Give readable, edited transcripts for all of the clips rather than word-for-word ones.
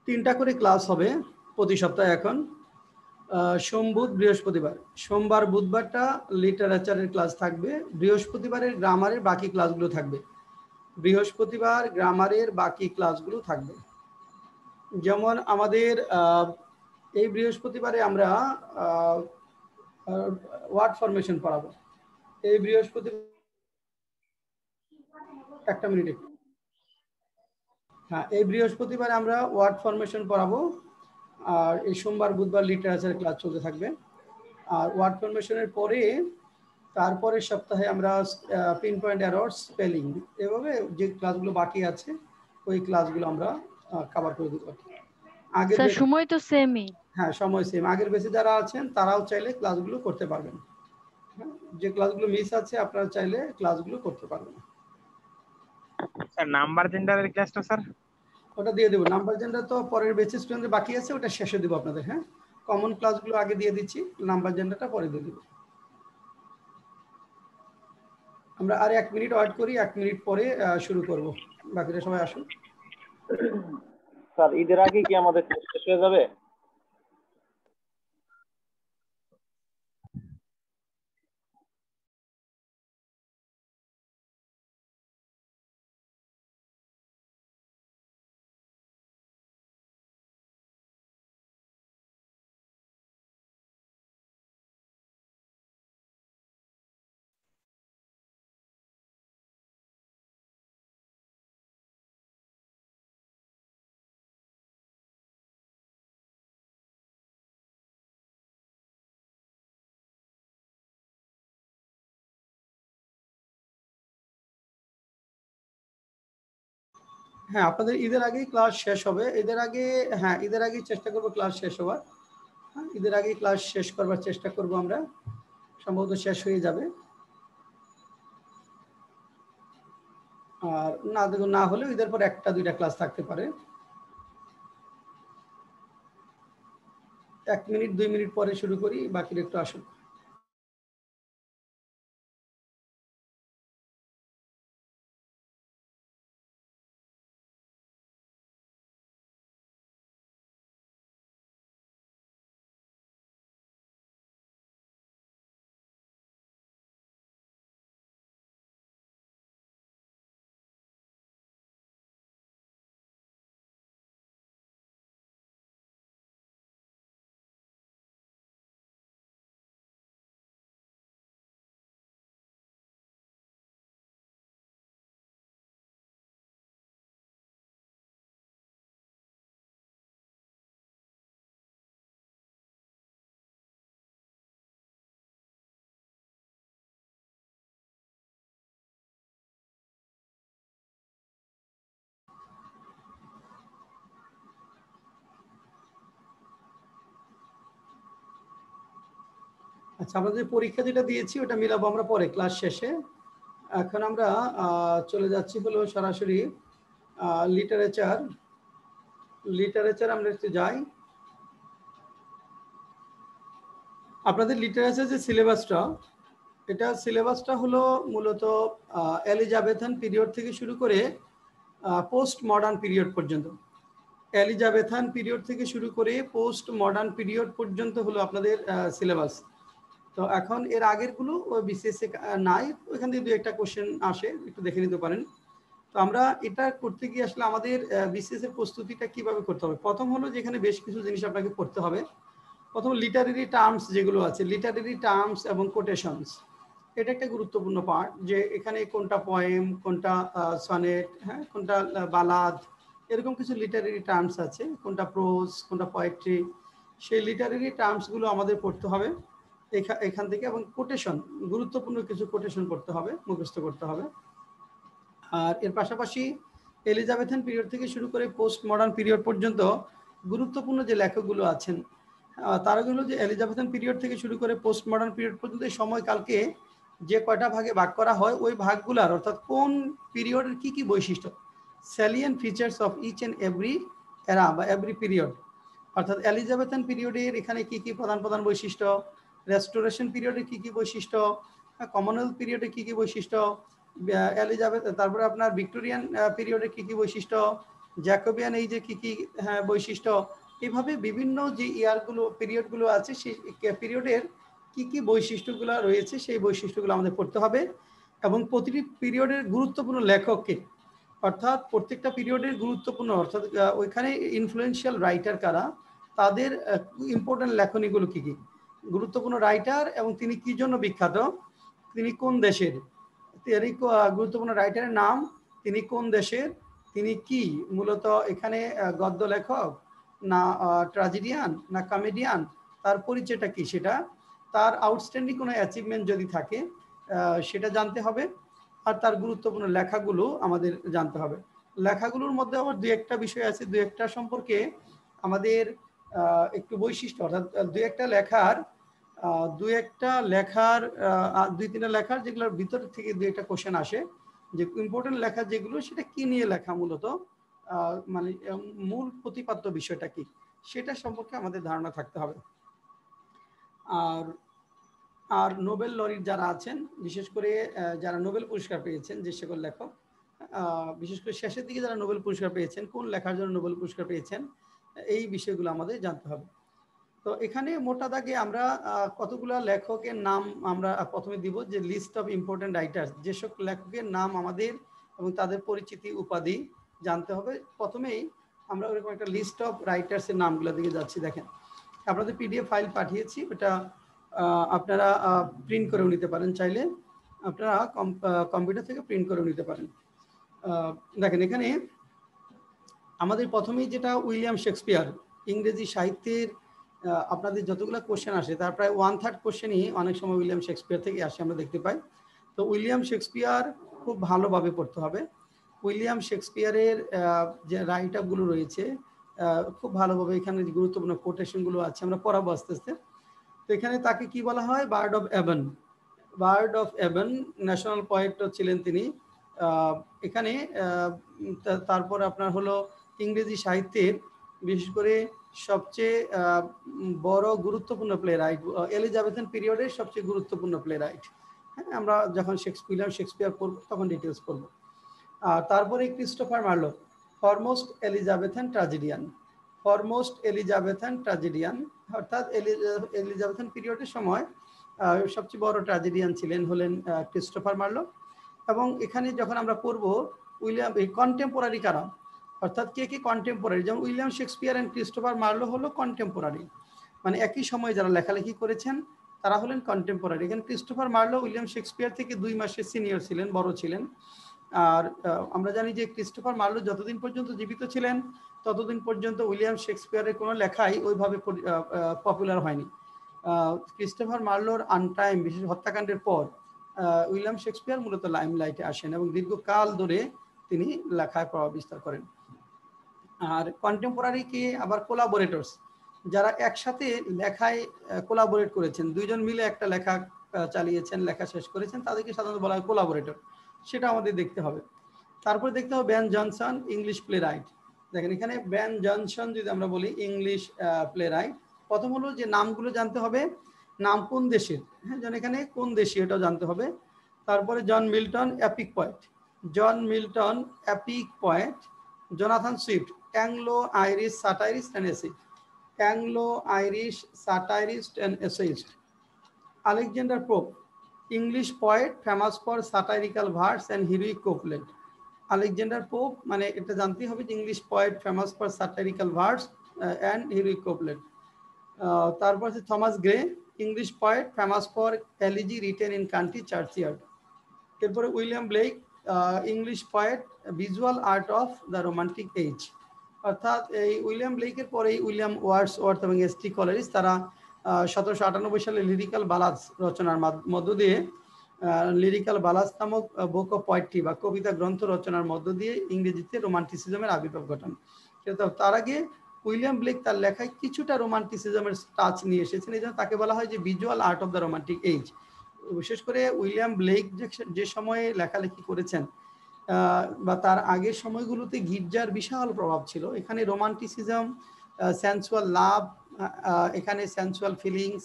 3টা করে ক্লাস হবে প্রতি সপ্তাহে এখন। সোম বুধ বৃহস্পতিবার। সোমবার বুধবারটা লিটারেচারের ক্লাস থাকবে, বৃহস্পতিবারের গ্রামারের বাকি ক্লাসগুলো থাকবে। বৃহস্পতিবার গ্রামারের বাকি ক্লাসগুলো থাকবে। যেমন আমাদের এই বৃহস্পতিবারে আমরা ওয়ার্ড ফরমেশন পড়াবো। এই বৃহস্পতিবার একটা মিনিট। হ্যাঁ, এই বৃহস্পতিবার আমরা ওয়ার্ড ফরমেশন পড়াবো, আর এই সোমবার বুধবার লিটারেচার ক্লাস চলতে থাকবে। আর ওয়ার্ড ফরমেশনের পরে তারপরের সপ্তাহে আমরা পিন পয়েন্ট এরর, স্পেলিং, এভাবে যে ক্লাসগুলো বাকি আছে ওই ক্লাসগুলো আমরা কভার করে দিতে পারি। আগের সময় তো সেমই। হ্যাঁ, সময় সেম। আগের বেসে যারা আছেন তারাও চাইলে ক্লাসগুলো করতে পারবেন। যে ক্লাসগুলো মিস আছে আপনারা চাইলে ক্লাসগুলো করতে পারবেন। স্যার নাম্বার জেন্ডারের ক্লাসটা স্যার ওটা দিয়ে দেবো। নাম্বার জেন্ডার তো পরের বেসে স্টুডেন্টদের বাকি আছে, ওটা শেষে দেবো আপনাদের। হ্যাঁ, কমন ক্লাসগুলো আগে দিয়ে দিচ্ছি, নাম্বার জেন্ডারটা পরে দিয়ে দেবো। আমরা আর 1 মিনিট ওয়েট করি, 1 মিনিট পরে শুরু করব। বাকিরা সবাই আসুন। স্যার ঈদের আগে কি আমাদের শেষ হয়ে যাবে? হ্যাঁ, আপনাদের ঈদের আগেই ক্লাস শেষ হবে। ঈদের আগে, হ্যাঁ, ঈদের আগেই চেষ্টা করব ক্লাস শেষ হওয়ার। হ্যাঁ, ঈদের আগেই ক্লাস শেষ করবার চেষ্টা করব আমরা। সম্ভবত শেষ হয়ে যাবে। আর না হলে ঈদের পর 1টা-2টা ক্লাস থাকতে পারে। 1 মিনিট 2 মিনিট পরে শুরু করি, বাকিরা একটু আসুন। আচ্ছা, আমরা যে পরীক্ষা যেটা দিয়েছি ওটা মিলাবো আমরা পরে ক্লাস শেষে। এখন আমরা চলে যাচ্ছি হলো সরাসরি লিটারেচার আমরা একটু যাই। আপনাদের লিটারেচার যে সিলেবাসটা হলো মূলত এলিজাবেথান পিরিয়ড থেকে শুরু করে পোস্ট মডার্ন পিরিয়ড পর্যন্ত। এলিজাবেথান পিরিয়ড থেকে শুরু করে পোস্ট মডার্ন পিরিয়ড পর্যন্ত হলো আপনাদের সিলেবাস। তো এখন এর আগেরগুলো বিসিএস নাই, ওইখান থেকে 2-1টা কোশ্চেন আসে, একটু দেখে নিতে পারেন। তো আমরা এটা করতে গিয়ে আসলে আমাদের বিসিএস এর প্রস্তুতিটা কিভাবে করতে হবে। প্রথম হলো যেখানে বেশ কিছু জিনিস আপনাকে পড়তে হবে। প্রথম লিটারেরি টার্মস যেগুলো আছে, লিটারেরি টার্মস এবং কোটেশনস, এটা একটা গুরুত্বপূর্ণ পার্ট। যে এখানে কোনটা পোয়েম, কোনটা সনেট, হ্যাঁ, কোনটা বালাদ, এরকম কিছু লিটারেরি টার্মস আছে, কোনটা প্রোজ, কোনটা পোয়েট্রি, সেই লিটারেরি টার্মসগুলো আমাদের পড়তে হবে এখান থেকে। এবং কোটেশন, গুরুত্বপূর্ণ কিছু কোটেশন পড়তে হবে, মুখস্থ করতে হবে। আর এর পাশাপাশি এলিজাবেথান পিরিয়ড থেকে শুরু করে পোস্ট মডার্ন পিরিয়ড পর্যন্ত গুরুত্বপূর্ণ যে লেখকগুলো আছেন তারা হলো যে এলিজাবেথান পিরিয়ড থেকে শুরু করে পোস্ট মডার্ন পিরিয়ড পর্যন্ত এই সময়কালকে যে কয়টা ভাগে ভাগ করা হয়, ওই ভাগগুলার অর্থাৎ কোন পিরিয়ডের কি কি বৈশিষ্ট্য, salient features of each and every era বা এভরি পিরিয়ড। অর্থাৎ এলিজাবেথান পিরিয়ডের এখানে কি কি প্রধান প্রধান বৈশিষ্ট্য, রেস্টোরেশন পিরিয়ডের কি কি বৈশিষ্ট্য, কমনওয়েলথ পিরিয়ডের কি কি বৈশিষ্ট্য, এলিজাবেথ, তারপরে আপনার ভিক্টোরিয়ান পিরিয়ডের কি কি বৈশিষ্ট্য, জ্যাকোবিয়ান এই যে কি কি হ্যাঁ বৈশিষ্ট্য, এইভাবে বিভিন্ন যে ইয়ারগুলো পিরিয়ডগুলো আছে সেই পিরিয়ডের কি কি বৈশিষ্ট্যগুলো রয়েছে সেই বৈশিষ্ট্যগুলো আমাদের পড়তে হবে। এবং প্রতিটি পিরিয়ডের গুরুত্বপূর্ণ লেখককে, অর্থাৎ প্রত্যেকটা পিরিয়ডের গুরুত্বপূর্ণ, অর্থাৎ ওইখানে ইনফ্লুয়েন্সিয়াল রাইটার কারা, তাদের ইম্পর্টেন্ট লেখনীগুলো কি কি, গুরুত্বপূর্ণ রাইটার এবং তিনি কি জন্য বিখ্যাত, তিনি কোন দেশের, তিনি গুরুত্বপূর্ণ রাইটারের নাম, তিনি কোন দেশের, তিনি কি মূলত এখানে গদ্য লেখক না ট্র্যাজেডিয়ান না কমেডিয়ান, তার পরিচয়টা কি, সেটা তার আউটস্ট্যান্ডিং কোনো অ্যাচিভমেন্ট যদি থাকে সেটা জানতে হবে। আর তার গুরুত্বপূর্ণ লেখাগুলো আমাদের জানতে হবে। লেখাগুলোর মধ্যে আবার দু একটা বিষয় আছে, দু একটা সম্পর্কে আমাদের একটু বৈশিষ্ট্য, অর্থাৎ দু একটা লেখার দুই তিনটা লেখার যেগুলোর ভিতর থেকে দু একটা কোশ্চেন আসে, যে ইম্পর্টেন্ট লেখা যেগুলো সেটা কি নিয়ে লেখা, মূলত মানে মূল প্রতিপাদ্য বিষয়টা কি সেটা সম্পর্কে আমাদের ধারণা থাকতে হবে। আর নোবেল লরিট যারা আছেন, বিশেষ করে যারা নোবেল পুরস্কার পেয়েছেন, যে সকল লেখক বিশেষ করে শেষের দিকে যারা নোবেল পুরস্কার পেয়েছেন, কোন লেখার জন্য নোবেল পুরস্কার পেয়েছেন, এই বিষয়গুলো আমাদের জানতে হবে। তো এখানে মোটা দাগে আমরা কতগুলো লেখকের নাম আমরা প্রথমে দিব, যে লিস্ট অফ ইম্পর্টেন্ট রাইটার্স, যেসব লেখকের নাম আমাদের এবং তাদের পরিচিতি উপাধি জানতে হবে। প্রথমেই আমরা ওরকম একটা লিস্ট অফ রাইটার্সের নামগুলো দিকে যাচ্ছি। দেখেন, আপনাদের পিডিএফ ফাইল পাঠিয়েছি, ওটা আপনারা প্রিন্ট করেও নিতে পারেন, চাইলে আপনারা কম্পিউটার থেকে প্রিন্ট করেও নিতে পারেন। দেখেন, এখানে আমাদের প্রথমেই যেটা উইলিয়াম শেক্সপিয়ার, ইংরেজি সাহিত্যের আপনাদের যতগুলো কোশ্চেন আসে তার প্রায় 1/3 কোশ্চেনই অনেক সময় উইলিয়াম শেক্সপিয়ার থেকে আসে, আমরা দেখতে পাই। তো উইলিয়াম শেক্সপিয়ার খুব ভালোভাবে পড়তে হবে। উইলিয়াম শেক্সপিয়ারের যে রাইট আপগুলো রয়েছে খুব ভালোভাবে, এখানে যে গুরুত্বপূর্ণ কোটেশনগুলো আছে আমরা পড়াবো আস্তে আস্তে। তো এখানে তাকে কি বলা হয়, bird of এভেন। Bird of এভেন national poet ছিলেন তিনি। এখানে তারপর আপনার হলো ইংরেজি সাহিত্যের বিশেষ করে সবচেয়ে বড় গুরুত্বপূর্ণ প্লে রাইট, এলিজাবেথান পিরিয়ডের সবচেয়ে গুরুত্বপূর্ণ প্লে রাইট। হ্যাঁ, আমরা যখন উইলিয়াম শেক্সপিয়ার পড়ব তখন ডিটেলস পড়ব। আর তারপরে Christopher Marlowe, foremost Elizabethan tragedian. Foremost Elizabethan tragedian অর্থাৎ এলিজাবেথান পিরিয়ডের সময় সবচেয়ে বড় ট্র্যাজেডিয়ান হলেন ক্রিস্টোফার মার্লো। এবং এখানে যখন আমরা পড়ব উইলিয়াম কন্টেম্পোরারি কারা, অর্থাৎ কে কে কন্টেম্পোরারি, যেমন William Shakespeare and Christopher Marlowe হলো কন্টেম্পোরারি, মানে একই সময়ে যারা লেখালেখি করেছেন তারা হলেন কন্টেম্পোরারি। এখানে ক্রিস্টোফার মার্লো উইলিয়াম শেক্সপিয়ার থেকে 2 মাসের সিনিয়র ছিলেন, বড় ছিলেন। আর আমরা জানি যে ক্রিস্টোফার মার্লো যতদিন পর্যন্ত জীবিত ছিলেন ততদিন পর্যন্ত উইলিয়াম শেক্সপিয়ারের কোনো লেখাই ওইভাবে পপুলার হয়নি। ক্রিস্টোফার মার্লোর আনটাইম, বিশেষ হত্যাকাণ্ডের পর উইলিয়াম শেক্সপিয়ার মূলত লাইমলাইটে আসেন এবং দীর্ঘকাল ধরে তিনি লেখায় প্রভাব বিস্তার করেন। আর কন্টেম্পোরারিকে আবার কোলাবোরেটরস, যারা একসাথে লেখায় কোলাবোরেট করেছেন, দুইজন মিলে একটা লেখা চালিয়েছেন, লেখা শেষ করেছেন, তাদেরকে সাধারণত বলা হয় কোলাবোরেটর। সেটা আমাদের দেখতে হবে। তারপরে দেখতে হবে Ben Jonson, English play right. দেখেন, এখানে বেন জনসন যদি আমরা বলি ইংলিশ প্লে রাইট, প্রথম হলো যে নামগুলো জানতে হবে, নাম কোন দেশের, হ্যাঁ, যেন এখানে কোন দেশীয় এটাও জানতে হবে। তারপরে John Milton, epic poet. John Milton, epic poet. Jonathan Swift, Anglo Irish satirist and essayist. Anglo Irish satirist and essayist. Alexander Pope, English poet famous for satirical verse and heroic couplet. Alexander Pope মানে এটা জানতেই হবে যে English poet famous for satirical verse and heroic couplet. তারপর আছে Thomas Gray, English poet famous for Elegy Written in Country Churchyard. এরপরে William Blake, English poet, visual art of the romantic age. অর্থাৎ এই উইলিয়াম ব্লেকের পরেই William Wordsworth এবং S T Coleridge, তারা 1798 সালে লিরিক্যাল বালাস রচনার মধ্য দিয়ে, লিরিক্যাল বালাস নামক বুক অফ পোয়েট্রি বা কবিতা গ্রন্থ রচনার মধ্য দিয়ে ইংরেজিতে রোমান্টিসিজমের আবির্ভাব ঘটান। কিন্তু তার আগে উইলিয়াম ব্লেক তার লেখায় কিছুটা রোমান্টিসিজমের টাচ নিয়ে এসেছেন, এই জন্য তাকে বলা হয় যে visual art of the romantic age. বিশেষ করে উইলিয়াম ব্লেক যে সময়ে লেখালেখি করেছেন বা তার আগের সময়গুলোতে গির্জার বিশাল প্রভাব ছিল। এখানে রোমান্টিসিজম, সেন্সুয়াল লাভ, এখানে sensual feelings,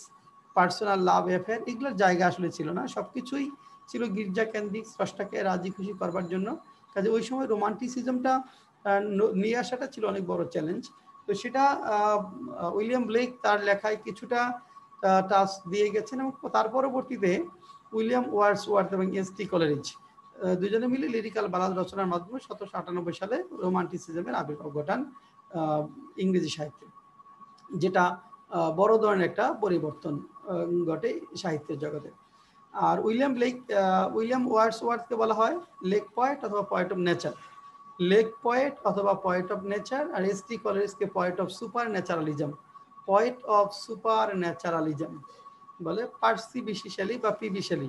personal love affair, এগুলোর জায়গা আসলে ছিল না, সবকিছুই ছিল গির্জা কেন্দ্রিক, স্রষ্টাকে রাজি খুশি করবার জন্য। কাজে ওই সময় রোমান্টিসিজমটা নিয়ে আসাটা ছিল অনেক বড় চ্যালেঞ্জ। তো সেটা উইলিয়াম ব্লেক তার লেখায় কিছুটা টাচ দিয়ে গেছেন, এবং তার পরবর্তীতে উইলিয়াম ওয়ার্ডসওয়ার্থ এবং এস.টি. কলেরিজ দুজনে মিলে লিরিক্যাল বালাদ রচনার মাধ্যমে 1798 সালে রোমান্টিসিজমের আবির্ভাব ঘটান ইংরেজি সাহিত্যে, যেটা বড় ধরনের একটা পরিবর্তন ঘটে সাহিত্যের জগতে। আর উইলিয়াম ওয়ার্ডসওয়ার্থকে বলা হয় লেক পয়েট অথবা poet of nature, lake poet অথবা পয়েট অফ নেচার। আর এস.টি. কলেরিজকে poet of super naturalism, poet of super naturalism বলে। পার্সি বিশি শেলি বা P B. Shelley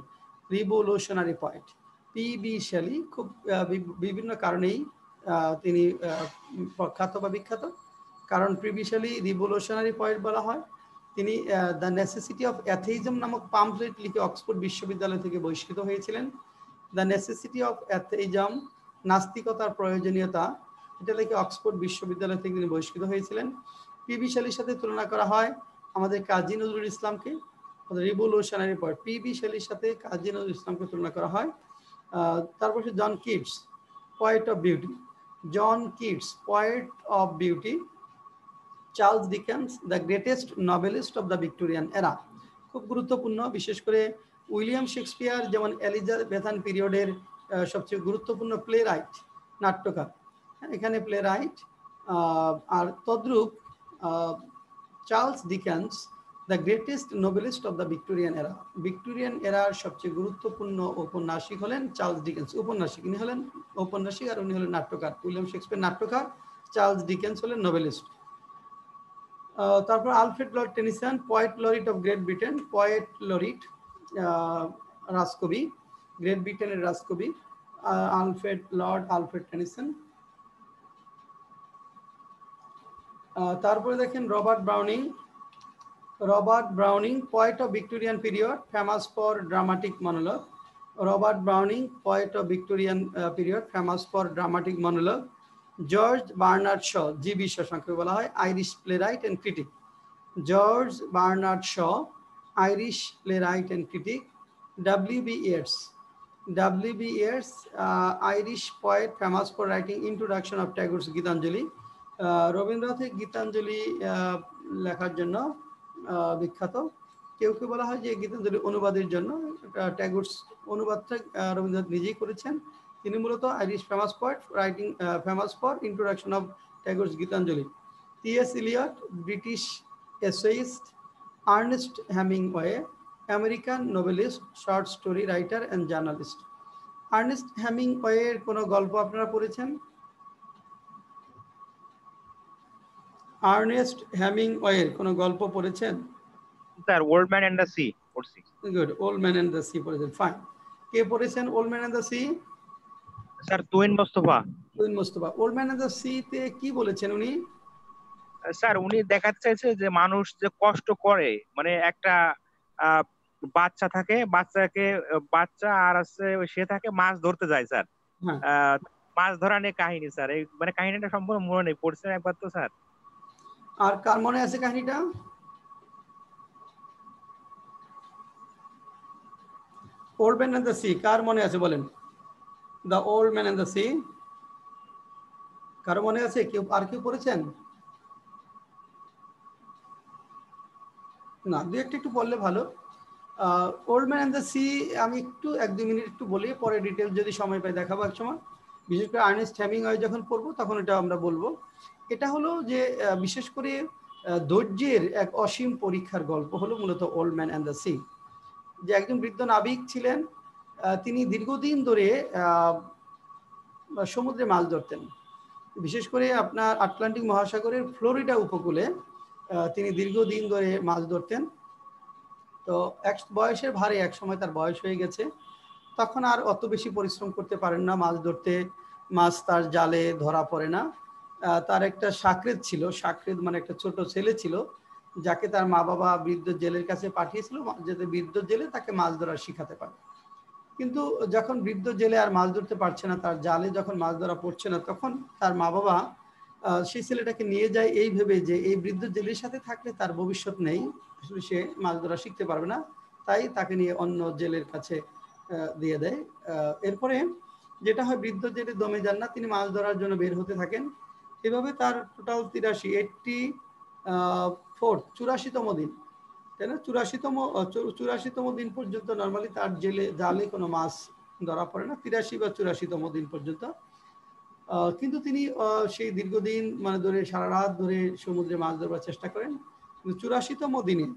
revolutionary poet. P B. Shelley খুব বিভিন্ন কারণেই তিনি প্রখ্যাত বা বিখ্যাত। কারণ পি.বি. শেলি রিভলিউশনারি পয়েট বলা হয়। তিনি দ্য নেসেসিটি অফ অ্যাথেইজম নামক পাম্পলেট লিখে অক্সফোর্ড বিশ্ববিদ্যালয় থেকে বহিষ্কৃত হয়েছিলেন। দ্য নেসেসিটি অফ অ্যাথেইজম, নাস্তিকতার প্রয়োজনীয়তা, এটা লিখে অক্সফোর্ড বিশ্ববিদ্যালয় থেকে তিনি বহিষ্কৃত হয়েছিলেন। পি.বি. শেলির সাথে তুলনা করা হয় আমাদের কাজী নজরুল ইসলামকে, রিভলিউশনারি পয়েট। পি.বি. শেলির সাথে কাজী নজরুল ইসলামকে তুলনা করা হয়। তারপর John Keats, poet of beauty, John Keats poet of beauty. Charles Dickens, the greatest novelist of the Victorian era. খুব গুরুত্বপূর্ণ, বিশেষ করে উইলিয়াম শেক্সপিয়ার যেমন এলিজাবেথান পিরিয়ডের সবচেয়ে গুরুত্বপূর্ণ প্লে রাইট, নাট্যকার, এখানে প্লে রাইট। আর তদ্রূপ Charles Dickens the greatest novelist of the Victorian era. Victorian এরার সবচেয়ে গুরুত্বপূর্ণ ঔপন্যাসিক হলেন চার্লস ডিকেন্স। উপন্যাসিক, ইনি হলেন ঔপন্যাসিক আর উনি হলেন নাট্যকার। উইলিয়াম শেক্সপিয়ার নাট্যকার, চার্লস ডিকেন্স হলেন নোবেলিস্ট। তারপর Alfred Lord Tennyson, poet laureate of Great Britain, poet laureate রাজকবি, গ্রেট ব্রিটেনের রাজকবি আলফ্রেড টেনিসন। তারপরে দেখেন Robert Browning, poet of Victorian period, famous for dramatic monologue. Robert Browning, poet of Victorian period, famous for dramatic monologue. George Bernard Shaw, GB Shaw সংক্ষেপে বলা হয়, Irish playwright and critic. George Bernard Shaw, Irish playwright and critic. W.B. Yeats, Irish poet, famous for writing introduction of Tagore's Gitanjali. রবীন্দ্রনাথের গীতাঞ্জলি লেখার জন্য বিখ্যাত। কেউ কেউ বলা হয় যে গীতাঞ্জলি অনুবাদের জন্য, ট্যাগোরস অনুবাদটা রবীন্দ্রনাথ নিজেই করেছেন। তিনি মূলত Irish famous poet, writing famous for introduction of Tagore's Gitanjali. T.S. Eliot, British essayist. Ernest Hemingway, American novelist, short story writer and journalist. Ernest হেমিংওয়ের কোনো গল্প আপনারা পড়েছেন? আর্নেস্ট হেমিংওয়ের কোনো গল্প পড়েছেন? Sir old man and the sea পড়ছি। Good, old man and the sea পড়েছেন, ফাইন। কে পড়েছেন old man and the sea? Sir Tuhin Mustafa. Old man and the sea তে কি বলেছেন উনি? স্যার উনি দেখাতে চাইছে যে মানুষ যে কষ্ট করে, মানে একটা বাচ্চা থাকে, বাচ্চা আর আছে সে থাকে মাছ ধরতে যায় স্যার। মাছ ধরা নিয়ে কাহিনী স্যার, এই মানে কাহিনীটা সম্পূর্ণ মনে নেই, পড়ছেন একবার তো স্যার? আর কার মনে আছে কাহিনীটা? Old man and the sea কার মনে আছে বলেন? The old man and the sea কারো মনে আছে? কেউ আর কেউ পড়েছেন? না, দু একটু বললে ভালো। Old man and the sea আমি একটু 1-2 মিনিট একটু বলি, পরে ডিটেল যদি সময় পাই দেখাবো এক সময়। বিশেষ করে আর্নেস্ট হেমিংওয়ে যখন পড়বো তখন এটা আমরা বলবো। এটা হলো যে বিশেষ করে ধৈর্যের এক অসীম পরীক্ষার গল্প হলো মূলত old man and the sea. যে একজন বৃদ্ধ নাবিক ছিলেন, তিনি দীর্ঘদিন ধরে সমুদ্রে মাছ ধরতেন। বিশেষ করে আপনার আটলান্টিক মহাসাগরের ফ্লোরিডা উপকূলে তিনি দীর্ঘদিন ধরে মাছ ধরতেন। তো এক বয়সের ভারে এক সময় তার বয়স হয়ে গেছে, তখন আর অত বেশি পরিশ্রম করতে পারেন না মাছ ধরতে, মাছ তার জালে ধরা পড়ে না। তার একটা সাকরেদ ছিল, সাকরেদ মানে একটা ছোট ছেলে ছিল, যাকে তার মা বাবা বৃদ্ধ জেলের কাছে পাঠিয়েছিল, যাতে বৃদ্ধ জেলে তাকে মাছ ধরা শিখাতে পারে। কিন্তু যখন বৃদ্ধ জেলে আর মাছ ধরতে পারছে না, তার জালে যখন মাছ ধরা পড়ছে না, তখন তার মা বাবা সেই ছেলেটাকে নিয়ে যায় এই ভেবে যে এই বৃদ্ধ জেলের সাথে থাকলে তার ভবিষ্যৎ নেই, আসলে সে মাছ ধরা শিখতে পারবে না, তাই তাকে নিয়ে অন্য জেলের কাছে দিয়ে দেয়। এরপরে যেটা হয় বৃদ্ধ জেলে দমে যান না, তিনি মাছ ধরার জন্য বের হতে থাকেন। এভাবে তার টোটাল 84তম দিন, তাই না, 84তম দিন পর্যন্ত নর্মালি তার জালে কোনো মাছ ধরা পড়ে না, 83 বা 84তম দিন পর্যন্ত। কিন্তু তিনি সেই দীর্ঘদিন মানে ধরে সারা রাত ধরে সমুদ্রে মাছ ধরবার চেষ্টা করেন। কিন্তু 84তম দিনে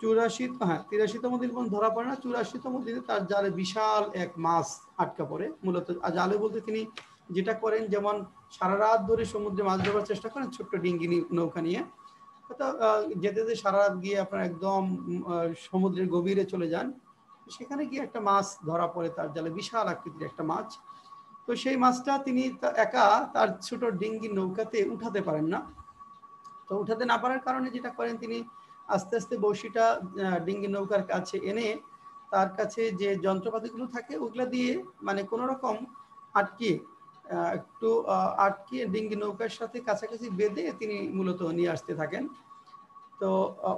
83তম দিন পর্যন্ত ধরা পড়ে না। 84তম দিনে তার জালে বিশাল এক মাছ আটকা পড়ে। মূলত জালে বলতে তিনি যেটা করেন, যেমন সারা রাত ধরে সমুদ্রে মাছ ধরবার চেষ্টা করেন ছোট্ট ডিঙ্গি নৌকা নিয়ে, যেতে যেতে সারা রাত গিয়ে আপনার একদম সমুদ্রের গভীরে চলে যান, সেখানে গিয়ে একটা মাছ ধরা পড়ে তার জালে, বিশাল আকৃতির একটা মাছ। তো সেই মাছটা তিনি একা তার ছোট ডিঙ্গি নৌকাতে উঠাতে পারেন না। তো উঠাতে না পারার কারণে যেটা করেন, তিনি আস্তে আস্তে বড়শিটা ডিঙ্গি নৌকার কাছে এনে তার কাছে যে যন্ত্রপাতিগুলো থাকে ওগুলা দিয়ে মানে কোনো রকম আটকিয়ে ডিঙ্গি নৌকার সাথে কাছাকাছি বেঁধে তিনি মূলত নিয়ে আসতে থাকেন। তো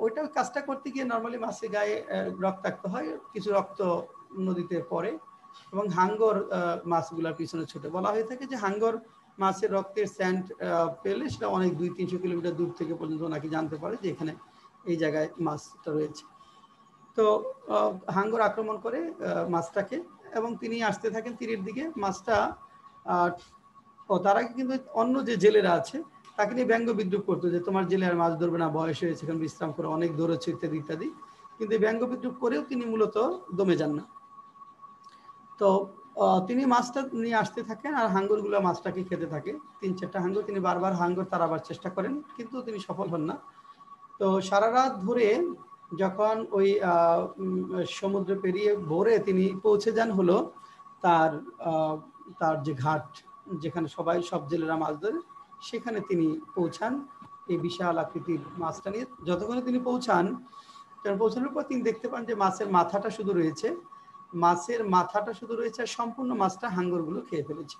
ওইটা কাজটা করতে গিয়ে নর্মালি মাছের গায়ে রক্তাক্ত হয়, কিছু রক্ত নদীতে পড়ে এবং হাঙ্গর মাছগুলোর পিছনে ছুটে। বলা হয়ে থাকে যে হাঙ্গর মাছের রক্তের স্যান্ড পেলে সেটা অনেক 200-300 কিলোমিটার দূর থেকে পর্যন্ত নাকি জানতে পারে যে এখানে এই জায়গায় মাছটা রয়েছে। তো হাঙ্গর আক্রমণ করে মাছটাকে এবং তিনি আসতে থাকেন তীরের দিকে। মাছটা তার আগে কিন্তু অন্য যে জেলেরা আছে তাকে নিয়ে ব্যঙ্গ বিদ্রুপ করতো যে তোমার জেলে আর মাছ ধরবে না, বয়স হয়েছে, এখন বিশ্রাম করে, অনেক দৌড়চ্ছে ইত্যাদি ইত্যাদি। কিন্তু ব্যঙ্গ বিদ্রুপ করেও তিনি মূলত দমে যান না। তো তিনি মাছটা নিয়ে আসতে থাকেন আর হাঙ্গরগুলো মাছটাকে খেতে থাকে। 3-4টা হাঙ্গর, তিনি বারবার হাঙ্গর তাড়াবার চেষ্টা করেন কিন্তু তিনি সফল হন না। তো সারা রাত ধরে যখন ওই সমুদ্র পেরিয়ে ভোরে তিনি পৌঁছে যান হলো তার যে ঘাট, যেখানে সব জেলেরা মাছ ধরে, সেখানে তিনি পৌঁছান এই বিশাল আকৃতির মাছটা নিয়ে। যতক্ষণে তিনি পৌঁছানোর পর তিনি দেখতে পান যে মাছের মাথাটা শুধু রয়েছে আর সম্পূর্ণ মাছটা হাঙ্গরগুলো খেয়ে ফেলেছে।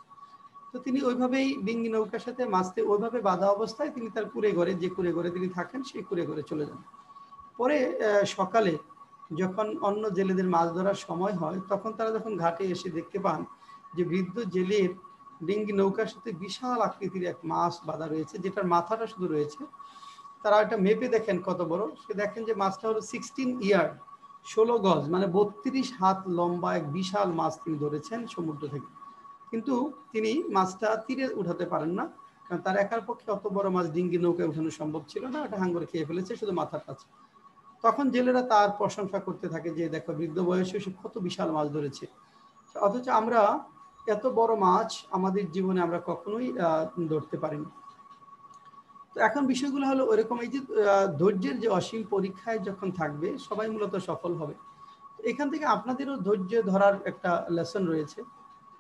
তো তিনি ওইভাবেই ডিঙ্গি নৌকার সাথে মাছতে ওইভাবে বাঁধা অবস্থায় তিনি তার কুঁড়ে ঘরে, যে কুঁড়ে ঘরে তিনি থাকেন, সেই কুঁড়ে ঘরে চলে যান। পরে সকালে যখন অন্য জেলেদের মাছ ধরার সময় হয়, তখন তারা যখন ঘাটে এসে দেখতে পান যে বৃদ্ধ জেলের ডিঙ্গি নৌকার সাথে বিশাল আকৃতির এক মাছ বাঁধা রয়েছে, যেটার মাথাটা শুধু রয়েছে। তারা এটা মেপে দেখেন কত বড়, সে দেখেন যে মাছটা হলো 16 ইয়ার্ড, 16 গজ, মানে 32 হাত লম্বা এক বিশাল মাছ তিনি ধরেছেন সমুদ্র থেকে। কিন্তু তিনি মাছটা তীরে উঠাতে পারেন না, কারণ তার একার পক্ষে অত বড় মাছ ডিঙ্গি নৌকায় উঠানো সম্ভব ছিল না, এটা হাঙ্গর খেয়ে ফেলেছে শুধু মাথার কাছে। তখন জেলেরা তার প্রশংসা করতে থাকে যে দেখো বৃদ্ধ বয়সে সে কত বিশাল মাছ ধরেছে, অথচ আমরা এত বড় মাছ আমাদের জীবনে আমরা কখনোই ধরতে পারিনি। তো এখন বিষয়গুলো হলো ওইরকম, এই যে ধৈর্যের যে অসীম পরীক্ষায় যখন থাকবে সবাই মূলত সফল হবে। এখান থেকে আপনাদেরও ধৈর্য ধরার একটা লেসন রয়েছে।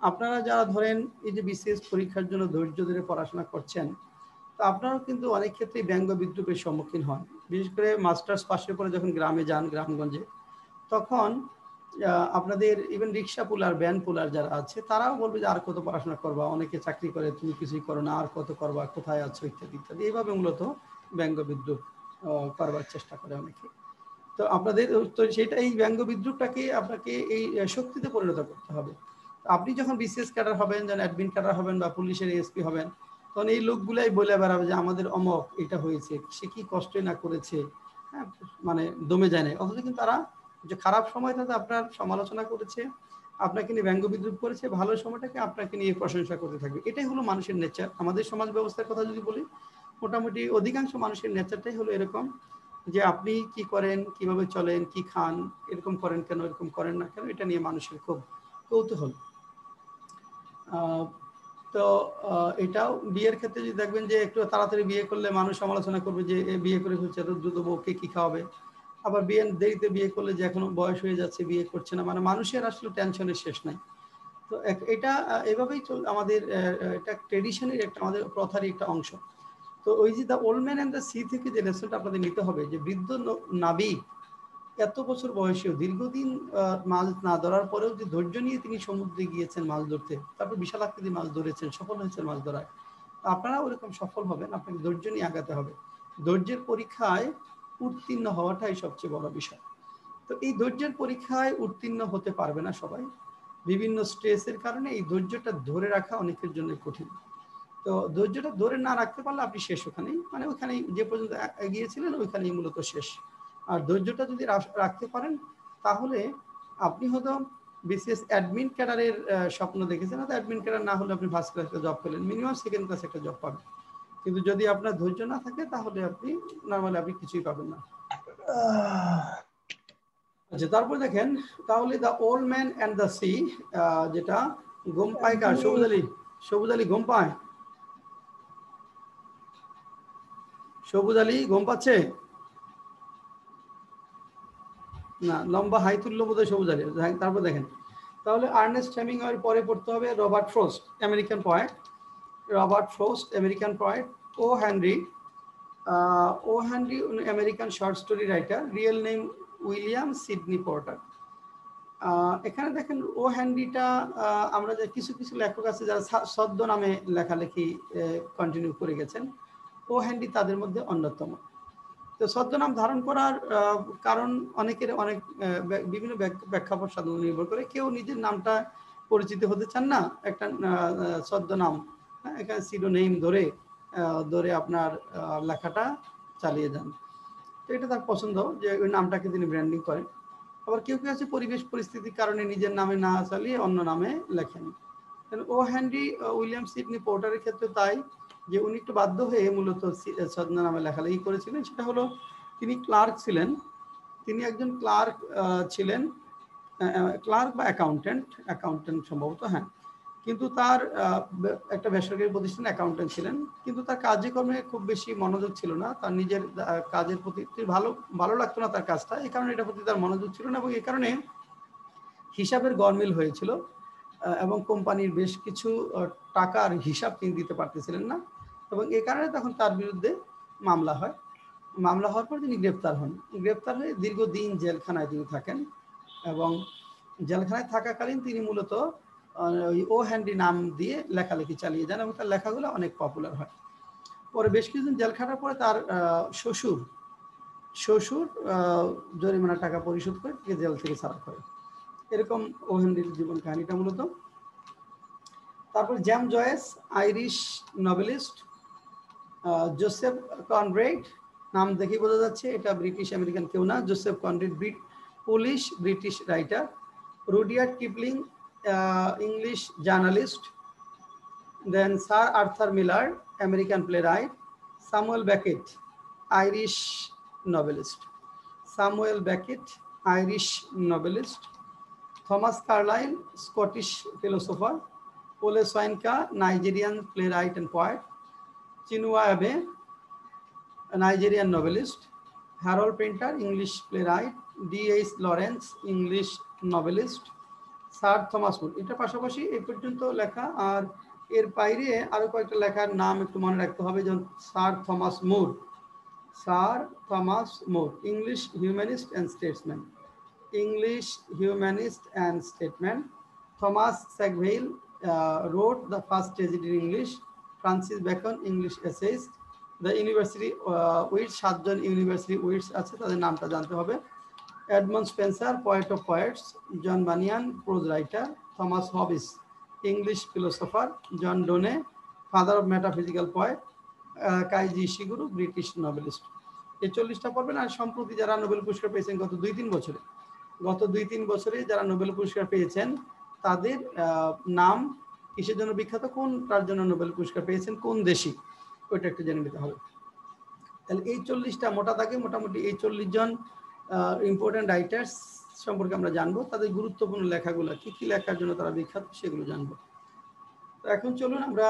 আপনারা যারা ধরেন এই যে বিসিএস পরীক্ষার জন্য ধৈর্য ধরে পড়াশোনা করছেন, তো আপনারাও কিন্তু অনেক ক্ষেত্রেই ব্যঙ্গ বিদ্রুপের সম্মুখীন হন। বিশেষ করে মাস্টার্স পাশের পরে যখন গ্রামে যান, গ্রামগঞ্জে, তখন আপনাদের ইভেন রিক্সা পুলার, ভ্যান পুলার যারা আছে, তারাও বলবে যে আর কত পড়াশোনা করবা, অনেকে চাকরি করে, তুমি কিছুই করো না, আর কত করবা, কোথায় আছো, ইত্যাদি ইত্যাদি। এইভাবে মূলত ব্যঙ্গ বিদ্রুপ করবার চেষ্টা করে অনেকে। তো আপনাদের তো সেটা, এই ব্যঙ্গ বিদ্রুপটাকে আপনাকে এই শক্তিতে পরিণত করতে হবে। আপনি যখন বিসিএস ক্যাডার হবেন, যখন অ্যাডমিন ক্যাডার হবেন বা পুলিশের এসপি হবেন, তখন এই লোকগুলাই বলে বেড়াবে যে আমাদের অমক এটা হয়েছে, সে কি কষ্টই না করেছে, হ্যাঁ, মানে দমে যায় না। অথচ কিন্তু তারা যে খারাপ সময়টাতে আপনার সমালোচনা করেছে, আপনাকে নিয়ে ব্যঙ্গ বিদ্রুপ করেছে, ভালো সময়টাকে আপনাকে নিয়ে প্রশংসা করতে থাকবে। এটাই হলো মানুষের নেচার। আমাদের সমাজ ব্যবস্থার কথা যদি বলি, মোটামুটি অধিকাংশ মানুষের নেচারটাই হলো এরকম যে আপনি কি করেন, কিভাবে চলেন, কি খান, এরকম করেন কেন, এরকম করেন না কেন, এটা নিয়ে মানুষের খুব কৌতূহল। তো এটাও বিয়ের ক্ষেত্রে যদি দেখবেন যে একটু তাড়াতাড়ি বিয়ে করলে মানুষ সমালোচনা করবে যে এ বিয়ে করে ফেলছে, এত দ্রুত বউকে কি খাওয়াবে। আবার দেরিতে বিয়ে করলে যে এখনো বয়স হয়ে যাচ্ছে, বিয়ে করছে না, মানে মানুষের আসলে টেনশনের শেষ নাই। তো এটা এভাবেই আমাদের এটা ট্রেডিশনের একটা, আমাদের প্রথারই একটা অংশ। তো ওই যে the old man and the sea থেকে যে লেসনটা আপনাদের নিতে হবে, যে বৃদ্ধ নাবিক এত বছর বয়সেও দীর্ঘদিন মাছ না ধরার পরেও যে ধৈর্য নিয়ে তিনি সমুদ্রে গিয়েছেন মাছ ধরতে, তারপর বিশাল আকৃতির মাছ ধরেছেন, সফল হয়েছেন মাছ ধরায়। আপনারা ওরকম সফল হবেন, আপনাকে ধৈর্য নিয়ে আগাতে হবে। ধৈর্যের পরীক্ষায় উত্তীর্ণ হওয়াটাই সবচেয়ে বড় বিষয়। তো এই ধৈর্যের পরীক্ষায় উত্তীর্ণ হতে পারবে না সবাই। বিভিন্ন স্ট্রেসের কারণে এই ধৈর্যটা ধরে রাখা অনেকের জন্য কঠিন। তো ধৈর্যটা ধরে না রাখতে পারলে আপনি শেষ ওখানেই, মানে ওখানেই যে পর্যন্ত এগিয়েছিলেন ওইখানেই মূলত শেষ। আর ধৈর্যটা যদি রাখতে পারেন তাহলে আপনি হয়তো বিসিএস অ্যাডমিন ক্যাডারের স্বপ্ন দেখেছেন, হয়তো অ্যাডমিন ক্যাডার না হলে আপনি ফার্স্ট ক্লাস একটা জব পেলেন, মিনিমাম সেকেন্ড ক্লাস একটা জব পাবেন। কিন্তু যদি আপনার ধৈর্য না থাকে তাহলে আপনি নর্মালি আপনি কিছুই পাবেন না। আচ্ছা, তারপর দেখেন তাহলে the old man and the sea, যেটা ঘুম পায় কার? সবুজ আলী। সবুজ আলী ঘুম পায়? সবুজ আলী ঘুম পাচ্ছে না? লম্বা হাই তুল্য বোধ হয় সবুজ আলী। তারপর দেখেন তাহলে আর্নেস্ট হেমিংওয়ের পরে পড়তে হবে Robert Frost, American poet. Robert Frost, American poet. O Henry, O Henry American short story writer, real name William Sydney Porter. এখানে দেখেন ও হেনরিটা আমরা যে কিছু কিছু লেখক আছে যারা ছদ্ম নামে লেখালেখি কন্টিনিউ করে গেছেন, ও হেনরি তাদের মধ্যে অন্যতম। তো ছদ্মনাম ধারণ করার কারণ অনেকের অনেক বিভিন্ন প্রেক্ষাপট সাধারণত নির্ভর করে। কেউ নিজের নামটা পরিচিত হতে চান না, একটা ছদ্মনাম, এখানে সিডোনেম ধরে আপনার লেখাটা চালিয়ে যান। তো এটা তার পছন্দ যে ওই নামটাকে তিনি ব্র্যান্ডিং করেন। আবার কেউ কেউ আছে পরিবেশ পরিস্থিতির কারণে নিজের নামে না চালিয়ে অন্য নামে লেখেন। ও হেনরি উইলিয়াম সিডনি পোর্টারের ক্ষেত্রে তাই, যে উনি একটু বাধ্য হয়ে মূলত ছদ্ম নামে লেখালেখি করেছিলেন। সেটা হলো তিনি ক্লার্ক ছিলেন, তিনি একজন ক্লার্ক ছিলেন, ক্লার্ক বা অ্যাকাউন্টেন্ট সম্ভবত, হ্যাঁ। কিন্তু তার একটা বেসরকারি প্রতিষ্ঠানে অ্যাকাউন্টেন্ট ছিলেন, কিন্তু তার কার্যক্রমে খুব বেশি মনোযোগ ছিল না, তার নিজের কাজের প্রতি ভালো লাগতো না তার কাজটা, এই কারণে এটার প্রতি তার মনোযোগ ছিল না, এবং এই কারণে হিসাবের গরমিল হয়েছিল এবং কোম্পানির বেশ কিছু টাকার হিসাব তিনি দিতে পারতেছিলেন না, এবং এই কারণে তখন তার বিরুদ্ধে মামলা হয়। মামলা হওয়ার পর তিনি গ্রেপ্তার হন। গ্রেপ্তার হয়ে দীর্ঘদিন জেলখানায় তিনি থাকেন, এবং জেলখানায় থাকাকালীন তিনি মূলত ওই ও হেনরি নাম দিয়ে লেখালেখি চালিয়ে যান, এবং তার লেখাগুলো অনেক পপুলার হয়। পরে বেশ কিছুদিন জেল খাটার পরে তার শ্বশুর জরিমানা টাকা পরিশোধ করে জেল থেকে ছাড়া করে। এরকম ও হেনরির জীবন কাহিনীটা মূলত। তারপর James Joyce, Irish novelist. Joseph Conrad, নাম দেখেই বোঝা যাচ্ছে এটা ব্রিটিশ আমেরিকান কেউ না। Joseph Conrad Polish British writer. Rudyard Kipling, English journalist. Then sir Arthur Miller, American playwright. Samuel Beckett, Irish novelist. Samuel Beckett, Irish novelist. Thomas Carlyle, Scottish philosopher. Wole Soyinka, Nigerian playwright and poet. Chinua Achebe, Nigerian novelist. Harold Pinter, English playwright. D H. Lawrence, English novelist. Sir Thomas More, এটা পাশাপাশি এই পর্যন্ত লেখা। আর এর বাইরে আরো কয়েকটা লেখার নাম একটু মনে রাখতে হবে, যেমন sir Thomas More, English humanist and statesman, English humanist and statesman. Thomas Sackville wrote the first tragedy in English. Francis Bacon, English essayist. The university wits, 7 জন ইউনিভার্সিটি উইটস আছে, তাদের নামটা জানতে হবে। Edmund Spenser, poet of poets. John Bunyan, prose writer. Thomas Hobbes, English philosopher. John Donne, father of metaphysical poet. Kazuo Ishiguro, British novelist. এই 40টা পড়বেন। আর সম্প্রতি যারা নোবেল পুরস্কার পেয়েছেন গত 2-3 বছরে যারা নোবেল পুরস্কার পেয়েছেন তাদের নাম কিসের জন্য বিখ্যাত, কোনটার জন্য নোবেল পুরস্কার পেয়েছেন, কোন দেশি, ওইটা একটু জেনে নিতে হবে। তাহলে এই 40টা মোটা থাকে, মোটামুটি এই 40 জন ইম্পর্টেন্ট রাইটার্স সম্পর্কে আমরা জানবো, তাদের গুরুত্বপূর্ণ লেখাগুলো কি কি লেখার জন্য তারা বিখ্যাত সেগুলো জানবো। তো এখন চলুন আমরা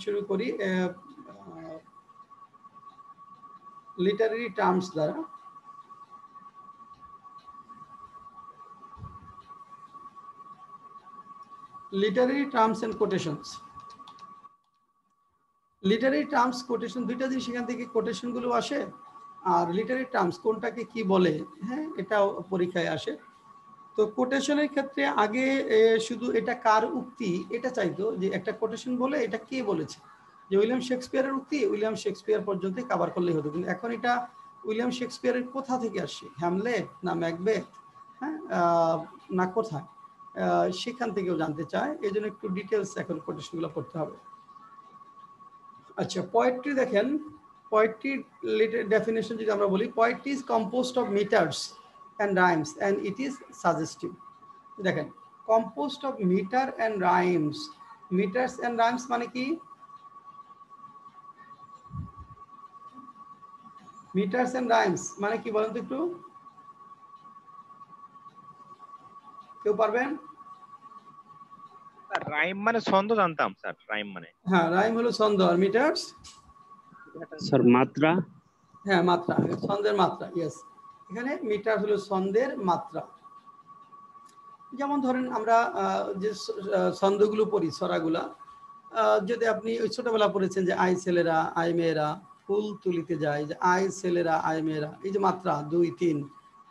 শুরু করি লিটারেরি টার্মস দ্বারা। Literary terms and quotations. Literary terms, quotation, দুইটা জিনিস এখান থেকে কোটেশন গুলো আসে। আর লিটারেরি টার্মস কোনটাকে কি বলে, হ্যাঁ, এটাও পরীক্ষায় আসে। তো কোটেশনের ক্ষেত্রে আগে শুধু এটা কার উক্তি এটা চাইতো, যে একটা কোটেশন বলে এটা কে বলেছে, যে উইলিয়াম শেক্সপিয়ারের উক্তি উইলিয়াম শেক্সপিয়ার পর্যন্তই কভার করলেই হতো। কিন্তু এখন এটা উইলিয়াম শেক্সপিয়ারের কোথা থেকে আসছে, হ্যামলেট না ম্যাকবেথ, হ্যাঁ, না কোথায়, সেখান থেকেও জানতে চায়, এই জন্য একটু ডিটেলস এখন কোটেশনগুলো পড়তে হবে। আচ্ছা, পোয়েট্রি দেখেন, পোয়েট্রি ডেফিনেশন যদি আমরা বলি, poetry is composed of metres and rhymes and it is suggestive. দেখেন, composed of metre and rhymes, metres and rhymes মানে কি? মিটার্স অ্যান্ড রাইমস মানে কি বলেন তো একটু, কেউ পারবেন? রাইম মানে ছন্দ জানতাম স্যার, রাইম মানে। হ্যাঁ, রাইম হলো ছন্দ, আর মিটার্স স্যার মাত্রা। হ্যাঁ, মাত্রা, ছন্দের মাত্রা। ইয়েস, এখানে মিটার হলো ছন্দের মাত্রা। যেমন ধরেন আমরা যে ছন্দগুলো পড়ি, ছড়াগুলা, যদি আপনি ওই ছোটবেলা পড়েছেন যে আই ছেলেরা আই মেয়েরা ফুল তুলিতে যায়, যে আই ছেলেরা আই মেয়েরা, এই যে মাত্রা 2 3,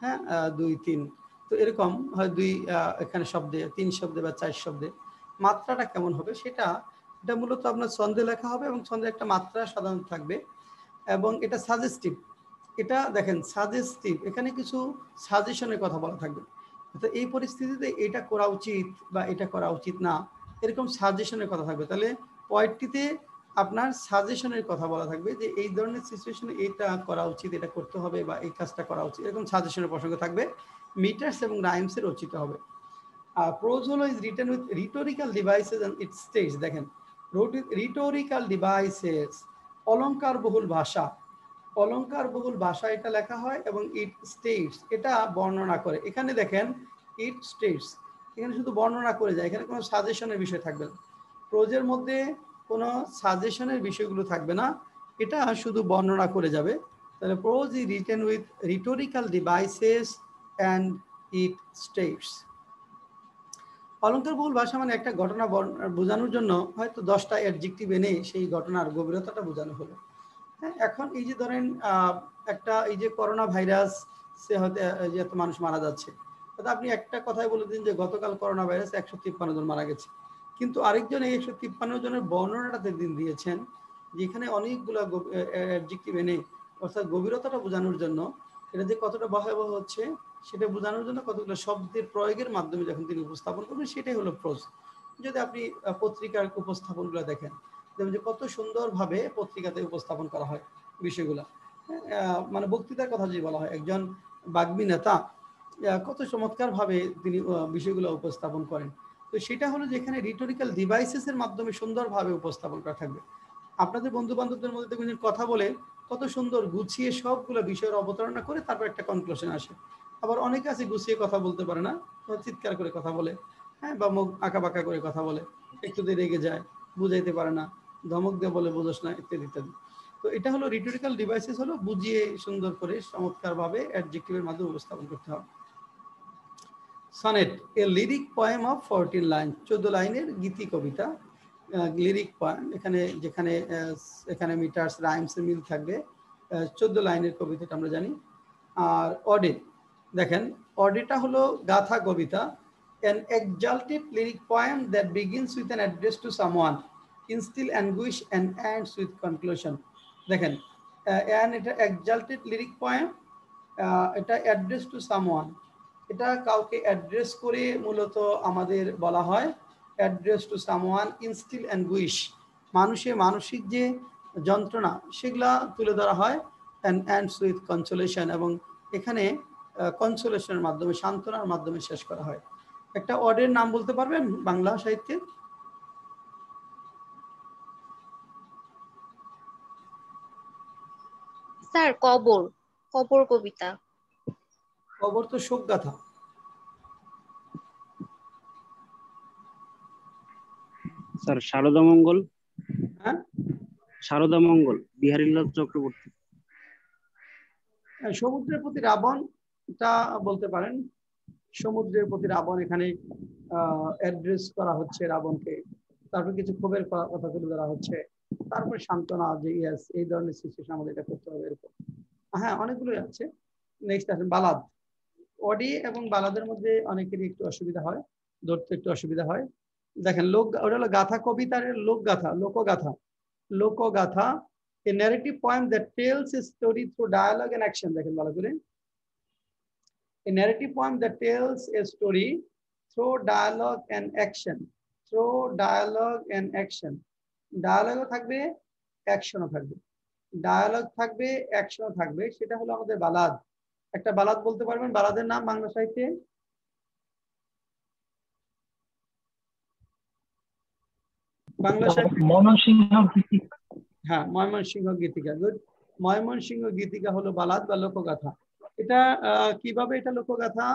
হ্যাঁ 2 3, তো এরকম হয় 2 এখানে শব্দে, 3 শব্দে বা 4 শব্দে মাত্রাটা কেমন হবে সেটা, এটা মূলত আপনার ছন্দে লেখা হবে এবং ছন্দে একটা মাত্রা সাধারণত থাকবে এবং এটা সাজেস্টিভ। এটা দেখেন সাজেস্টিভ, এখানে কিছু সাজেশনের কথা বলা থাকবে। তো এই পরিস্থিতিতে এটা করা উচিত বা এটা করা উচিত না, এরকম সাজেশনের কথা থাকবে। তাহলে পোয়েট্রিতে আপনার সাজেশনের কথা বলা থাকবে যে এই ধরনের সিচুয়েশনে এটা করা উচিত, এটা করতে হবে বা এই কাজটা করা উচিত, এরকম সাজেশনের প্রসঙ্গ থাকবে। মিটার্স এবং রাইমসে রচিত হবে। আর প্রোজ হলো is written with rhetorical devices and it states. দেখেন, রিটোরিক্যাল ডিভাইসেস, অলংকার বহুল ভাষা, অলংকার বহুল ভাষা এটা লেখা হয় এবং ইট স্টেটস, এটা বর্ণনা করে। এখানে দেখেন ইট স্টেটস, এখানে শুধু বর্ণনা করে যায়, এখানে কোনো সাজেশনের বিষয় থাকবে না। প্রোজের মধ্যে কোনো সাজেশনের বিষয়গুলো থাকবে না, এটা শুধু বর্ণনা করে যাবে। তাহলে prose is written with rhetorical devices and it states. অলংকার বহুল ভাষা মানে একটা ঘটনা বোঝানোর জন্য হয়তো 10টা অ্যাডজেক্টিভ এনে সেই ঘটনার গভীরতাটা বোঝানো হলো। হ্যাঁ, এখন এই যে ধরেন একটা এই যে করোনা ভাইরাস, সে হয়তো যে এত মানুষ মারা যাচ্ছে, তাতে আপনি একটা কথাই বলে দিন যে গতকাল করোনা ভাইরাস 153 জন মারা গেছে, কিন্তু আরেকজন এই 153 জনের বর্ণনাটা দিন দিয়েছেন, যেখানে অনেকগুলো অ্যাডজেক্টিভ এনে অর্থাৎ গভীরতাটা বোঝানোর জন্য, এটা যে কতটা ভয়াবহ হচ্ছে সেটা বোঝানোর জন্য কতগুলো শব্দের প্রয়োগের মাধ্যমে যখন তিনি উপস্থাপন করবেন, সেটাই হলো প্রোজ। যদি আপনি পত্রিকার উপস্থাপনগুলো দেখেন, যেমন যে কত সুন্দরভাবে পত্রিকাতে উপস্থাপন করা হয় বিষয়গুলো, মানে বক্তৃতার কথা যদি বলা হয়, একজন বাগ্মী নেতা কত চমৎকারভাবে তিনি বিষয়গুলো উপস্থাপন করেন। তো সেটা হলো যেখানে রিটোরিক্যাল ডিভাইসেসের মাধ্যমে সুন্দরভাবে উপস্থাপন করা থাকবে। আপনাদের বন্ধু বান্ধবদের মধ্যে দেখবেন কথা বলে কত সুন্দর গুছিয়ে সবগুলো বিষয়ের অবতারণা করে তারপর একটা কনক্লুশন আসে। আবার অনেকে আছে গুছিয়ে কথা বলতে পারে না, চিৎকার করে কথা বলে, হ্যাঁ, বা মুখ আঁকা বাঁকা করে কথা বলে, একটু দিয়ে রেগে যায়, বুঝাইতে পারে না, ধমক দিয়ে বলে বোঝস না, ইত্যাদি ইত্যাদি। তো এটা হলো রিটোরিক্যাল ডিভাইসেস, হলো বুঝিয়ে সুন্দর করে চমৎকারভাবে অ্যাডজেক্টিভের মাধ্যমে উপস্থাপন করতে হবে। Sonnet, A lyric poem of 14 line, 14 লাইনের গীতি কবিতা, লিরিক পোয়েম, এখানে যেখানে এখানে মিটার্স রাইমসের মিল থাকবে, 14 লাইনের কবিতাটা আমরা জানি। আর অডে, দেখেন অডেটা হলো গাথা কবিতা, an exalted lyric poem that begins with an address to someone, instill anguish and ends with conclusion. দেখেন, এটা exalted lyric poem, এটা অ্যাড্রেস টু সামওয়ান, এটা কাউকে অ্যাড্রেস করে মূলত আমাদের বলা হয় address to someone, instil anguish, মানুষের মানসিক যে যন্ত্রণা সেগুলা তুলে ধরা হয়, অ্যান্ড এন্ডস উইথ কনসোলেশন, এবং এখানে কনসোলেশনের মাধ্যমে, সান্ত্বনার মাধ্যমে শেষ করা হয়। একটা অডের নাম বলতে পারবেন বাংলা সাহিত্যে? স্যার কবর, কবর কবিতা। কবর তো শোক গাথা। স্যার শারদা মঙ্গল। হ্যাঁ, শারদা মঙ্গল, বিহারীলাল চক্রবর্তী। সমুদ্রের প্রতি রাবণ, এটা বলতে পারেন। সমুদ্রের প্রতি রাবণ, এখানে অ্যাড্রেস করা হচ্ছে রাবণকে, তারপর কিছু ক্ষোভের কথা তুলে ধরা হচ্ছে, তারপরে সান্ত্বনা যে ইয়েস এই ধরনের সিচুয়েশন আমাদের এটা করতে হবে, এরকম। হ্যাঁ, অনেকগুলোই আছে। নেক্সট আসেন বালাদ। অডি এবং বালাদের মধ্যে অনেকেরই একটু অসুবিধা হয়, ধরতে একটু অসুবিধা হয়। দেখেন লোক, ওটা হলো গাথা কবিতার লোকগাথা, লোকগাথা, লোকগাথা, a narrative poem that tells a story through dialogue and action. দেখেন ভালো করে, a narrative poem that tells a story through dialogue and action, through dialogue and action, ডায়ালগও থাকবে অ্যাকশনও থাকবে, ডায়ালগ থাকবে অ্যাকশনও থাকবে, সেটা হলো আমাদের বালাদ। একটা বালাদ বলতে পারবেন বালাদের নাম বাংলা সাহিত্যে? বাংলা সাহিত্যে ময়মনসিংহ গীতিকা। হ্যাঁ, ময়মনসিংহ গীতিকা, গুড। ময়মনসিংহ গীতিকা হলো বালাদ বা লোকগাথা। এটা কিভাবে এটা লোকগাথা?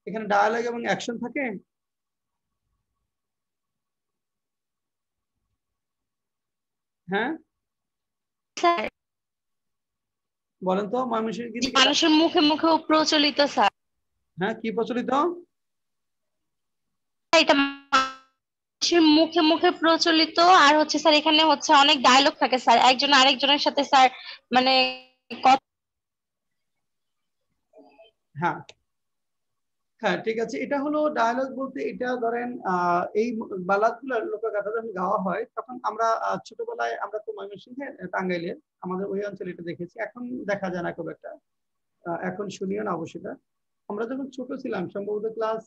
এখানে ডায়ালগ এবং অ্যাকশন থাকে। হ্যাঁ স্যার বলেন তো, ময়মনসিংহ গীতিকা মানুষের মুখে মুখে প্রচলিত স্যার। হ্যাঁ কি প্রচলিত? এটা মানুষের মুখে মুখে প্রচলিত, আর হচ্ছে স্যার এখানে হচ্ছে অনেক ডায়লগ থাকে স্যার, একজন আরেকজনের সাথে স্যার মানে হ্যাঁ হ্যাঁ ঠিক আছে, এটা হলো ডায়ালগ বলতে এটা ধরেন এই বালাদগুলো লোকগাথা যখন গাওয়া হয় তখন আমরা ছোটবেলায় আমরা তো ময়মনসিংহে টাঙ্গাইলে আমাদের ওই অঞ্চলে এটা দেখেছি, এখন দেখা যায় না খুব একটা, এখন শুনিও না অবশ্যই। আমরা যখন ছোট ছিলাম সম্ভবত ক্লাস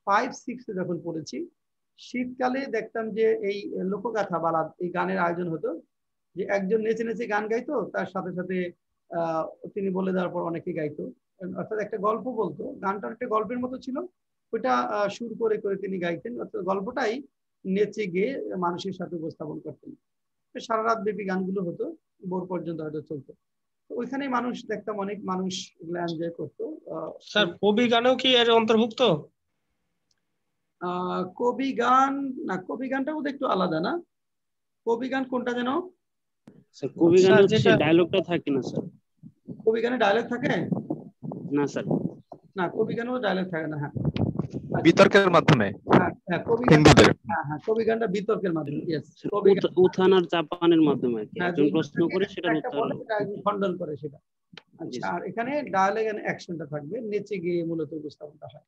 5-6 যখন পড়েছি, শীতকালে দেখতাম যে এই লোকগাথা বালাদ এই গানের আয়োজন হতো, যে একজন নেচে নেচে গান গাইতো, তার সাথে সাথে তিনি বলে দেওয়ার পর অনেকে গাইতো, অর্থাৎ একটা গল্প বলতো, গানটা একটা গল্পের মতো ছিল, ওইটা সুর করে করে তিনি গাইতেন, অর্থাৎ গল্পটাই নেচে গিয়ে মানুষের সাথে উপস্থাপন করতেন। সারা রাত ব্যাপী গানগুলো হতো, ভোর পর্যন্ত হয়তো চলতো। ওইখানে মানুষ দেখতাম অনেক মানুষ এগুলো এনজয় করতো। স্যার কবি গানেও কি এর অন্তর্ভুক্ত? কবি গান না, কবি গানটা বোধহয় একটু আলাদা না? কবি গান কোনটা যেন? স্যার কবি গানে স্যার, হচ্ছে যেটা- ডায়লগটা থাকে না স্যার। কবি গানে ডায়লগ থাকে না স্যার, না, কবি গানেও ডায়লগ থাকে না। হ্যাঁ বিতর্কের মাধ্যমে হ্যাঁ কবি গান, হিন্দুদের হ্যাঁ কবি গানটা বিতর্কের মাধ্যমে, ইয়েস। স্যার, কবি গান উত্থান আর চাপানের মাধ্যমে আর কি, হ্যাঁ, একজন দুই প্রশ্ন করে সেটা একটা বলে এটা একজন খণ্ডন করে সেটা। আচ্ছা, আর এখানে ডায়ালগ এন্ড অ্যাকশনটা থাকবে, নেচে গিয়ে মূলত উপস্থাপনটা হয়।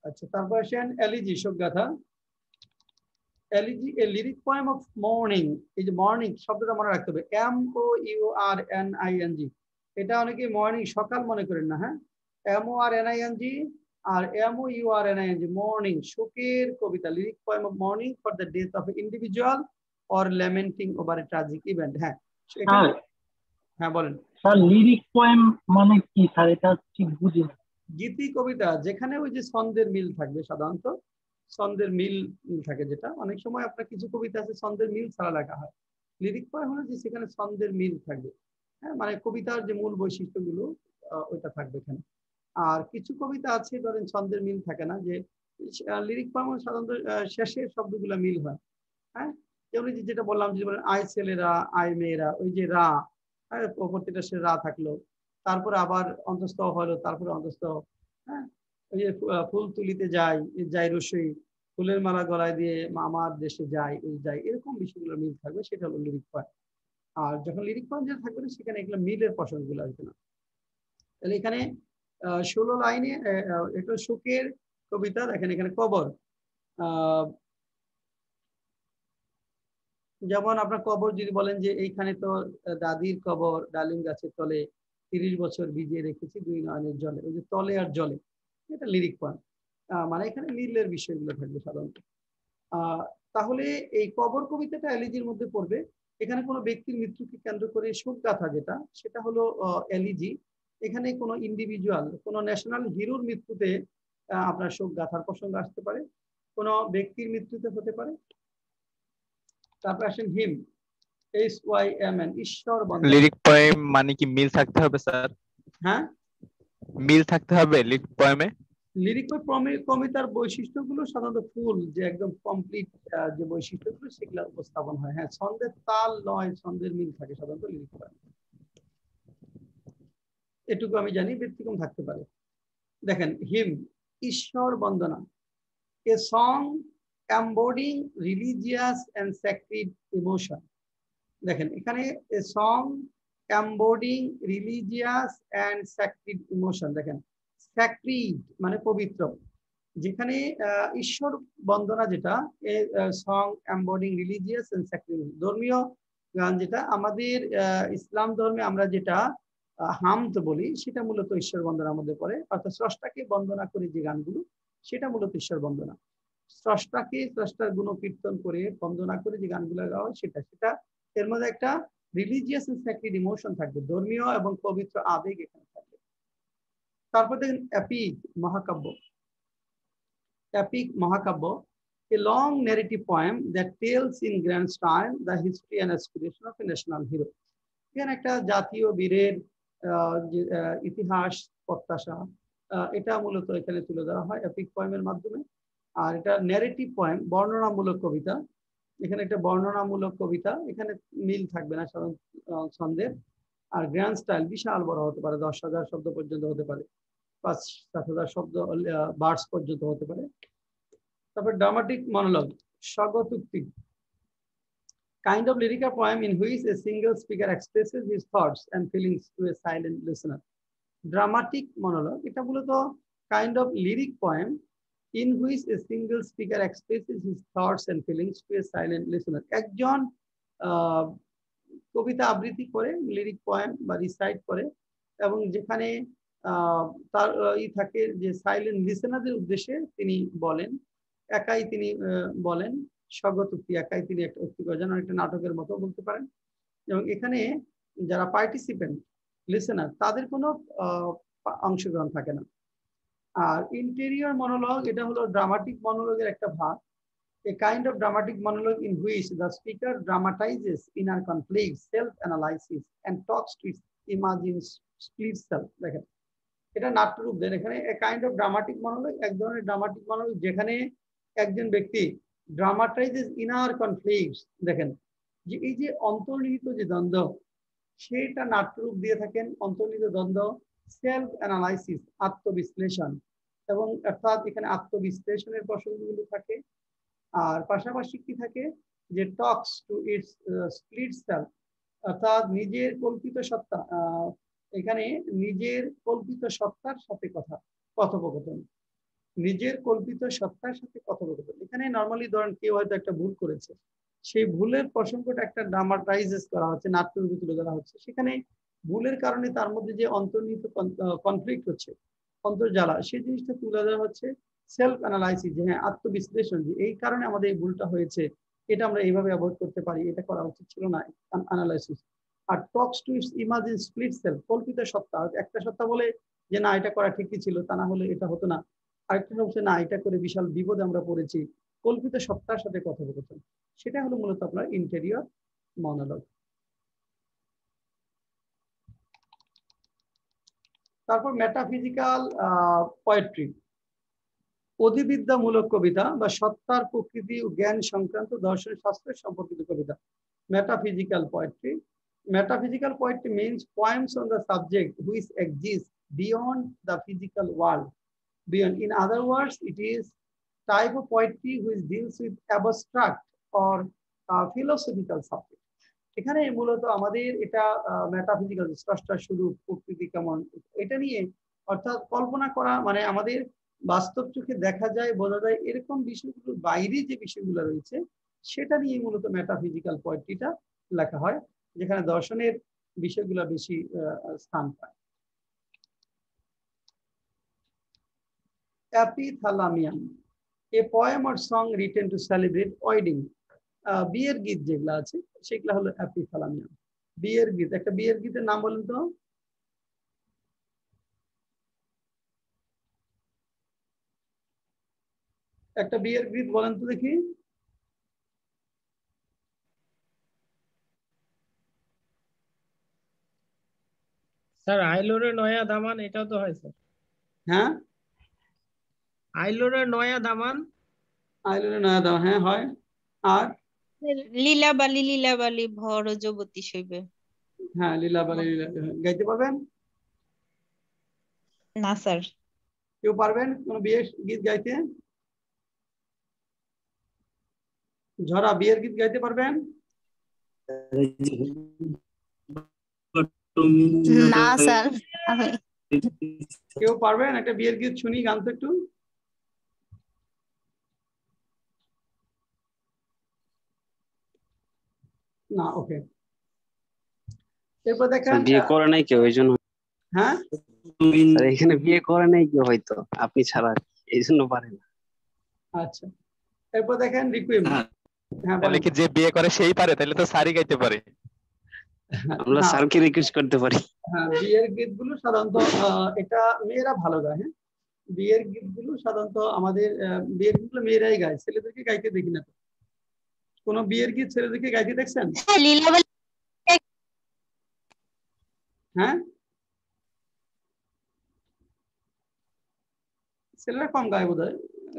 আচ্ছা, তারপর আসেন এলিজি শোকগাথা। Elegy a lyric poem of mourning. এই যে মর্নিং শব্দটা মনে রাখতে হবে, MOURNING। এটা অনেকে মর্নিং সকাল মনে করেন না, হ্যাঁ, MORNING আর MOURNING, মর্নিং, শোকের কবিতা, lyric poem of morning for the death of individual or lamenting over a tragic event. হ্যাঁ স্যার হ্যাঁ বলেন। স্যার লিরিক পোয়েম মানে কি স্যার, এটা ঠিক বুঝি না। গীতি কবিতা যেখানে ওই যে ছন্দের মিল থাকবে, সাধারণত ছন্দের মিল থাকে, যেটা অনেক সময় আপনার কিছু কবিতা আছে ছন্দের মিল ছাড়া লেখা হয়। লিরিক পোয়েম হলো যে সেখানে ছন্দের মিল থাকবে, হ্যাঁ, মানে কবিতার যে মূল বৈশিষ্ট্যগুলো ওইটা থাকবে এখানে। আর কিছু কবিতা আছে ধরেন ছন্দের মিল থাকে না, যে লিরিক পোয়েম সাধারণত শেষের শব্দগুলো মিল হয়। হ্যাঁ, যেমন যেটা বললাম, যে আয় ছেলেরা আয় মেয়েরা, ওই যে রা, হ্যাঁ, প্রতিটা সে রা থাকলো, তারপরে আবার অন্তস্থ হলো, তারপরে অন্তস্থ, হ্যাঁ, ওই যে ফুল তুলিতে যাই যাই রসই, ফুলের মালা গলায় দিয়ে মামার দেশে যাই ওই যাই, এরকম বিষয়গুলো মিল থাকবে, সেটা হলো লিরিক পয়েন্ট। আর যখন লিরিক পয়েন্ট যেটা থাকবে না, সেখানে এগুলো মিলের প্রসঙ্গগুলো আসবে না। তাহলে এখানে 16 লাইনে এটা শোকের কবিতা। দেখেন এখানে কবর, যেমন আপনার কবর যদি বলেন যে এইখানে তো দাদির কবর ডালিম গাছের তলে 30 বছর ভিজিয়ে রেখেছি 2 নয়নের জলে, ওই যে তলে আর জলে, এটা লিরিক পয়েন্ট। মানে এখানে মিলের বিষয়গুলো থাকবে সাধারণত। তাহলে এই কবর কবিতাটা এলিজির মধ্যে পড়বে। এখানে কোনো ব্যক্তির মৃত্যুকে কেন্দ্র করে শোকগাথা যেটা, সেটা হলো এলিজি। এখানে কোনো ইন্ডিভিজুয়াল, কোনো ন্যাশনাল হিরোর মৃত্যুতে আপনার শোকগাথার প্রসঙ্গ আসতে পারে, কোনো ব্যক্তির মৃত্যুতে হতে পারে। তারপর আসেন হিম, SYMN, ঈশ্বর বন্দনা। লিরিক পোয়েম মানে কি মিল থাকতে হবে স্যার? হ্যাঁ, মিল থাকতে হবে লিরিক পোয়েমে? লিরিক কবিতার বৈশিষ্ট্যগুলো সাধারণত ফুল, যে একদম কমপ্লিট যে বৈশিষ্ট্যগুলো সেগুলো উপস্থাপন হয়। হ্যাঁ, ছন্দের তাল লয়, ছন্দের মিল থাকে সাধারণত লিরিক পোয়েম, এটুকু আমি জানি, ব্যতিক্রম থাকতে পারে। দেখেন হিম, ঈশ্বর বন্দনা, a song embodying religious and sacred emotion. দেখেন এখানে a song embodying religious and sacred emotion. দেখেন স্যাক্রিড মানে পবিত্র, যেখানে ঈশ্বর বন্দনা যেটা, song embodying religious and sacred, ধর্মীয় গান যেটা আমাদের ইসলাম ধর্মে আমরা যেটা হামদ বলি, সেটা মূলত ঈশ্বর বন্দনার মধ্যে পড়ে, অর্থাৎ স্রষ্টাকে বন্দনা করে যে গানগুলো, সেটা মূলত ঈশ্বর বন্দনা। স্রষ্টাকে স্রষ্টার গুণকীর্তন করে বন্দনা করে যে গানগুলো গাওয়া হয় সেটা এর মধ্যে একটা রিলিজিয়াস এন্ড স্যাক্রিড ইমোশন থাকবে, ধর্মীয় এবং পবিত্র আবেগ এখানে থাকবে। তারপর দেখেন এপিক মহাকাব্য। এপিক মহাকাব্য, a long narrative poem that tells in grand style the history and aspiration of a national hero. এখানে একটা জাতীয় বীরের ইতিহাস প্রত্যাশা এটা মূলত এখানে তুলে ধরা হয় এপিক পয়েমের মাধ্যমে। আর এটা ন্যারেটিভ পয়েম, বর্ণনামূলক কবিতা। এখানে একটা বর্ণনামূলক কবিতা, এখানে মিল থাকবে না সাধারণ ছন্দের। আর গ্র্যান্ড স্টাইল বিশাল বড় হতে পারে, 10,000 শব্দ পর্যন্ত হতে পারে, 5,000 শব্দ বার্ডস পর্যন্ত হতে পারে। তারপর ড্রামাটিক মনোলগ, স্বগতোক্তি, kind of lyrical poem in which a single speaker expresses his thoughts and feelings to a silent listener. Dramatic monologue, এটা মূলত kind of lyric poem in which a single speaker expresses his thoughts and feelings to a silent listener. একজন কবিতা আবৃত্তি করে, lyric poem বা recite করে, এবং যেখানে তার থাকে যে সাইলেন্ট লিসেনারদের উদ্দেশ্যে তিনি বলেন, একাই তিনি বলেন, স্বগতোক্তি, একাই তিনি একটা উক্তি করেন, যেন একটা নাটকের মতো বলতে পারেন। এবং এখানে যারা পার্টিসিপেন্ট লিসেনার তাদের কোনো অংশগ্রহণ থাকে না। আর ইন্টেরিয়র মনোলগ, এটা হলো ড্রামাটিক মনোলগের একটা ভাগ। A kind of dramatic monologue in which the speaker dramatizes inner conflicts, self-analysis, and talks to its imagined split self. দেখেন এটা নাট্যরূপ দেন এখানে। a kind of dramatic monologue, এক ধরনের ড্রামাটিক মনোলগ যেখানে একজন ব্যক্তি dramatizes inner conflicts, দেখেন যে এই যে অন্তর্নিহিত যে দ্বন্দ্ব সেটা নাট্যরূপ দিয়ে থাকেন। অন্তর্নিহিত দ্বন্দ্ব, সেলফ অ্যানালাইসিস, আত্মবিশ্লেষণ, এবং অর্থাৎ এখানে আত্মবিশ্লেষণের প্রসঙ্গগুলো থাকে। আর পাশাপাশি কি থাকে যে টক্স টু ইটস স্প্লিট সেলফ, অর্থাৎ নিজের কল্পিত সত্তা, এখানে নিজের কল্পিত সত্তার সাথে কথোপকথন, নিজের কল্পিত সত্তার সাথে কথোপকথন। এখানে নর্মালি ধরেন কেউ হয়তো একটা ভুল করেছে, সেই ভুলের প্রসঙ্গটা একটা ড্রামাটাইজেস করা হচ্ছে, নাট্যরূপে তুলে ধরা হচ্ছে। সেখানে ভুলের কারণে তার মধ্যে যে অন্তর্নিহিত কনফ্লিক্ট হচ্ছে, অন্তর্জ্বালা, সেই জিনিসটা তুলে ধরা হচ্ছে। সেলফ অ্যানালাইসিস, যে হ্যাঁ আত্মবিশ্লেষণ, যে এই কারণে আমাদের এই ভুলটা হয়েছে, এটা আমরা এইভাবে অ্যাভয়েড করতে পারি, এটা করা উচিত ছিল না, অ্যানালাইসিস। আর talks to its imagine split self, কল্পিত সত্তা, একটা সত্তা বলে যে না এটা করা ঠিকই ছিল, তা না হলে এটা হতো না। আরেকটা হচ্ছে না এটা করে বিশাল বিপদে আমরা পড়েছি, কল্পিত সত্তার সাথে কথোপকথন। সেটা হলো মূলত আপনার ইন্টেরিয়র মনোলগ। তারপর মেটাফিজিক্যাল পোয়েট্রি, অধিবিদ্যামূলক কবিতা বা সত্তার প্রকৃতি ও জ্ঞান সংক্রান্ত দর্শন শাস্ত্রের সম্পর্কিত কবিতা। Metaphysical poetry, metaphysical poetry means poems on the subject which exist beyond the physical world. In other words, it is type of poetry which deals with abstract or philosophical subject. এখানে মূলত আমাদের এটা মেটাফিজিক্যাল, স্রষ্টার স্বরূপ, প্রকৃতি কেমন, এটা নিয়ে, অর্থাৎ কল্পনা করা, মানে আমাদের বাস্তব চোখে দেখা যায়, বোঝা যায়, এরকম বিষয়গুলোর বাইরে যে বিষয়গুলো রয়েছে সেটা নিয়ে মূলত মেটাফিজিক্যাল পোয়েট্রিটা লেখা হয়, যেখানে দর্শনের বিষয়গুলো বেশি স্থান পায়। Epithalamium, a poem or song written to celebrate wedding. বিয়ের গীত যেগুলো আছে সেগুলো হলো এপিথালামিয়াম। বিয়ের গীত, একটা বিয়ের গীতের নাম বলেন তো। একটা বিয়ের গীত বলেন তো দেখি। স্যার আইলোরে নয়া দামান, এটাও তো হয় স্যার। হ্যাঁ, আইলোরে নয়া দামান, আইলোরে নয়া দামান, হ্যাঁ হয়। আর লীলাবালি লীলাবালি ভর যুবতী শৈবে। হ্যাঁ, লীলাবালি গাইতে পারবেন? না স্যার। কেউ পারবেন কোন বিয়ের গীত গাইতে? ঝরা বিয়ের গীত গাইতে পারবেন? না স্যার। কেউ পারবেন একটা বিয়ের গীত শুনি, গান তো একটু। না, ওকে। এরপর দেখেন বিয়ে করে নাই কেউ, এই জন্য। হ্যাঁ এখানে বিয়ে করে নাই কেউ হয়তো, আপনি ছাড়া। এই জন্য পারে না। আচ্ছা, এরপর দেখেন রিকুইম। হ্যাঁ তাহলে বলেন। কি যে বিয়ে করে সেই পারে? তাহলে তো স্যারই গাইতে পারে। আমরা না, স্যারকে রিকোয়েস্ট করতে পারি। হ্যাঁ বিয়ের গীতগুলো সাধারণত এটা মেয়েরা ভালো গায়। হ্যাঁ, বিয়ের গীতগুলো সাধারণত আমাদের বিয়ের গীতগুলো মেয়েরাই গায়, ছেলেদেরকে গাইতে দেখি না তো। কোনো বিয়ের গীত ছেলেদেরকে গাইতে দেখছেন? হ্যাঁ, লীলাবতী হ্যাঁ, ছেলেরা কম গায় বোধ হয়,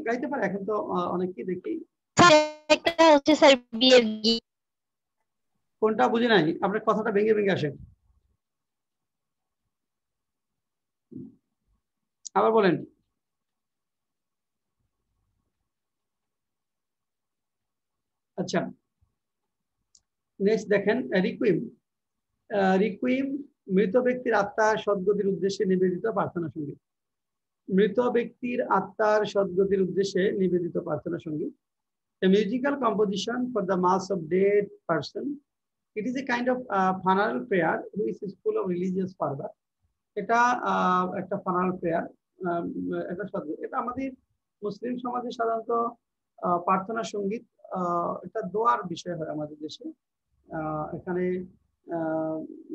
গাইতে পারে এখন তো অনেকেই দেখি। স্যার একটা হচ্ছে স্যার বিয়ের গীত। কোনটা বুঝি নাই, আপনার কথাটা ভেঙে ভেঙে আসে, আবার বলেন। আচ্ছা, নেক্সট দেখেন রিকুইম। রিকুইম মৃত ব্যক্তির আত্মার সদ্গতির উদ্দেশ্যে নিবেদিত প্রার্থনা সঙ্গীত। মৃত ব্যক্তির আত্মার সদ্গতির উদ্দেশ্যে নিবেদিত প্রার্থনা সঙ্গীত। A musical composition for the mass of dead person. It is a kind of funeral prayer which is full of religious fervor. এটা একটা funeral prayer, এটা আমাদের মুসলিম সমাজে সাধারণত প্রার্থনা সঙ্গীত, এটা দোয়ার বিষয় হয় আমাদের দেশে। এখানে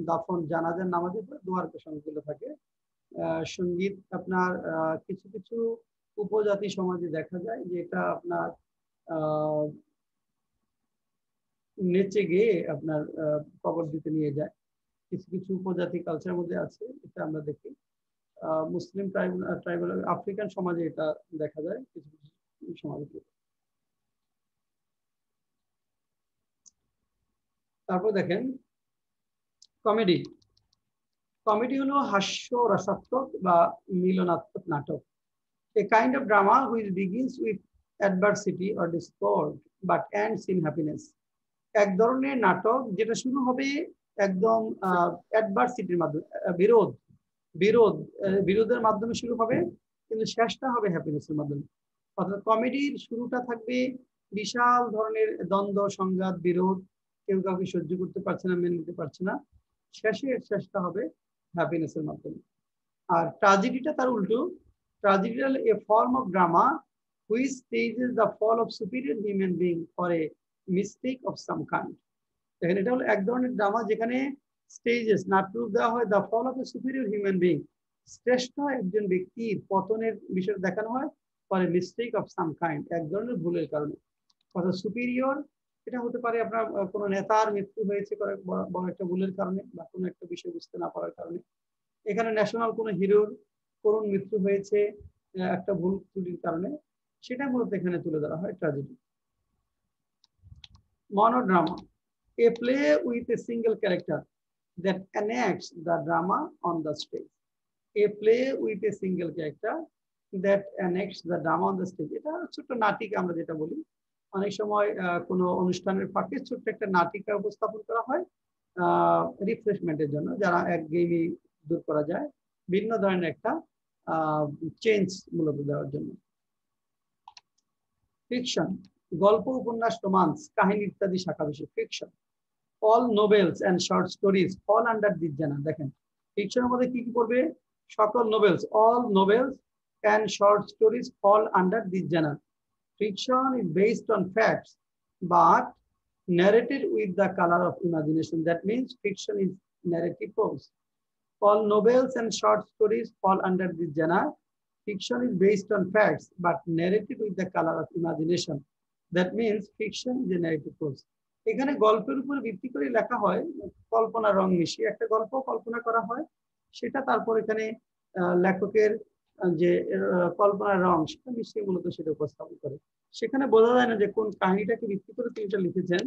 দাফন জানাজার নামাজে দোয়ার প্রসঙ্গগুলো থাকে। সঙ্গীত আপনার কিছু কিছু উপজাতি সমাজে দেখা যায় যে এটা আপনার নেচে গিয়ে আপনার কবর দিতে নিয়ে যায়। কিছু কিছু উপজাতি কালচারের মধ্যে আছে, এটা আমরা দেখি। মুসলিম ট্রাইবাল আফ্রিকান সমাজে এটা দেখা যায় কিছু কিছু সমাজে। তারপর দেখেন কমেডি। কমেডি হলো হাস্য রসাত্মক বা মিলনাত্মক নাটক। A kind of drama which begins with adversity or discord but ends in happiness. এক ধরনের নাটক যেটা শুরু হবে একদম অ্যাডভার্সিটির মাধ্যমে, বিরোধের মাধ্যমে শুরু হবে, কিন্তু শেষটা হবে হ্যাপিনেসের মাধ্যমে। অর্থাৎ কমেডির শুরুটা থাকবে বিশাল ধরনের দ্বন্দ্ব, সংঘাত, বিরোধ, কেউ কাউকে সহ্য করতে পারছে না, মেনে নিতে পারছে না, শেষটা হবে হ্যাপিনেসের মাধ্যমে। আর ট্র্যাজেডিটা তার উল্টো। Tragedy is a form of drama which stages the fall of superior human being for a mistake of some kind. দেখেন এটা হলো এক ধরনের ড্রামা যেখানে স্টেজেস নাটক দেওয়া হয়, the fall of a superior human being, শ্রেষ্ঠ একজন ব্যক্তির পতনের বিষয় দেখানো হয় for a mistake of some kind, এক ধরনের ভুলের কারণে। অর্থাৎ সুপিরিয়র এটা হতে পারে আপনার কোনো নেতার মৃত্যু হয়েছে বড় একটা ভুলের কারণে বা কোনো একটা বিষয় বুঝতে না পারার কারণে। এখানে ন্যাশনাল কোনো হিরোর করুণ মৃত্যু হয়েছে একটা ভুল ত্রুটির কারণে, সেটা মূলত এখানে তুলে ধরা হয় tragedy. মনোড্রামা, a play with a single character that enacts the drama on the stage. A play with a single character that enacts the drama on the stage. এটা ছোট্ট নাটিকা আমরা যেটা বলি, অনেক সময় কোনো অনুষ্ঠানের ফাঁকে ছোট্ট একটা নাটিকা উপস্থাপন করা হয় রিফ্রেশমেন্টের জন্য, যারা একঘেয়েমি দূর করা যায়, ভিন্ন ধরনের একটা চেঞ্জ মূলত দেওয়ার জন্য। ফিকশন, গল্প, উপন্যাস, রোমান্স, কাহিনী ইত্যাদি শাখা বিশেষ fiction. All novels and short stories fall under this genre. দেখেন ফিকশনের মধ্যে কি কি পড়বে? সকল novels, all novels and short stories fall under this genre. Fiction is based on facts but narrated with the color of imagination. That means fiction is narrative prose. All novels and short stories fall under this genre. Fiction is based on facts but narrated with the color of imagination. That means fiction is a narrative prose. এখানে গল্পের উপর ভিত্তি করে লেখা হয়, কল্পনার রং মিশিয়ে একটা গল্প কল্পনা করা হয়, সেটা তারপর এখানে লেখকের যে কল্পনার রং সেটা মিশিয়ে মূলত সেটা উপস্থাপন করে। সেখানে বোঝা যায় না যে কোন কাহিনীটাকে ভিত্তি করে তিনি এটা লিখেছেন,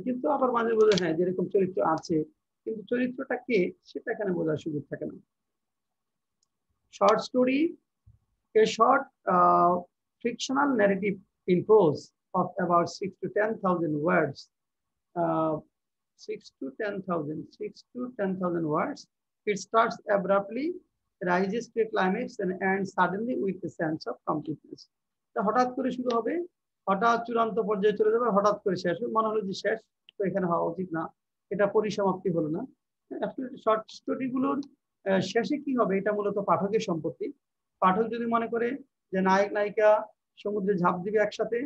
কিন্তু আবার মাঝে বোঝা যায় যেরকম চরিত্র আছে, কিন্তু চরিত্রটা কে সেটা এখানে বোঝার সুযোগ থাকে না। Short story, a short fictional narrative in prose of about 6 to 10,000 words. 6 to 10,000 words. It starts abruptly, rises to a climax and ends suddenly with a sense of completeness. হঠাৎ করে শুরু হবে, হঠাৎ চূড়ান্ত পর্যায়ে চলে যাবে, হঠাৎ করে শেষ হবে, মনে হলো যে শেষ, তো এখানে হওয়া উচিত না, এটা পরিসমাপ্তি হলো না। শর্ট স্টোরি গুলোর শেষে কি হবে এটা মূলত পাঠকের সম্পত্তি। পাঠক যদি মনে করে যে নায়ক নায়িকা সমুদ্রে ঝাঁপ দিবে একসাথে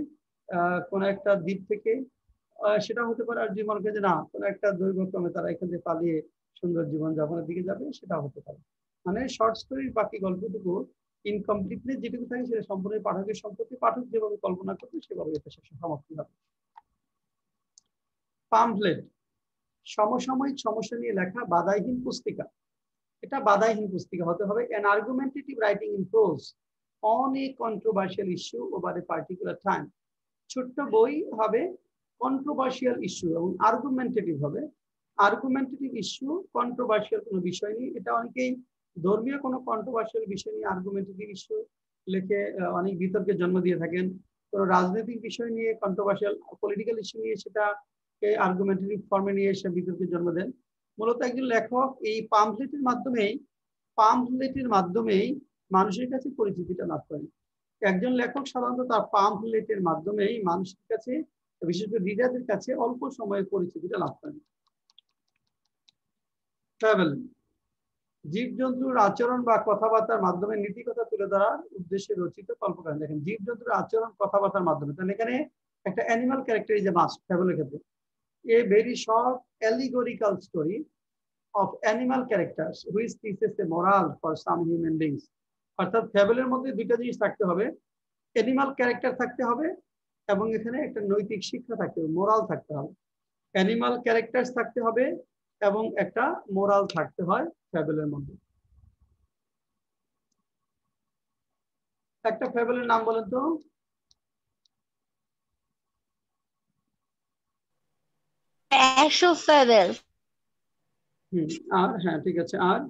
কোন একটা দ্বীপ থেকে, সেটা হতে পারে। আর যদি মনে করে যে না কোন একটা দৈর্ঘ্যক্রমে তারা এখান থেকে পালিয়ে সুন্দর জীবন যাপনের দিকে যাবে, সেটা হতে পারে। মানে শর্ট স্টোরির বাকি গল্পটুকু ইনকমপ্লিটনেস যেটুকু থাকে সেটা সম্পূর্ণ পাঠকের সম্পত্তি, পাঠক যেভাবে কল্পনা করবে সেভাবে এটা শেষে সমাপ্তি হবে। পাম্পলেট, সমসাময়িক সমস্যা নিয়ে লেখা বাধাহীন পুস্তিকা। এটা বাধাহীন পুস্তিকা হতে হবে। an argumentative writing in prose on a controversial issue over a particular time। ছোট্ট বই হবে, কন্ট্রোভার্সিয়াল ইস্যু এবং আর্গুমেন্টেটিভ হবে। আর্গুমেন্টেটিভ ইস্যু কন্ট্রোভার্সিয়াল কোনো বিষয় নিয়ে, এটা অনেকেই ধর্মীয় কোনো কন্ট্রোভার্সিয়াল বিষয় নিয়ে আর্গুমেন্টেটিভ ইস্যু লিখে অনেক বিতর্কের জন্ম দিয়ে থাকেন। কোনো রাজনৈতিক বিষয় নিয়ে কন্ট্রোভার্সিয়াল পলিটিক্যাল ইস্যু নিয়ে সেটাকে আর্গুমেন্টেটিভ ফর্মে নিয়ে এসে বিতর্কের জন্ম দেন। মূলত একজন লেখক এই পাম্পলেটের মাধ্যমেই মানুষের কাছে পরিচিতিটা লাভ করেন। একজন লেখক সাধারণত তার পাম্পলেটের মাধ্যমেই মানুষের কাছে, বিশেষ করে রিডারদের কাছে অল্প সময়ে পরিচিতিটা লাভ করেন। ট্রাভেল, জীবজন্তুর আচরণ বা কথাবার্তার মাধ্যমে নীতিকথা তুলে ধরার উদ্দেশ্যে রচিত কল্পকাহিনী। দেখেন জীবজন্তুর আচরণ কথাবার্তার মাধ্যমে, তাহলে এখানে একটা animal character is a must ট্রাভেলের ক্ষেত্রে। A very short অ্যালিগোরিক্যাল story of animal characters which teaches a moral for some human beings। অর্থাৎ ফ্যাবলের মধ্যে দুইটা জিনিস থাকতে হবে, অ্যানিমাল ক্যারেক্টার থাকতে হবে এবং এখানে একটা নৈতিক শিক্ষা থাকতে হবে, মোরাল থাকতে হবে। অ্যানিমাল ক্যারেক্টার্স থাকতে হবে এবং একটা মোরাল থাকতে হয় ফ্যাবলের মধ্যে। একটা ফ্যাবলের নাম বলেন তো। অ্যাশোফ্যাবল। আর হ্যাঁ ঠিক আছে, আর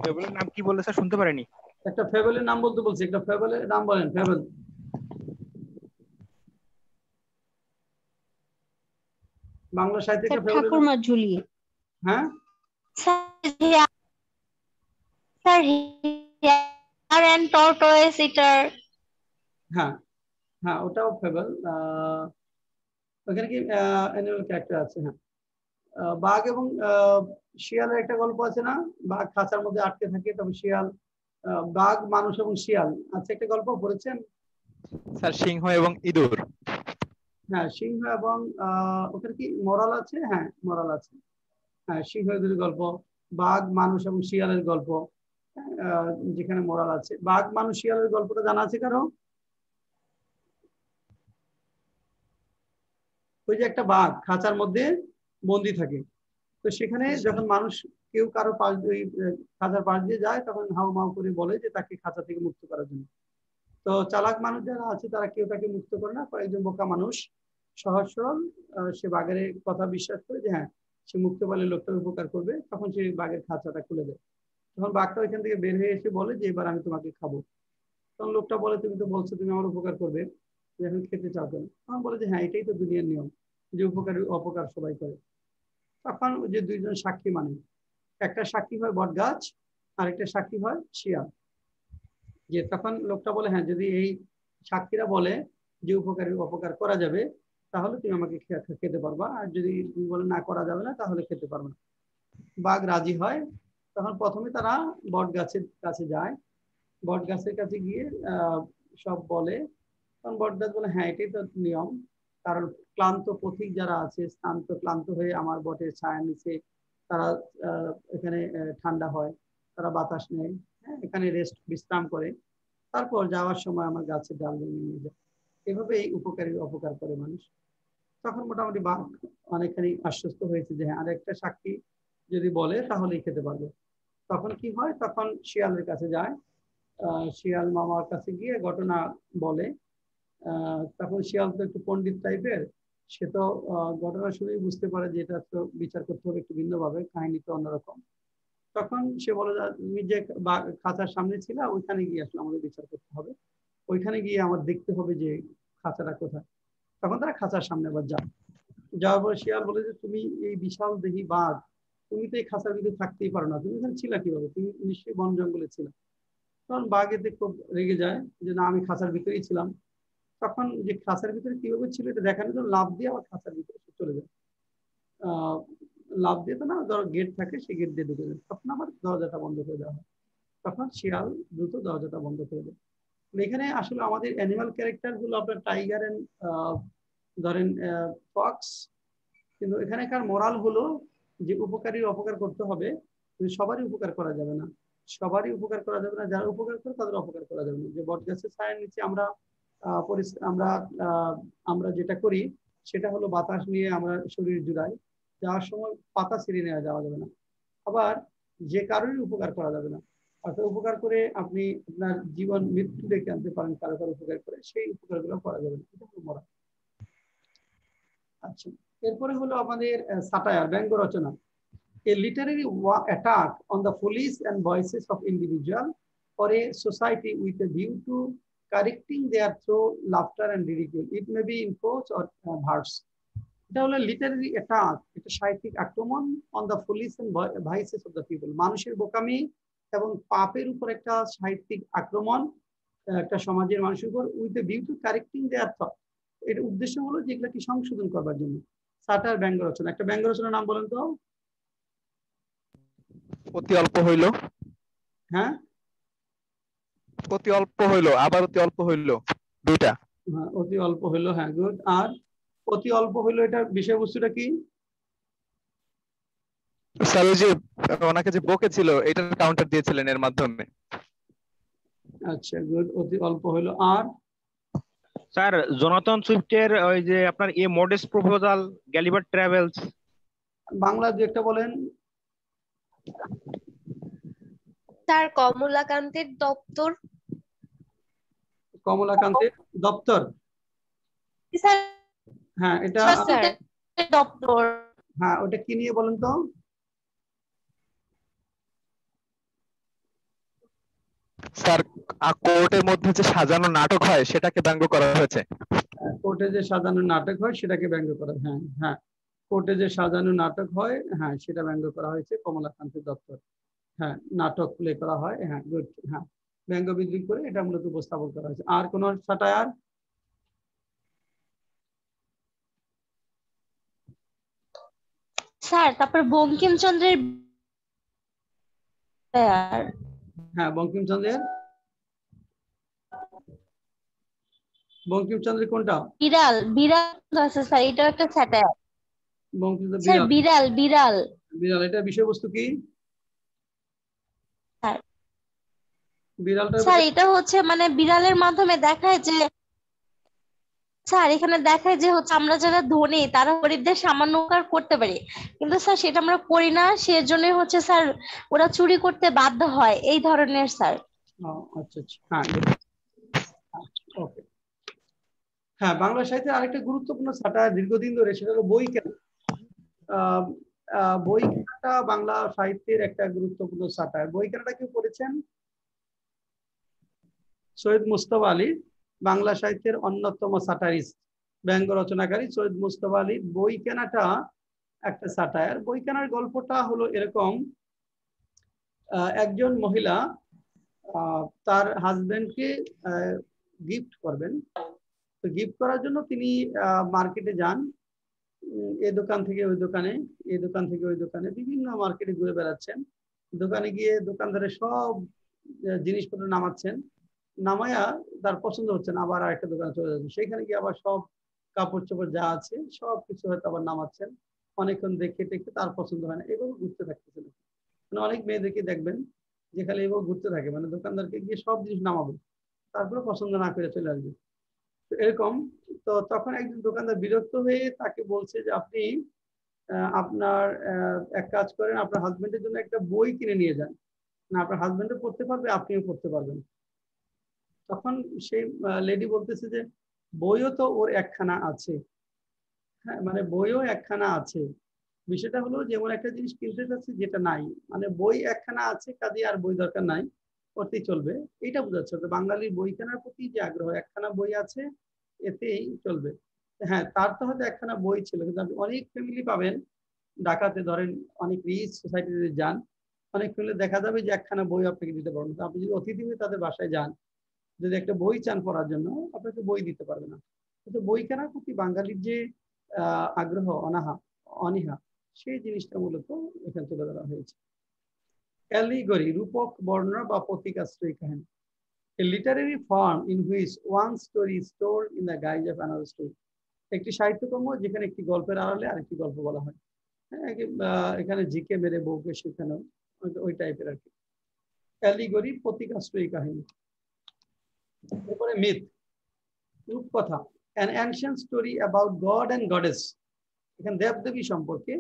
ফেবলের নাম কি বললে স্যার, শুনতে পারিনি। একটা ফেবলের নাম বলতে বলছি, একটা ফেবলের নাম বলেন। ফেবল বাংলা সাহিত্যে একটা ফেবলের ঠাকুরমা ঝুলি। হ্যাঁ স্যার হিয়ার এন্ড টর্টয়েস ইটার। হ্যাঁ হ্যাঁ ওটাও ফেবল। ওখানে কি অ্যানিমাল ক্যারেক্টার আছে। হ্যাঁ বাঘ এবং শিয়ালের একটা গল্প আছে না, বাঘ খাঁচার মধ্যে আটকে থাকে, তবে শিয়াল, বাঘ মানুষ এবং শিয়াল আছে একটা গল্প পড়েছেন স্যার? সিংহ এবং ইঁদুর। হ্যাঁ সিংহ এবং ওখানে কি মরাল আছে? হ্যাঁ মরাল আছে। হ্যাঁ সিংহ ইঁদুরের গল্প, বাঘ মানুষ এবং শিয়ালের গল্প, যেখানে মরাল আছে। বাঘ মানুষ শিয়ালের গল্পটা জানা আছে কারো? ওই যে একটা বাঘ খাঁচার মধ্যে বন্দি থাকে, তো সেখানে যখন মানুষ কেউ কারো পাশ খাঁচার পাশ দিয়ে যায় তখন হাউ মাউ করে বলে যে তাকে খাঁচা থেকে মুক্ত করার জন্য। তো চালাক মানুষ যারা আছে তারা কেউ তাকে মুক্ত করে না, কয়েকজন বোকা মানুষ সহজ সরল সে বাঘের কথা বিশ্বাস করে যে হ্যাঁ সে মুক্ত পেলে লোকটার উপকার করবে, তখন সে বাঘের খাঁচাটা খুলে দেয়। তখন বাঘটা ওইখান থেকে বের হয়ে এসে বলে যে এবার আমি তোমাকে খাবো। তখন লোকটা বলে তুমি তো বলছো তুমি আমার উপকার করবে, তুমি এখন খেতে চাও কেন? তখন বলে যে হ্যাঁ এটাই তো দুনিয়ার নিয়ম, যে উপকারী অপকার সবাই করে। তখন যে দুইজন সাক্ষী, মানে একটা সাক্ষী হয় বট গাছ আর একটা সাক্ষী হয় শিয়াল। যে তখন লোকটা বলে হ্যাঁ যদি এই সাক্ষীরা বলে যে উপকারী অপকার করা যাবে তাহলে তুমি আমাকে খেতে পারবা, আর যদি তুমি বলে না করা যাবে না তাহলে খেতে পারবে না। বাঘ রাজি হয়। তখন প্রথমে তারা বট গাছের কাছে যায়, বট গাছের কাছে গিয়ে সব বলে। তখন বট গাছ বলে হ্যাঁ এটাই তো নিয়ম, কারণ ক্লান্ত পথিক যারা আছে ক্লান্ত হয়ে আমার বটের ছায়া নিচে তারা এখানে ঠান্ডা হয়, তারা বাতাস নেয়, হ্যাঁ এখানে রেস্ট বিশ্রাম করে, তারপর যাওয়ার সময় আমার গাছের ডাল ভেঙে নিয়ে যায়। এভাবেই উপকারী অপকার করে মানুষ। তখন মোটামুটি বাঘ অনেকখানি আশ্বস্ত হয়েছে যে হ্যাঁ আরেকটা সাক্ষী যদি বলে তাহলেই খেতে পারবে। তখন কি হয়, তখন শিয়ালের কাছে যায়, শিয়াল মামার কাছে গিয়ে ঘটনা বলে। তখন শিয়াল তো একটু পণ্ডিত টাইপের, সে তো ঘটনা শুনেই বুঝতে পারে যে এটা তো বিচার করতে হবে একটু ভিন্নভাবে, কাহিনী তো অন্যরকম। তখন সে বলে তুমি যে খাঁচার সামনে ছিল ওইখানে গিয়ে আসলে আমাদের বিচার করতে হবে, ওইখানে গিয়ে আমার দেখতে হবে যে খাঁচাটা কোথায়। তখন তারা খাঁচার সামনে আবার যায়, যাওয়ার পরে শিয়াল বলে যে তুমি এই বিশাল দেহি বাঘ, তুমি তো এই খাঁচার ভিতরে থাকতেই পারো না, তুমি এখানে ছিলা কিভাবে, তুমি নিশ্চয়ই বন জঙ্গলে ছিল। তখন বাঘ এতে খুব রেগে যায় যে না আমি খাঁচার ভিতরেই ছিলাম। তখন যে খাঁচার ভিতরে কিভাবে ছিল এটা দেখানোর জন্য লাফ দিয়ে আবার খাঁচার ভিতরে চলে যায়। লাফ দিয়ে তো না, ধরো গেট থাকে, সেই গেট দিয়ে ঢুকে যায়, তখন আবার দরজাটা বন্ধ করে দেওয়া হয়, তখন শিয়াল দ্রুত দরজাটা বন্ধ করে দেয়। এখানে আসলে আমাদের অ্যানিমাল ক্যারেক্টার গুলো আপনার টাইগার এন্ড ধরেন ফক্স, কিন্তু এখানেকার মোরাল হলো যে উপকারীর অপকার করতে হবে, কিন্তু সবারই উপকার করা যাবে না, সবারই উপকার করা যাবে না, যারা উপকার করে তাদের অপকার করা যাবে না। যে বটগাছের ছায়ার নিচে আমরা আমরা আমরা যেটা করি সেটা হলো বাতাস নিয়ে আমরা শরীর জুড়াই, যাওয়ার সময় পাতা ছিঁড়ে নেওয়া যাওয়া যাবে না। আবার যে কারোরই উপকার করা যাবে না, অর্থাৎ উপকার করে আপনি আপনার জীবন মৃত্যু ডেকে আনতে পারেন কারো কারো উপকার করে, সেই উপকারগুলো করা যাবে না, এটা হলো মোরাল। আচ্ছা, এরপরে হলো আমাদের সাটায়ার, ব্যঙ্গ রচনা। A literary attack on the follies and voices of individual or a society with a view to correcting their through laughter and ridicule. It may be in prose or verse. এটা হলো Literary attack, এটা সাহিত্যিক আক্রমণ on the follies and vices of the people, মানুষের বোকামি এবং পাপের উপর একটা সাহিত্যিক আক্রমণ একটা সমাজের মানুষের উপর, with a view to correcting their thought. এর উদ্দেশ্য হলো যেগুলোকে সংশোধন করবার জন্য। সাটার, ব্যঙ্গ রচনা। একটা ব্যঙ্গ রচনার নাম বলেন তো। অতি অল্প হইল। হ্যাঁ, অতি অল্প হইল, আবার অতি অল্প হইল, দুইটা। হ্যাঁ, অতি অল্প হইল, হ্যাঁ, গুড। আর অতি অল্প হইল, এটার বিষয়বস্তুটা কি? স্যার ওই যে ওনাকে যে বকেছিল এটার কাউন্টার দিয়েছিলেন এর মাধ্যমে। আচ্ছা, গুড, অতি অল্প হইল। আর স্যার জোনাথন সুইফটের ওই যে আপনার এ মডেস্ট প্রপোজাল, গ্যালিবার ট্রাভেলস। বাংলা দু একটা বলেন। স্যার কমলাকান্তের দপ্তর। কমলাকান্তের দপ্তর, স্যার হ্যাঁ এটা, দপ্তর। হ্যাঁ ওটা কি নিয়ে বলেন তো? স্যার কোর্টের মধ্যে যে সাজানো নাটক হয় সেটাকে ব্যঙ্গ করা হয়েছে। কোর্টে যে সাজানো নাটক হয় সেটাকে ব্যঙ্গ করা, হ্যাঁ হ্যাঁ, কোর্টে যে সাজানো নাটক হয়, হ্যাঁ সেটা ব্যঙ্গ করা হয়েছে কমলাকান্তের দপ্তর। হ্যাঁ, নাটক প্লে করা হয়, হ্যাঁ গুড, হ্যাঁ ব্যঙ্গ বিদ্রুপ করে এটা মূলত উপস্থাপন করা হয়েছে। আর কোন সাটায়ার? স্যার তারপর বঙ্কিমচন্দ্রের, হ্যাঁ বঙ্কিমচন্দ্রের, বঙ্কিমচন্দ্রের কোনটা? বিড়াল। বিড়াল আছে স্যার, এটা একটা স্যাটায়ার। বঙ্কিমচন্দ্র স্যার বিড়াল, বিড়াল। বিড়াল, এটা বিষয়বস্তু কি? বিড়ালটা স্যার এটা হচ্ছে মানে বিড়ালের মাধ্যমে দেখায় যে, স্যার এখানে দেখায় যে হচ্ছে আমরা যারা ধনী তারা গরিবদের সামান্য উপকার করতে পারি, কিন্তু স্যার সেটা আমরা করি না, সেজন্য হচ্ছে স্যার ওরা চুরি করতে বাধ্য হয়, এই ধরনের স্যার। আচ্ছা আচ্ছা, হ্যাঁ ওকে। হ্যাঁ, বাংলা সাহিত্যের আরেকটা গুরুত্বপূর্ণ সাটায়ার দীর্ঘদিন ধরে, সেটা হলো বই কেনা। বই কেনাটা বাংলা সাহিত্যের একটা গুরুত্বপূর্ণ সাটায়ার। বই কেনাটা কেউ পড়েছেন? সৈয়দ মুজতবা আলী, বাংলা সাহিত্যের অন্যতম সাটারিস্ট, ব্যঙ্গ রচনাকারী সৈয়দ মুজতবা আলী বই কেনাটা একটা সাটায়ার। বই কেনার গল্পটা হলো এরকম, একজন মহিলা তার হাজবেন্ডকে গিফট করবেন, তো গিফট করার জন্য তিনি মার্কেটে যান, এই দোকান থেকে ওই দোকানে, এই দোকান থেকে ওই দোকানে, বিভিন্ন মার্কেটে ঘুরে বেড়াচ্ছেন। দোকানে গিয়ে দোকানদারের সব জিনিসপত্র নামাচ্ছেন, নামায়া তার পছন্দ হচ্ছে না, আবার আরেকটা দোকানে চলে যাচ্ছেন, সেখানে গিয়ে আবার সব কাপড় চোপড় যা আছে সব কিছু হয়তো আবার নামাচ্ছেন, অনেকক্ষণ দেখে টেকে তার পছন্দ হয় না, এভাবে ঘুরতে থাকতেছেন। মানে অনেক মেয়েদেরকে দেখবেন যে খালি এভাবে ঘুরতে থাকে, মানে দোকানদারকে গিয়ে সব জিনিস নামাবে, তারপরে পছন্দ না করে চলে আসবে, এরকম। তো তখন একজন দোকানদার বিরক্ত হয়ে তাকে বলছে যে আপনি আপনার এক কাজ করেন, আপনার হাজবেন্ডের জন্য একটা বই কিনে নিয়ে যান, না আপনার হাজবেন্ডও পড়তে পারবে, আপনিও পড়তে পারবেন। তখন সেই লেডি বলতেছে যে বইও তো ওর একখানা আছে, হ্যাঁ মানে বইও একখানা আছে, বিষয়টা হলো যেমন একটা জিনিস কিনতে চাচ্ছে যেটা নাই, মানে বই একখানা আছে কাজে আর বই দরকার নাই, করতেই চলবে, এইটা বোঝাচ্ছে। তো বাঙালির বই কেনার প্রতি যে আগ্রহ, একখানা বই আছে এতেই চলবে। হ্যাঁ, তার তো হয়তো একখানা বই ছিল, কিন্তু আপনি অনেক ফ্যামিলি পাবেন ঢাকাতে, ধরেন অনেক রিচ সোসাইটিতে যান, অনেক ফ্যামিলি দেখা যাবে যে একখানা বই আপনাকে দিতে পারবেন, আপনি যদি অতিথি হয়ে তাদের বাসায় যান, যদি একটা বই চান পড়ার জন্য, আপনাকে বই দিতে পারবে না। কিন্তু বই কেনার প্রতি বাঙালির যে আগ্রহ, অনীহা, সেই জিনিসটা মূলত এখানে তুলে ধরা হয়েছে। অ্যালিগরি রূপক বর্ণনা বা প্রতীকাশ্রয়ী কাহিনী, a literary form in which one story is told in the guise of another story, একটি সাহিত্যকর্ম যেখানে একটি গল্পের আড়ালে আরেকটি গল্প বলা হয়। হ্যাঁ, এখানে জিকে মেরে বউকে শেখানো, ওই টাইপের আর কি। অ্যালিগরি প্রতীকাশ্রয়ী কাহিনী। এরপরে মিথ রূপকথা, an ancient story about God and goddess, এখানে দেবদেবী সম্পর্কে,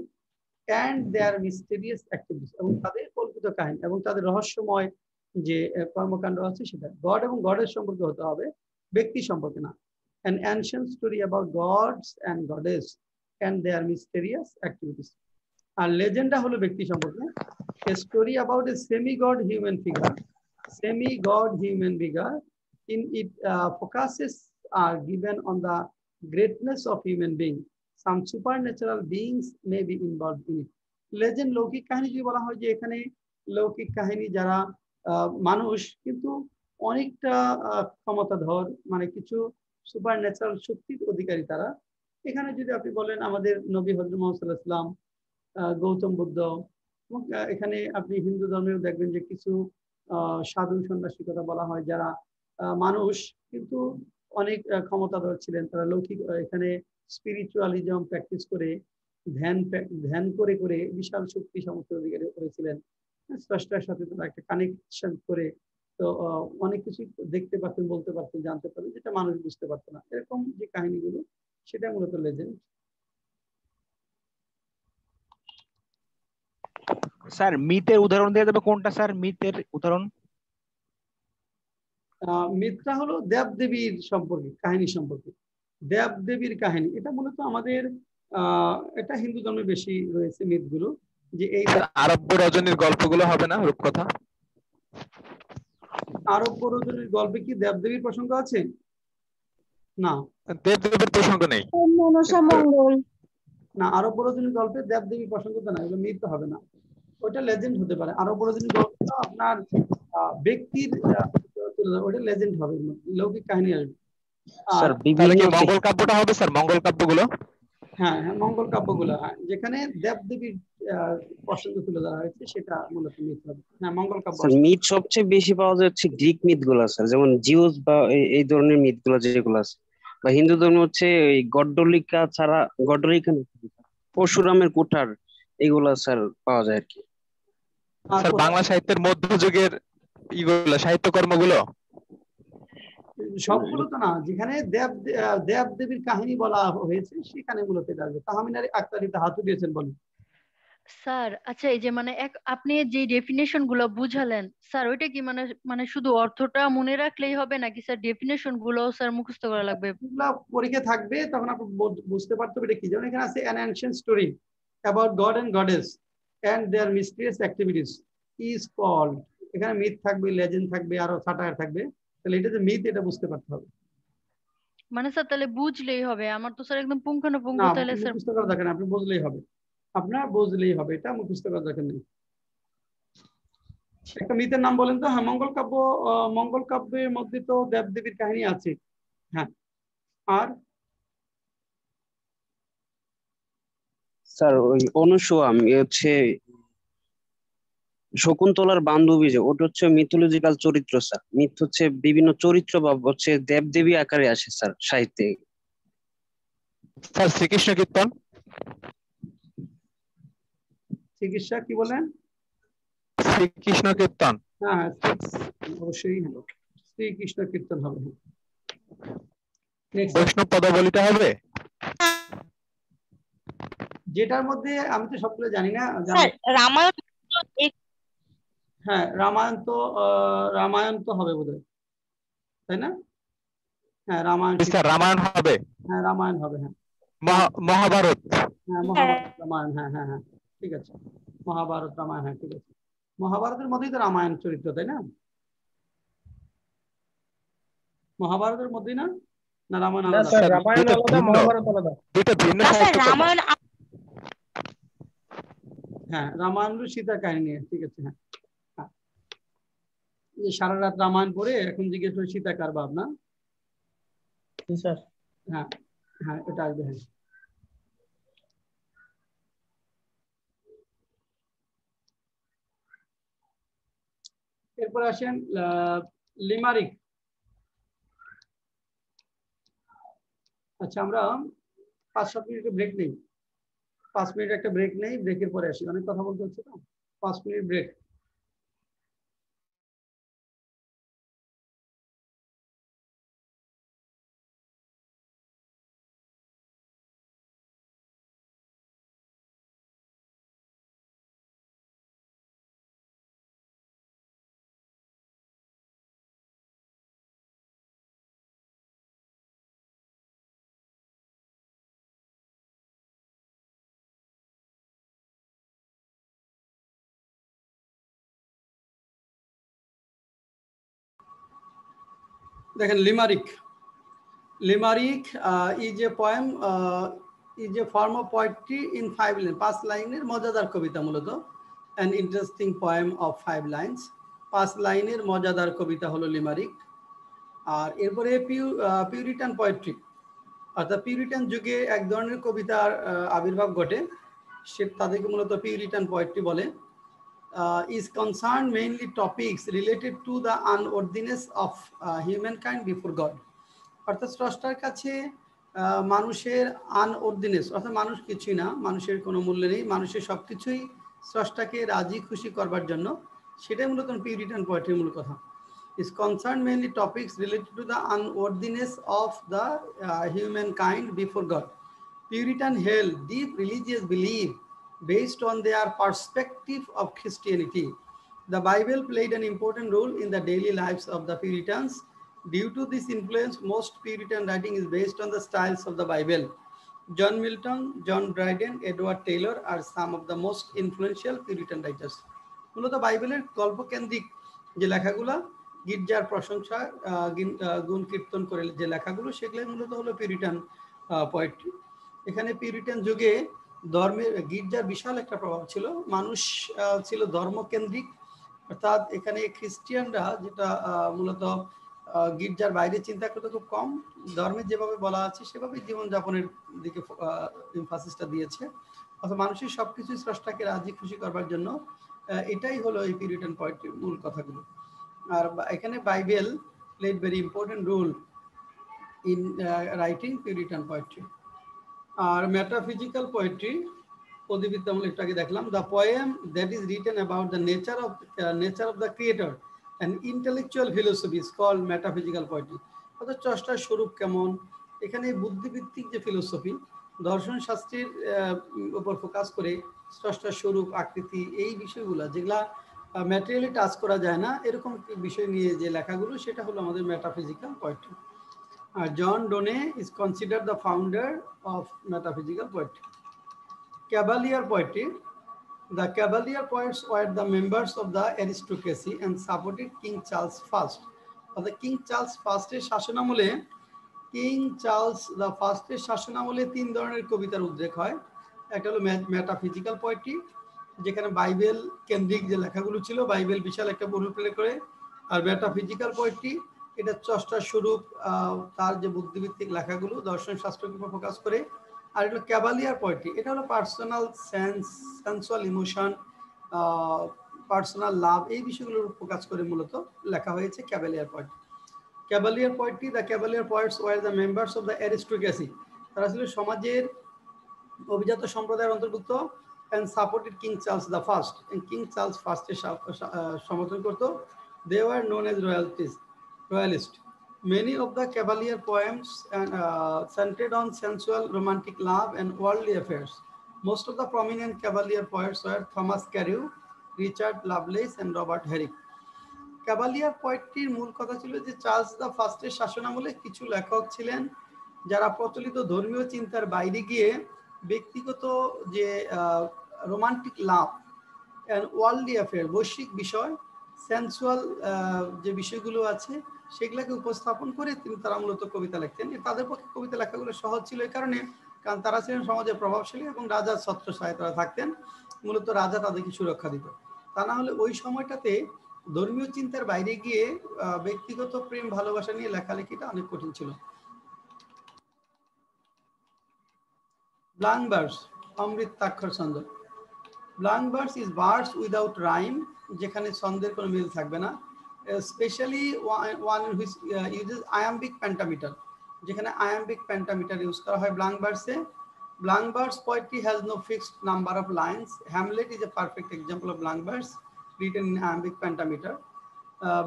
and their mysterious activities, এবং তাদের কল্পিত কাহিনী এবং তাদের রহস্যময় যে কর্মকাণ্ড আছে সেটা। গড এবং গডের সম্পর্কে হতে হবে, ব্যক্তি সম্পর্কে না। an ancient story about gods and goddess and their mysterious activities। আর লেজেন্ডা হলো ব্যক্তি সম্পর্কে, a story about a semi-god human figure, in it focuses are given on the greatness of human being, some supernatural beings may be involved in it। Legend লৌকিক কাহিনী যদি বলা হয় যে এখানে লৌকিক কাহিনী যারা মানুষ কিন্তু অনেকটা ক্ষমতাধর, মানে কিছু সুপার ন্যাচারাল শক্তির অধিকারী তারা। এখানে যদি আপনি বলেন আমাদের নবী হযরত মুহাম্মদ সাল্লাল্লাহু আলাইহি ওয়াসাল্লাম, গৌতম বুদ্ধ, এখানে আপনি হিন্দু ধর্মেও দেখবেন যে কিছু সাধু সন্ন্যাসীর কথা বলা হয় যারা মানুষ কিন্তু অনেক ক্ষমতাধর ছিলেন। তারা লৌকিক এখানে স্পিরিচুয়ালিজম প্র্যাকটিস করে ধ্যান করে করে বিশাল শক্তি সমস্ত অধিকারী করেছিলেন। স্রষ্টার সাথে তারা একটা কানেকশন করে তো অনেক কিছু দেখতে পারতেন, বলতে পারতেন, জানতে পারতেন, যেটা মানুষ বুঝতে পারতো না। এরকম যে কাহিনীগুলো সেটা মূলত লেজেন্ড। স্যার মিথের উদাহরণ দেওয়া যাবে কোনটা স্যার? মিথের উদাহরণ? মিথটা হলো দেবদেবীর সম্পর্কে কাহিনী, সম্পর্কে দেবদেবীর কাহিনী। এটা মূলত আমাদের এটা হিন্দু ধর্মে বেশি রয়েছে মিথগুলো, যে এই আরব্য রজনীর গল্পগুলো হবে না রূপকথা? আরব্য রজনীর গল্পে কি দেবদেবীর প্রসঙ্গ আছে? না, দেবদেবীর প্রসঙ্গ নেই। মনসা মঙ্গল না, আরব্য রজনীর গল্পে দেবদেবীর প্রসঙ্গ তো না, এগুলো মিথ হবে না, ওটা লেজেন্ড হতে পারে। আরব্য রজনীর গল্পটা আপনার ব্যক্তির ওটা লেজেন্ড হবে, লৌকিক কাহিনী আসবে। স্যার তাহলে কি বিভিন্ন মঙ্গল কাব্যটা হবে স্যার? মঙ্গল কাব্যগুলো? হ্যাঁ হ্যাঁ, মঙ্গল কাব্যগুলো, হ্যাঁ, যেখানে দেবদেবীর প্রসঙ্গ তুলে ধরা হয়েছে সেটা মূলত মিথ হবে। হ্যাঁ, মঙ্গল কাব্য। স্যার মিথ সবচেয়ে বেশি পাওয়া যাচ্ছে গ্রিক মিথ গুলা স্যার, যেমন জিউস বা এই ধরনের মিথ গুলা যেগুলো আছে। বা হিন্দু ধর্ম হচ্ছে এই গড্ডলিকা ছাড়া, গড্ডলিকা না, পরশুরামের কুঠার, এগুলা স্যার পাওয়া যায় আর কি। স্যার বাংলা সাহিত্যের মধ্যযুগের ইগুলো সাহিত্যকর্মগুলো? সবগুলো তো না, যেখানে দেব দেবীর কাহিনী বলা হয়েছে সেখানে মূলত এটা আসবে। তাহমিনার আক্তারিতে হাত দিয়েছেন, বলেন। স্যার আচ্ছা, এই যে মানে আপনি যে ডেফিনেশন গুলো বুঝালেন স্যার, ওইটা কি মানে মানে শুধু অর্থটা মনে রাখলেই হবে নাকি স্যার ডেফিনেশন গুলো স্যার মুখস্থ করা লাগবে? পরীক্ষা থাকবে তখন আপনি বুঝতে পারতে হবে এটা কি। যেমন এখানে আছে an ancient story about God and goddess and their mysterious activities is called, এখানে মিথ থাকবে, লেজেন্ড থাকবে, আরো সাটায়ার থাকবে। তাহলে এটা যে মিথ, এটা বুঝতে পারতে হবে। মানে স্যার তাহলে বুঝলেই হবে? আমার তো স্যার একদম পুঙ্খানুপুঙ্খ, না, তাহলে স্যার মুখস্থ করা দরকার নেই, আপনি বুঝলেই হবে। আপনার বুঝলেই হবে, এটা মুখস্থ করা দরকার নেই। একটা মিথের নাম বলেন তো। হ্যাঁ, মঙ্গল কাব্য, মঙ্গল কাব্যের মধ্যে তো দেবদেবীর কাহিনী আছে। হ্যাঁ, আর স্যার ওই অনুসুয়া হচ্ছে শকুন্তলার বান্ধবী, যে ওটা হচ্ছে মিথোলজিক্যাল চরিত্র স্যার। মিথ হচ্ছে বিভিন্ন চরিত্র বা হচ্ছে দেবদেবী আকারে আসে স্যার সাহিত্যে। স্যার শ্রীকৃষ্ণ কীর্তন? চিকিৎসা কি বলেন? শ্রীকৃষ্ণ কীর্তন? হ্যাঁ, অবশ্যই শ্রীকৃষ্ণ কীর্তন হবে। বৈষ্ণব পদাবলীটা হবে? যেটার মধ্যে আমি তো সবগুলো জানি না। রামায়ণ, হ্যাঁ, রামায়ণ তো হবে বোধহয়, তাই না? হ্যাঁ, রামায়ণ। স্যার রামায়ণ হবে? হ্যাঁ, রামায়ণ হবে। হ্যাঁ, মহাভারত? হ্যাঁ, মহাভারত, রামায়ণ। হ্যাঁ হ্যাঁ হ্যাঁ, ঠিক আছে। মহাভারত, রামায়ণ, হ্যাঁ ঠিক আছে। মহাভারতের মধ্যেই তো রামায়ণ চরিত্র, তাই না? মহাভারতের মধ্যেই না? না, রামায়ণ আলাদা? স্যার রামায়ণ আলাদা, মহাভারত আলাদা, দুটো ভিন্ন সাহিত্য। রামায়ণ, হ্যাঁ, রামায়ণ সীতার কাহিনী নিয়ে, ঠিক আছে। হ্যাঁ, যে সারা রাত রামায়ণ পড়ে এখন জিজ্ঞেস করে সীতা কার বাপ, না? স্যার হ্যাঁ হ্যাঁ, এটা আসবে। হ্যাঁ, এরপর আসেন লিমারিক। আচ্ছা, আমরা 5-7 মিনিট ব্রেক নেই, 5 মিনিট একটা ব্রেক নেই, ব্রেকের পরে আসি, অনেক কথা বলতে হচ্ছে তো। 5 মিনিট ব্রেক। দেখেন limerick. Limerick is a poem, is a form of poetry in 5 line, 5 লাইনের মজাদার কবিতা মূলত। An interesting poem of 5 lines, 5 লাইনের মজাদার কবিতা হলো লিমারিক। আর এরপরে পিউরিটান পোয়েট্রি, অর্থাৎ পিউরিটান যুগে এক ধরনের কবিতার আবির্ভাব ঘটে, সে তাদেরকে মূলত পিউরিটান পোয়েট্রি বলে। is concerned mainly topics related to the unworthiness of humankind before God, অর্থাৎ স্রষ্টার কাছে মানুষের আনওর্দিনেস, অর্থাৎ মানুষ কিছুই না, মানুষের কোনো মূল্য নেই, মানুষের সব কিছুই স্রষ্টাকে রাজি খুশি করবার জন্য, সেটাই মূলত পিউরিটান পোয়েট্রির মূল কথা। is concerned mainly topics related to the unworthiness of the humankind before God. Puritan held deep religious belief based on their perspective of Christianity. The Bible played an important role in the daily lives of the Puritans. Due to this influence, most Puritan writing is based on the styles of the Bible. John Milton, John Dryden, Edward Taylor are some of the most influential Puritan writers. মূলত বাইবেলের গল্প কেন্দ্রিক যে লেখাগুলো, গির্জার প্রশংসা গুণ কীর্তন করে যে লেখাগুলো, সেগুলো মূলত হলো পিউরিটান পোয়েট্রি। এখানে পিউরিটান যুগে ধর্মের, গির্জার বিশাল একটা প্রভাব ছিল, মানুষ ছিল ধর্মকেন্দ্রিক, অর্থাৎ এখানে খ্রিস্টিয়ানরা যেটা মূলত গির্জার বাইরে চিন্তা করতে খুব কম, ধর্মে যেভাবে বলা আছে সেভাবে জীবনযাপনের দিকে এমফাসিসটা দিয়েছে, অর্থাৎ মানুষের সবকিছু স্রষ্টাকে রাজি খুশি করবার জন্য। এটাই হলো এই পিউরিটান পোয়েট্রির মূল কথাগুলো। আর এখানে Bible played very important role in writing Puritan poetry. আর মেটাফিজিক্যাল পোয়েট্রি, পদবিদ্যামূলক একটু আগে দেখলাম, the poem that is written about the nature of the creator and intellectual philosophy is called metaphysical poetry. অর্থাৎ স্রষ্টার স্বরূপ কেমন, এখানে বুদ্ধিভিত্তিক যে ফিলোসফি, দর্শন শাস্ত্রের উপর ফোকাস করে স্রষ্টার স্বরূপ, আকৃতি, এই বিষয়গুলো যেগুলা ম্যাটেরিয়ালি টাচ করা যায় না, এরকম বিষয় নিয়ে যে লেখাগুলো, সেটা হলো আমাদের metaphysical poetry. John Donne is considered the founder of metaphysical poetry. Cavalier poetry. The Cavalier poets were the members of the aristocracy and supported King Charles I. The King Charles I শাসনামলে, king Charles the ফার্স্টের শাসনামলে 3 ধরনের কবিতার উদ্রেক হয়। একটা হলো metaphysical poetry, যেখানে Bible কেন্দ্রিক যে লেখাগুলো ছিল, বাইবেল বিশাল একটা রোল প্লে করে। আর মেটাফিজিক্যাল পোয়েট্রি, এটা স্রষ্টার স্বরূপ, তার যে বুদ্ধিভিত্তিক লেখাগুলো দর্শন শাস্ত্রকে ফোকাস করে। আর এটা হলো ক্যাভালিয়ার পোয়েট্রি, এটা হলো personal sensual emotion, personal love, এই বিষয়গুলোর ফোকাস করে মূলত লেখা হয়েছে cavalier poetry. Cavalier poetry, the cavalier poets were the members of the aristocracy, তারা ছিল সমাজের অভিজাত সম্প্রদায়ের অন্তর্ভুক্ত, and supported King Charles the First, and King Charles ফার্স্টের সমর্থন করত। They were known as royalists. Many of the Cavalier poems centered on sensual, romantic love and worldly affairs. Most of the prominent Cavalier poets were Thomas Carew, Richard Lovelace, and Robert Herrick. ক্যাভালিয়ার পোয়েট্রির মূল কথা ছিল যে Charles the ফার্স্টের শাসনামলে কিছু লেখক ছিলেন যারা প্রচলিত ধর্মীয় চিন্তার বাইরে গিয়ে ব্যক্তিগত যে romantic love and worldly affair, বৈশ্বিক বিষয়, সেন্সুয়াল যে বিষয়গুলো আছে, সেগুলোকে উপস্থাপন করে তারা মূলত কবিতা লিখতেন। তাদের পক্ষে কবিতা লেখাগুলো সহজ ছিল এই কারণে, কারণ তারা ছিলেন সমাজে প্রভাবশালী এবং রাজার ছত্রছায়ায় তারা থাকতেন, মূলত রাজা তাদেরকে সুরক্ষা দিত। তা না হলে ওই সময়টাতে ধর্মীয় চিন্তার বাইরে গিয়ে ব্যক্তিগত প্রেম ভালোবাসা নিয়ে লেখালেখিটা অনেক কঠিন ছিল। Blank verse, অমৃতাক্ষর ছন্দ। Blank verse is verse without rhyme যেখানে ছন্দের কোনো মিল থাকবে না, specially one which uses iambic pentameter, যেখানে আয়াম্বিক পেন্টামিটার ইউজ করা হয় blank ভার্সে। Blank verse poetry has no fixed number of lines. Hamlet is a perfect example of blank verse written in iambic pentameter.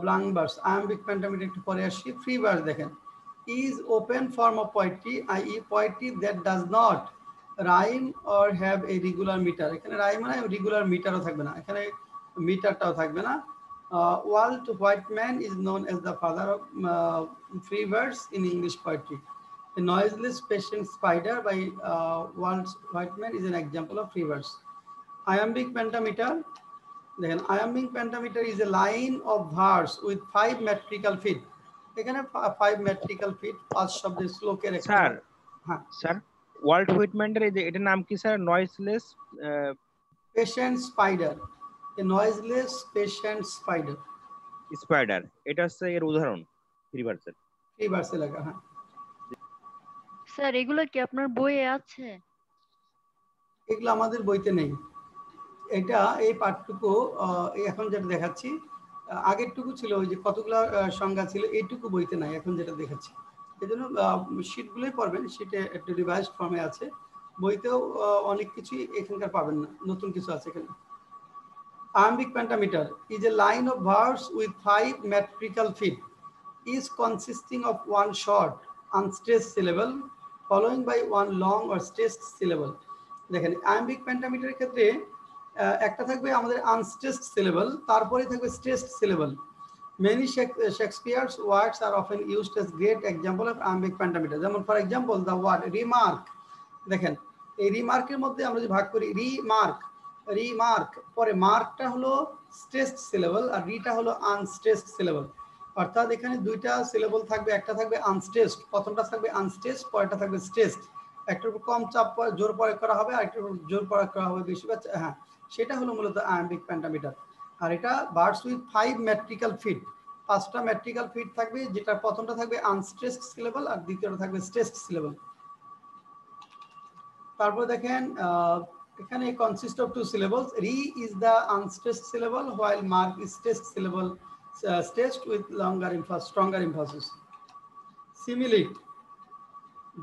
Blank verse, iambic pentameter একটু পরে আসি। Free verse দেখেন, is open form of poetry, i.e. poetry that does not rhyme or have a regular meter। এখানে rhyme মানে regular মিটারও থাকবে না, এখানে মিটারটাও থাকবে না। Walt Whitman is known as the father of free verse in English poetry. The noiseless patient spider by Walt Whitman is an example of free verse. Iambic pentameter, then iambic pentameter is a line of verse with 5 metrical feet. এখানে 5 metrical feet 5 শব্দের শ্লোকের একটা। Sir হ্যাঁ sir Walt হুইটম্যানের এটার নাম কি sir? Noiseless patient spider, এ noiseless patient spider. Spider, এটা হচ্ছে এর উদাহরণ ফ্রি ভার্সের। ফ্রি ভার্সে লেখা, হ্যাঁ। স্যার এগুলো কি আপনার বইয়ে আছে? এগুলো আমাদের বইতে নেই। এটা এই পাঠটুকু এখন যেটা দেখাচ্ছি, আগেরটুকু ছিল ওই যে কতগুলো সংজ্ঞা ছিল, এইটুকু বইতে নাই এখন যেটা দেখাচ্ছি। এই জন্য শীটগুলোই পড়বেন, শীটে একটু রিভাইজড ফর্মে আছে, বইতেও অনেক কিছুই এখানকার পাবেন না, নতুন কিছু আছে এখানে। Iambic pentameter is a line of verse with 5 metrical feet, is consisting of one short unstressed syllable following by one long or stressed syllable। দেখেন iambic pentameter এর ক্ষেত্রে একটা থাকবে আমাদের আনস্ট্রেসড সিলেবল, তারপরে থাকবে stressed syllable. Many Shakespeare's works are often used as great example of iambic pentameter। যেমন for example the word remark, দেখেন এই রিমার্কের মধ্যে আমরা যে ভাগ করি রিমার্ক, রিমার্ক পরে মার্কটা হলো স্ট্রেসড সিলেবল আর রিটা হলো আনস্ট্রেসড সিলেবল। অর্থাৎ এখানে দুইটা সিলেবল থাকবে, একটা থাকবে আনস্ট্রেসড, প্রথমটা থাকবে আনস্ট্রেসড, পরেরটা থাকবে স্ট্রেসড। একটার উপর কম চাপ জোর প্রয়োগ করা হবে, আরেকটার উপর জোর প্রয়োগ করা হবে বেশি, হ্যাঁ সেটা হলো মূলত আয়াম্বিক পেন্টামিটার। আর এটা বার্ডস উইথ 5 মেট্রিক্যাল ফিট, 5টা মেট্রিক্যাল ফিট থাকবে, যেটা প্রথমটা থাকবে আনস্ট্রেসড সিলেবল আর দ্বিতীয়টা থাকবে স্ট্রেসড সিলেবল। তারপর দেখেন এখানে consist of 2 syllables। Re is the unstressed syllable while mark is stressed syllable stressed with stronger emphasis। Simile,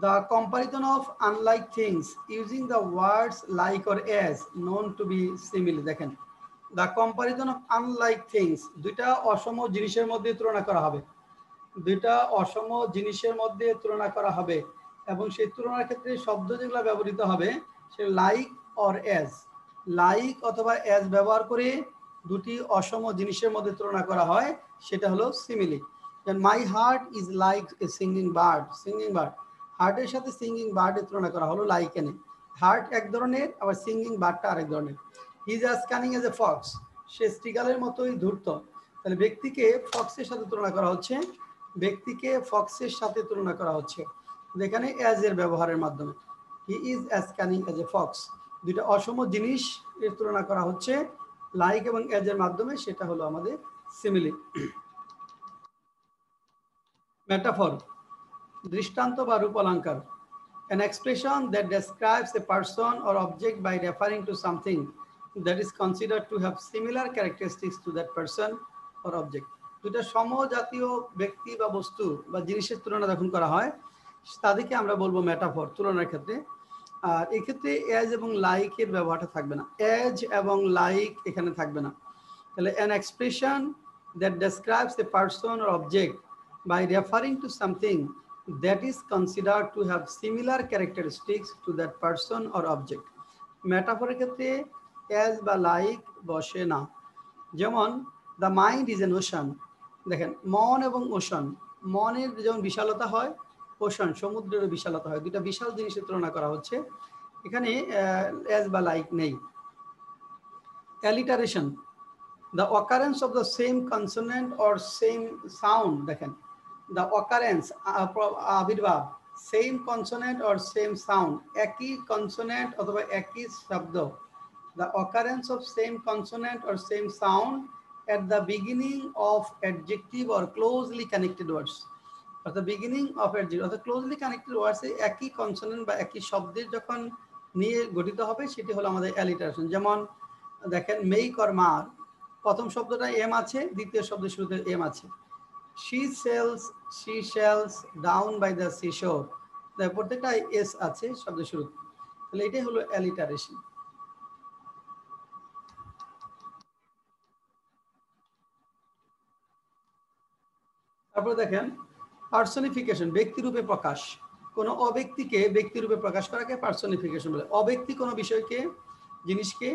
the comparison of unlike things using the words like or as known to be simile। দেখেন the comparison of unlike things, দুইটা অসম জিনিসের মধ্যে তুলনা করা হবে, দুইটা অসম জিনিসের মধ্যে তুলনা করা হবে, এবং সেই তুলনার ক্ষেত্রে শব্দ যেগুলো ব্যবহৃত হবে সে লাইক অর অ্যাজ, লাইক অথবা অ্যাজ ব্যবহার করে দুটি অসম জিনিসের মধ্যে তুলনা করা হয়, সেটা হলো simile. My heart is like a singing bird, singing bird, হার্টের সাথে সিঙ্গিং বার্ডের তুলনা করা হলো লাইক এনে। হার্ট এক ধরনের, আবার সিঙ্গিং বার্ডটা আরেক ধরনের। He is as cunning as a fox, সে স্ট্রিগালের মতোই ধূর্ত। তাহলে ব্যক্তিকে ফক্সের সাথে তুলনা করা হচ্ছে, ব্যক্তিকে ফক্সের সাথে তুলনা করা হচ্ছে যেখানে অ্যাজ এর ব্যবহারের মাধ্যমে। He is as cunning as a fox, দুইটা অসম জিনিস এর তুলনা করা হচ্ছে লাইক এবং অ্যাজ এর মাধ্যমে, সেটা হলো আমাদের সিমিলি। মেটাফর, দৃষ্টান্ত বা রূপালঙ্কার, an expression that describes a person or object by referring to something that is considered to have similar characteristics to that person or object। দুইটা সমজাতীয় ব্যক্তি বা বস্তু বা জিনিসের তুলনা যখন করা হয় তাদেরকে আমরা বলবো মেটাফর তুলনার ক্ষেত্রে। আর এই ক্ষেত্রে অ্যাজ এবং লাইকের ব্যবহারটা থাকবে না, অ্যাজ এবং লাইক এখানে থাকবে না। তাহলে an expression that describes a person or object by referring to something that is considered to have similar characteristics to that person or object। মেটাফরের ক্ষেত্রে অ্যাজ বা লাইক বসে না। যেমন the mind is an ocean, দেখেন মন এবং ocean, মনের যেমন বিশালতা হয়, ওশান সমুদ্রের বিশালতা হয়, দুইটা বিশাল জিনিসের তুলনা করা হচ্ছে, এখানে অ্যাজ বা লাইক নেই। Alliteration, the occurrence of the same consonant or same sound, দেখেন দ্য অকারেন্স আবির্ভাব, same consonant or same sound, একই কনসোনেন্ট অথবা একই শব্দ, the occurrence of same consonant or same sound at the beginning of adjective or closely connected words। at the beginning of adjective অর্থাৎ closely connected words এ একই consonant বা একই শব্দের যখন নিয়ে গঠিত হবে সেটি হলো আমাদের অ্যালিটারেশন। যেমন দেখেন মেক অর মার, প্রথম শব্দটা এম আছে, দ্বিতীয় শব্দের শুরুতে এম আছে। she shells down by the seashore, প্রত্যেকটা এস আছে শব্দের শুরুতে, তাহলে এটাই হলো অ্যালিটারেশন। তারপরে দেখেন পার্সনিফিকেশন, ব্যক্তিরূপে প্রকাশ। কোন অব্যক্তিকে ব্যক্তিরূপে প্রকাশ করাকে পার্সনিফিকেশন বলে। অব্যক্তি কোনো বিষয়কে, জিনিসকে,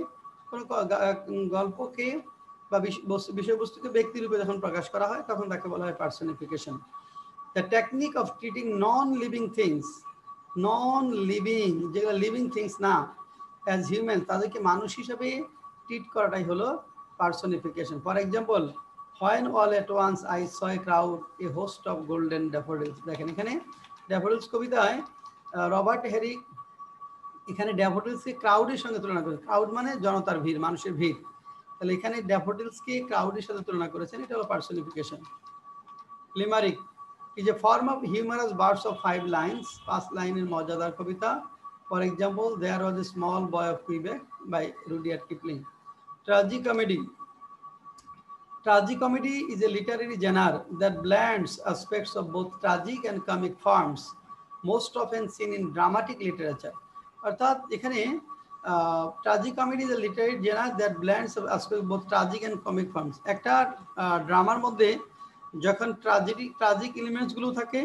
কোনো গল্পকে বা বিষয়বস্তুকে ব্যক্তিরূপে যখন প্রকাশ করা হয় তখন তাকে বলা হয় personification. The technique of treating non living things, non living যেগুলো লিভিং থিংস না, অ্যাজ হিউম্যান, তাদেরকে মানুষ হিসেবে ট্রিট করাটাই হলো personification. For example, when all at once I saw a crowd, a host of golden daffodils। দেখেন এখানে daffodils কবিতায় রবার্ট হেরিক এখানে ড্যাফোডিলসকে ক্রাউডের সঙ্গে তুলনা করেছেন। ক্রাউড মানে জনতার ভিড়, মানুষের ভিড়, তাহলে এখানে ড্যাফোডিলসকে ক্রাউডের সাথে তুলনা করেছেন, এটা হলো personification. লিমারিক is a form of humorous verse of 5 lines, 5 লাইনের মজাদার কবিতা। For example, there was a small boy of Quebec by Rudyard Kipling। ট্রাজিকমেডি, tragicomedy is a literary genre that blends aspects of both tragic and comic forms, most often seen in dramatic literature। অর্থাৎ এখানে tragicomedy is a literary genre that blends aspects of both tragic and comic forms। একটা ড্রামার মধ্যে যখন tragic elements গুলো থাকে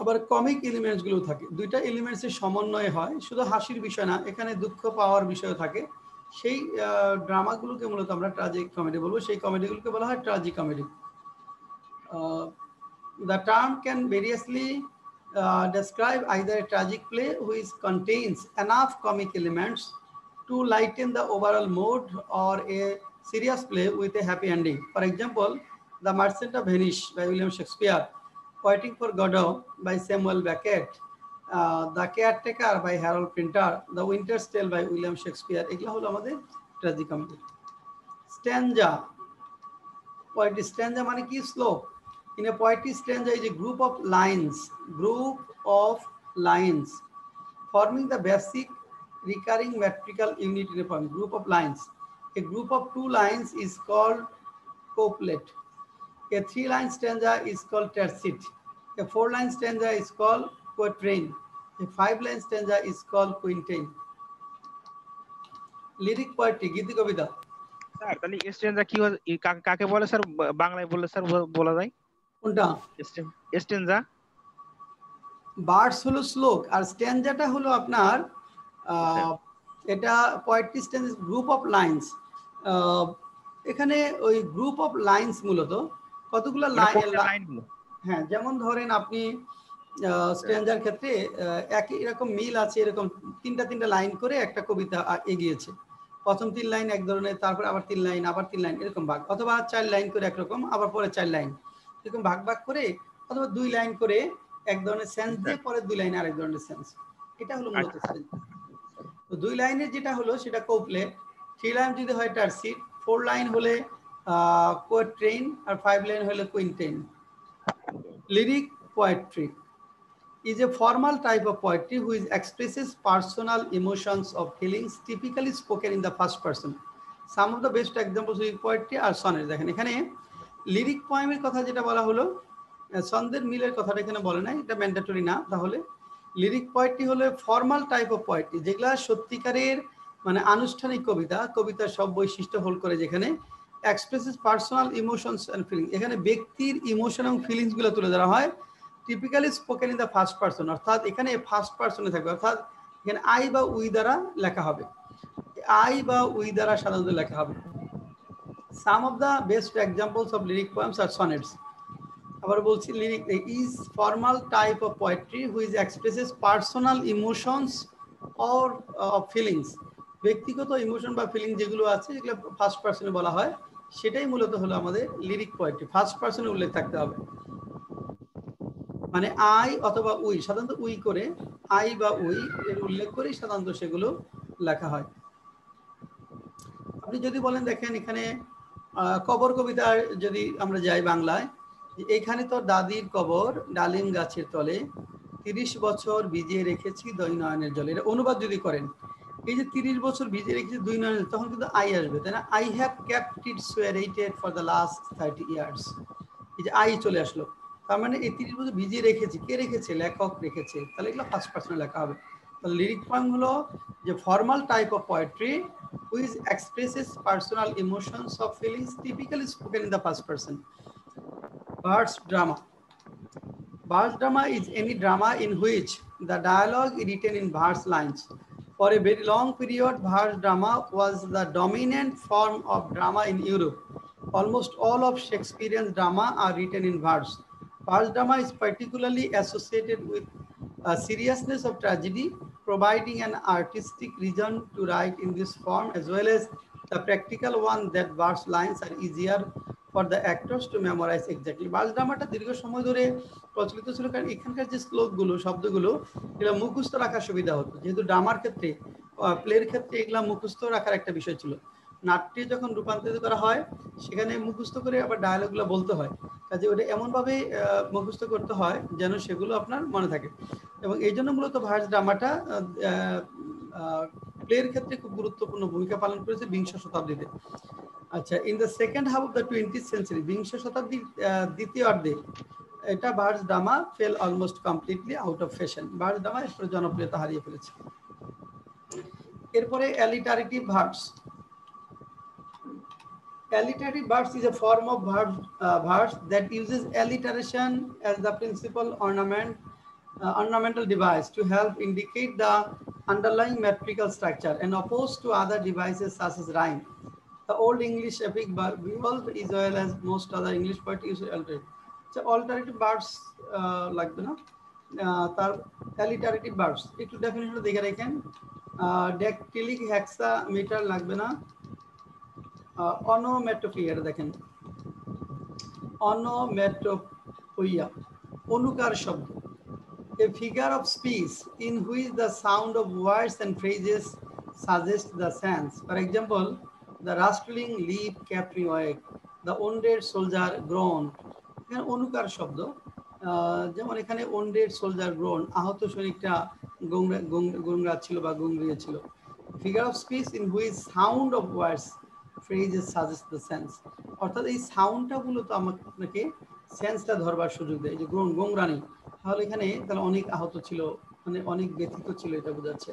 আবার comic elements গুলো থাকে, দুইটা এলিমেন্টস এর সমন্বয় হয়, শুধু হাসির বিষয় না, এখানে দুঃখ পাওয়ার বিষয় থাকে, সেই ড্রামাগুলোকে মূলত আমরা ট্রাজিক কমেডি বলবো, সেই কমেডিগুলোকে বলা হয় tragic comedy. The term can variously describe either a tragic play which contains enough comic elements to lighten the overall mood or a serious play with a happy ending. For example, The Merchant of Venice by William Shakespeare, Waiting for Godot by Samuel Beckett, The Caretaker by Harold Pinter, The Winter's Tale by William Shakespeare, এগুলো হলো আমাদের tragic comedy. স্ট্যানজা, poetry. স্ট্যানজা মানে কি? শ্লোক। In a poetry, stanza is a group of lines forming the basic recurring metrical unit in a poem. Group of lines. A group of 2 lines is called couplet. A 3-line stanza is called tercet. A 4-line stanza is called quatrain. A 5-line stanza is called quintain. Lyric poetry, গীতি কবিতা। Sir তাহলে স্ট্যানজা কি কাকে বলে sir? বাংলায় বললে sir বলা যায় কোনটা? স্ট্যানজা বার্ডস হলো শ্লোক, আর স্ট্যানজাটা হলো আপনার এটা poetry stance, group of lines. এখানে ওই গ্রুপ অফ লাইন্স মূলত কতগুলো লাইন, হ্যাঁ, যেমন ধরেন আপনি স্ট্যানজার ক্ষেত্রে একই এরকম মিল আছে, এরকম তিনটা লাইন করে একটা কবিতা এগিয়েছে। প্রথম 3 লাইন এক ধরনের, তারপর আবার 3 লাইন, আবার 3 লাইন, এরকম ভাগ, অথবা 4 লাইন করে একরকম, আবার পরে 4 লাইন, এরকম ভাগ করে, অথবা 2 লাইন করে এক ধরনের সেন্স দিয়ে পরে 2 লাইনে আরেক ধরনের সেন্স। এটা হলো মূলত স্ট্যানজা। তো 2 লাইনের যেটা হলো সেটা কোপলেট, 3 লাইন যদি হয় টারসিট, 4 লাইন হলে কোয়াট্রেইন, আর 5 লাইন হলে quintain. Lyric poetry is a formal type of poetry which expresses personal emotions or feelings typically spoken in the first person. Some of the best examples of lyric poetry are sonnets. দেখেন এখানে lyric পোয়েমের কথা যেটা বলা হলো, ছন্দের মিলের কথাটা এখানে বলে নাই, এটা ম্যান্ডেটরি না। তাহলে লিরিক পোয়েট্রি হলো ফর্মাল টাইপ অফ পোয়েট্রি, যেগুলা সত্যিকারের মানে আনুষ্ঠানিক কবিতা, কবিতার সব বৈশিষ্ট্য হোল্ড করে, যেখানে expresses personal emotions and feelings, এখানে ব্যক্তির ইমোশন এবং ফিলিংস গুলো তুলে ধরা হয়। Typically spoken in the first person, অর্থাৎ এখানে ফার্স্ট পার্সনে থাকবে, অর্থাৎ এখানে আই বা উই দ্বারা লেখা হবে, আই বা উই দ্বারা সাধারণত লেখা হবে। Some of the best examples of lyric poems are sonnets. আবার বলছি, lyric is formal type of poetry which expresses personal emotions or feelings, ব্যক্তিগত ইমোশন বা ফিলিং যেগুলো আছে যেগুলো ফার্স্ট পার্সনে বলা হয়, সেটাই মূলত হলো আমাদের লিরিক পোয়েট্রি। ফার্স্ট পার্সনে উল্লেখ থাকতে হবে, মানে আই অথবা উই, সাধারণত উই করে, আই বা উই এর উল্লেখ করেই সাধারণত সেগুলো লেখা হয়। আপনি যদি বলেন, দেখেন এখানে কবর কবিতা যদি আমরা যাই বাংলায়, এখানে তো দাদির কবর ডালিম গাছের তলে, 30 বছর ভিজিয়ে রেখেছি দই নয়নের জলে, এটা অনুবাদ যদি করেন, এই যে 30 বছর ভিজে রেখেছে 2 নয়নে, তখন কিন্তু আই আসবে, তাই না? I have kept it separated for the last 30 years. এই যে আই চলে আসলো, তার মানে এই 30 বছর ভিজিয়ে রেখেছে, কে রেখেছে? লেখক রেখেছে, তাহলে এগুলো ফার্স্ট পার্সনে লেখা হবে। তাহলে লিরিক পয়েম হলো যে formal type of poetry which expresses personal emotions or feelings typically spoken in the first person. Verse drama. Verse drama is any drama in which the dialogue is written in verse lines. For a very long period, verse drama was the dominant form of drama in Europe. Almost all of Shakespearean drama are written in verse. Verse drama is particularly associated with seriousness of tragedy, providing an artistic reason to write in this form, as well as the practical one that verse lines are easier for the actors to memorize exactly. Verse ড্রামাটা দীর্ঘ সময় ধরে প্রচলিত ছিল, কারণ এখানকার যে শ্লোকগুলো, শব্দগুলো, এগুলো মুখস্থ রাখার সুবিধা হতো। যেহেতু ড্রামার ক্ষেত্রে, প্লের ক্ষেত্রে এগুলা মুখস্থ রাখার একটা বিষয় ছিল। নাট্যে যখন রূপান্তরিত করা হয় সেখানে মুখস্থ করে আবার ডায়ালগুলো বলতে হয়, কাজে ওটা এমনভাবে মুখস্থ করতে হয় যেন সেগুলো আপনার মনে থাকে। এবং এই জন্য মূলত ভার্স ড্রামাটা প্লের ক্ষেত্রে খুব গুরুত্বপূর্ণ ভূমিকা পালন করেছে বিংশ শতাব্দীতে। আচ্ছা, in the second half of the 20th century, বিংশ শতাব্দীর দ্বিতীয়ার্ধে এটা verse drama fail almost completely out of fashion. Verse drama এরপরে জনপ্রিয়তা হারিয়ে ফেলেছে। এরপরে অ্যালিটারেটিভ verse. Alliterative verse is a form of verse that uses alliteration as the principal ornamental device to help indicate the underlying metrical structure and opposed to other devices such as rhyme. The Old English epic Beowulf, as well as most other English poetry, use alliterative. So alternative verbs লাগবে না, তার alliterative verbs একটু definition দেখে রাখেন। ড্যাকটিলিক hexameter লাগবে না। অনোমেটোপিয়া দেখেন, অনোমেটোপিয়া অনুকার শব্দ, a figure of speech in which the sound of words and phrases suggest the sense. For example, the rustling leaf kept me awake, the wounded soldier groaned. এখানে অনুকার শব্দ, যেমন এখানে wounded soldier groaned, আহত সৈনিকটা গুনগুনাচ্ছিল বা গুনগুনিয়েছিল। figure of speech in which sound of words phrases suggest the sense, অর্থাৎ এই সাউন্ডটা মূলত আপনাকে সেন্সটা ধরবার সুযোগ দেয়। যে গোংরানি, তাহলে এখানে তাহলে অনেক আহত ছিল, মানে অনেক ব্যথিত ছিল, এটা বোঝাচ্ছে।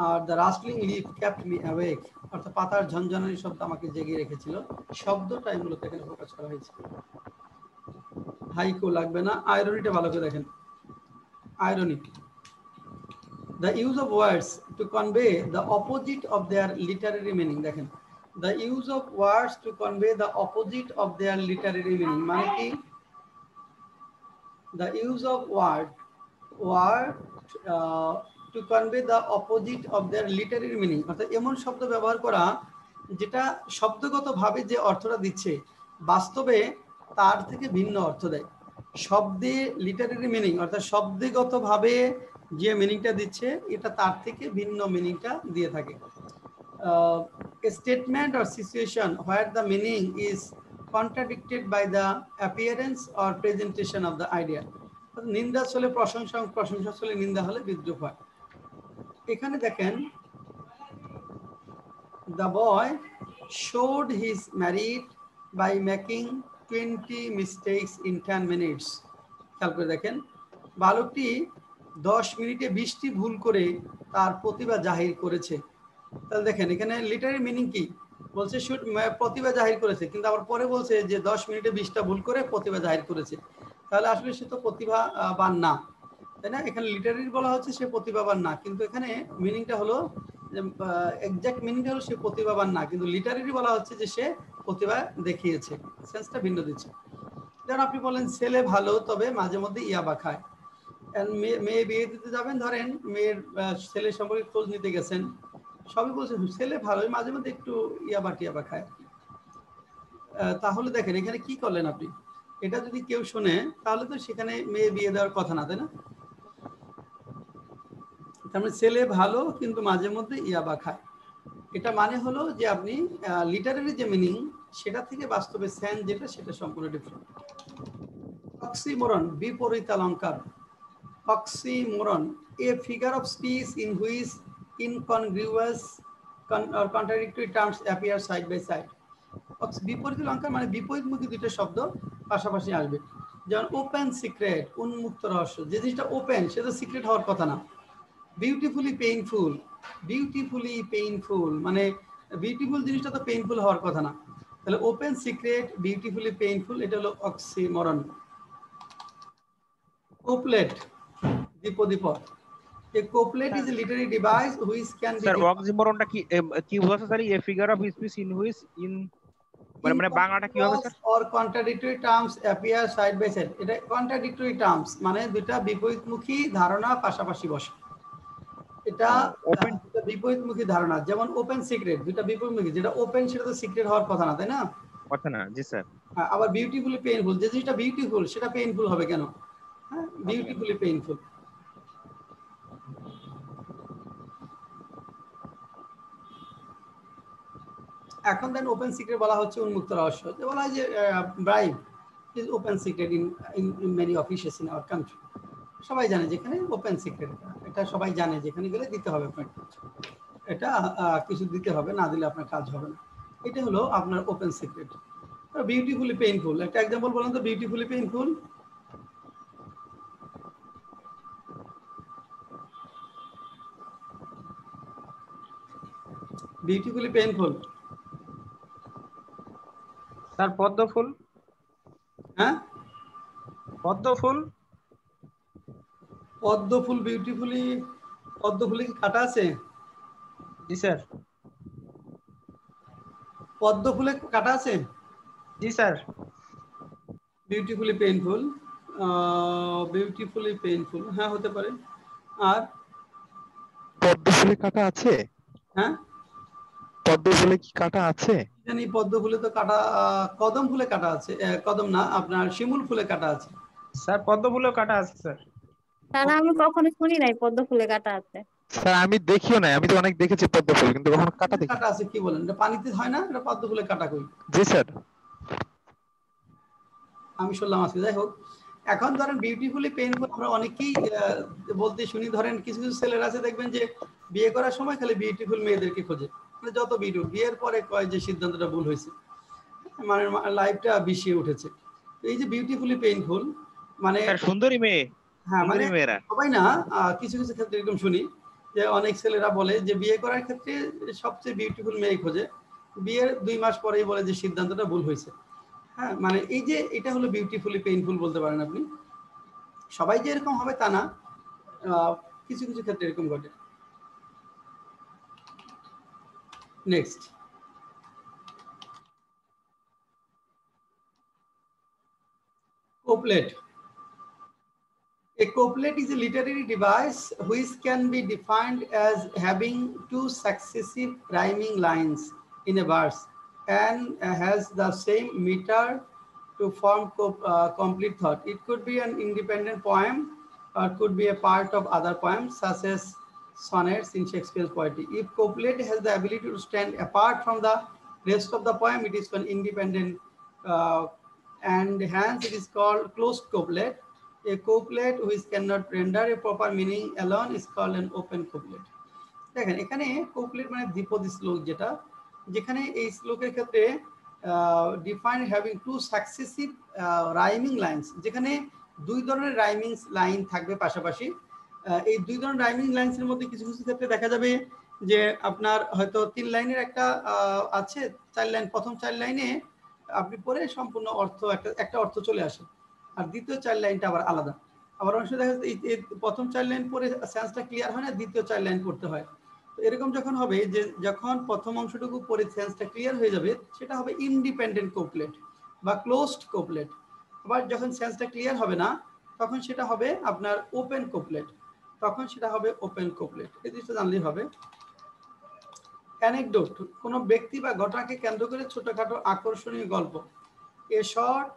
Are the রাস্টলিং leaf kept me awake, অর্থাৎ পাতার ঝনঝনানি শব্দ আমাকে জেগে রেখেছিল, শব্দটাই মূলত এখানে ফোকাস করা হয়েছে। হাইকো লাগবে না। আয়রনিটা ভালো করে দেখেন, irony, the use of words to convey the opposite of their literary meaning. দেখেন, the use of words to convey the opposite of their literary meaning মানে কি? the use of word to convey the opposite of their literary meaning, অর্থাৎ এমন শব্দ ব্যবহার করা যেটা শব্দগতভাবে যে অর্থটা দিচ্ছে বাস্তবে তার থেকে ভিন্ন অর্থ দেয়। শব্দে লিটারেরি মিনিং অর্থাৎ শব্দগতভাবে যে মিনিংটা দিচ্ছে এটা তার থেকে ভিন্ন মিনিংটা দিয়ে থাকে। A statement or situation where the meaning is contradicted by the appearance or presentation of the idea. নিন্দা চলে প্রশংসা, প্রশংসা চলে নিন্দা হলে বিদ্রুপ হয়। এখানে দেখেন, the boy showed his merit by making 20 mistakes in 10 minutes. খেয়াল করে দেখেন, বালকটি 10 মিনিটে 20টি ভুল করে তার প্রতিভা জাহির করেছে। তাহলে দেখেন এখানে লিটারি মিনিং কি বলছে, প্রতিভা জাহির করেছে, কিন্তু আবার পরে বলছে যে 10 মিনিটে 20টা ভুল করে প্রতিভা জাহির করেছে। তাহলে আসলে সে তো প্রতিভাবান না, তাই না? এখানে লিটারি বলা হচ্ছে সে প্রতিভাবান না, কিন্তু এখানে মিনিংটা হলো এক্সাক্ট মিনিংটা হলো সে প্রতিভাবান না, কিন্তু লিটারি বলা হচ্ছে যে সে প্রতিভা দেখিয়েছে, সেন্সটা ভিন্ন দিচ্ছে। যেমন আপনি বলেন ছেলে ভালো তবে মাঝে মধ্যে ইয়াবা খায়। মেয়ে বিয়ে দিতে যাবেন, ধরেন মেয়ের ছেলে সম্পর্কে খোঁজ নিতে গেছেন, সবই বলছেন ছেলে ভালো, মাঝে মধ্যে একটু ইয়াবা টিয়াবা খায়। তাহলে দেখেন এখানে কি করলেন আপনি, এটা যদি কেউ শুনে তাহলে তো সেখানে মেয়ে বিয়ে দেওয়ার কথা না, তাই না? তার মানে ছেলে ভালো কিন্তু মাঝে মধ্যে ইয়াবা খায়, এটা মানে হলো যে আপনি লিটারারি যে মিনিং সেটা থেকে বাস্তবে সেন্স যেটা সেটা সম্পূর্ণ ডিফারেন্ট। অক্সিমোরন, বিপরীত অলঙ্কার। Oxymoron, A figure of speech in which incongruous or contradictory terms appear side by side. বিপরীত অলঙ্কার মানে বিপরীতমুখী দুটো শব্দ পাশাপাশি আসবে। যেমন ওপেন সিক্রেট, উন্মুক্ত রহস্য। যে জিনিসটা ওপেন সেটা সিক্রেট হওয়ার কথা না। বিউটিফুলি পেইনফুল, বিউটিফুলি পেইনফুল মানে বিউটিফুল জিনিসটা তো পেইনফুল হওয়ার কথা না। তাহলে ওপেন সিক্রেট, বিউটিফুলি পেইনফুল, এটা হলো অক্সিমরন। কোপলেট, দ্বিপদী পদ। A couplet is a literary device which can be sir অক্সিমরনটা কি কি বোঝাচ্ছে sir? A figure of speech in which in মানে বাংলাটা কি হবে sir? or contradictory terms appear side by side. এটা contradictory terms মানে দুটো বিপরীতমুখী ধারণা পাশাপাশি বসে। এটা বিপরীতমুখী ধারণা, যেমন ওপেন সিক্রেট, দুটো বিপরীতমুখী। যেটা ওপেন সেটা তো সিক্রেট হওয়ার কথা না, তাই না? কথা না, জি স্যার। আবার বিউটিফুলি পেইনফুল, যে জিনিসটা বিউটিফুল সেটা পেইনফুল হবে কেন? হ্যাঁ, বিউটিফুলি পেইনফুল। এখন দেন ওপেন সিক্রেট বলা হচ্ছে উন্মুক্ত রহস্য। যে বলা হয় যে bribe is open secret in many offices in our country. সবাই জানে যেখানে ওপেন সিক্রেট, এটা সবাই জানে, যেখানে গেলে দিতে হবে আপনাকে, এটা কিছু দিতে হবে, না দিলে আপনার কাজ হবে না। এটা হলো আপনার ওপেন সিক্রেট। বিউটিফুলি পেইনফুল, একটা এক্সাম্পল বলেন তো beautifully painful. Beautifully painful sir পদ্ম ফুল। হ্যাঁ, পদ্ম ফুল। পদ্ম ফুল বিউটিফুলি, পদ্ম ফুলে কি কাটা আছে? জি স্যার। পদ্ম ফুলে কাটা আছে? জি sir. Beautifully painful, beautifully painful, হ্যাঁ হতে পারে। আর পদ্ম ফুলে কাটা আছে? হ্যাঁ, পদ্ম ফুলে কি কাটা আছে? জানি পদ্ম ফুলে তো কাটা, কদম ফুলে কাটা আছে, কদম না, আপনার শিমুল ফুলে কাটা আছে। স্যার পদ্ম ফুলেও কাটা আছে স্যার। স্যার আমি কখনো শুনি নাই পদ্ম ফুলে কাটা আছে। স্যার আমি দেখিও নাই, আমি তো অনেক দেখেছি পদ্ম ফুল, কিন্তু কখনো কাটা দেখি। কাটা আছে কি বলেন? এটা পানিতে হয় না, এটা পদ্ম ফুলে কাটা কই? জি স্যার। আমি শুনলাম আজকে। যাই হোক, এখন ধরেন বিউটিফুলি পেইনফুল আমরা অনেকেই বলতে শুনি। ধরেন কিছু কিছু ছেলেরা আছে দেখবেন যে বিয়ে করার সময় খালি বিউটিফুল মেয়েদেরকে খোঁজে, মানে যত বিউটিফুল, বিয়ের পরে কয় যে সিদ্ধান্তটা ভুল হয়েছে, মানে লাইফটা বিষিয়ে উঠেছে। এই যে বিউটিফুলি পেইনফুল মানে সুন্দরী মেয়ে, হ্যাঁ মানে মেয়েরা সবাই না, কিছু কিছু ক্ষেত্রে এরকম শুনি যে অনেক ছেলেরা বলে যে বিয়ে করার ক্ষেত্রে সবচেয়ে বিউটিফুল মেয়ে খোঁজে, বিয়ের 2 মাস পরেই বলে যে সিদ্ধান্তটা ভুল হয়েছে। হ্যাঁ, মানে এই যে এটা হলো বিউটিফুলি পেইনফুল বলতে পারেন আপনি। সবাই যে এরকম হবে তা না, কিছু কিছু ক্ষেত্রে এরকম ঘটে। Next, couplet. A couplet is a literary device which can be defined as having 2 successive rhyming lines in a verse and has the same meter to form complete thought. It could be an independent poem or could be a part of other poems such as sonnets in Shakespeare's poetry. If couplet has the ability to stand apart from the rest of the poem, it is an independent and hence it is called closed couplet. A couplet which cannot render a proper meaning alone is called an open couplet. দেখেন এখানে couplet মানে দ্বিপদী শ্লোক, যেটা যেখানে এই শ্লোকের ক্ষেত্রে define having 2 successive rhyming lines, যেখানে 2 ধরনের রাইমিং লাইন থাকবে পাশাপাশি। এই 2 ধরনের রাইমিং লাইনসের মধ্যে কিছু কিছু ক্ষেত্রে দেখা যাবে যে আপনার হয়তো 3 লাইনের একটা আছে, 4 লাইন, প্রথম 4 লাইনে আপনি পড়ে সম্পূর্ণ অর্থ একটা অর্থ চলে আসে, আর দ্বিতীয় 4 লাইনটা আবার আলাদা। আবার অনেক সময় দেখা যাচ্ছে এই প্রথম 4 লাইন পড়ে সেন্সটা ক্লিয়ার হয় না, দ্বিতীয় 4 লাইন পড়তে হয়। তো এরকম যখন হবে যে যখন প্রথম অংশটুকু পড়ে সেন্সটা ক্লিয়ার হয়ে যাবে, সেটা হবে ইন্ডিপেন্ডেন্ট কোপলেট বা ক্লোজড কোপলেট। আবার যখন সেন্সটা ক্লিয়ার হবে না, তখন সেটা হবে আপনার ওপেন কোপলেট, তখন সেটা হবে ওপেন কোপলেট। এই জিনিসটা জানলেই হবে। অ্যানেকডোট, কোনো ব্যক্তি বা ঘটনাকে কেন্দ্র করে ছোটখাটো আকর্ষণীয় গল্প। A short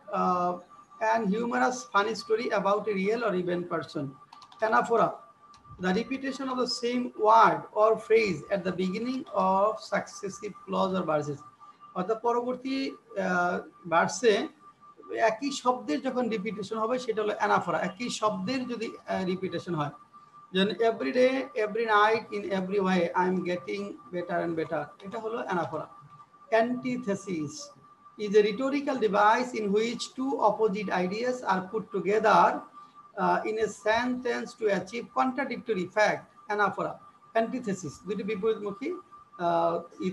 and humorous funny story about a real or event person. Anaphora, the repetition of the same word or phrase at the beginning of successive clause or verses. অর্থাৎ পরবর্তী ভার্সে একই শব্দের যখন রিপিটেশন হবে সেটা হলো অ্যানাফোরা। একই শব্দের যদি রিপিটেশন হয়, যেন every day, every night, in every way I am getting better and better, এটা হলো anaphora. Antithesis is a rhetorical device in which two opposite ideas are put together in a sentence to achieve contradictory fact. Anaphora, antithesis, দুটি বিপরীতমুখী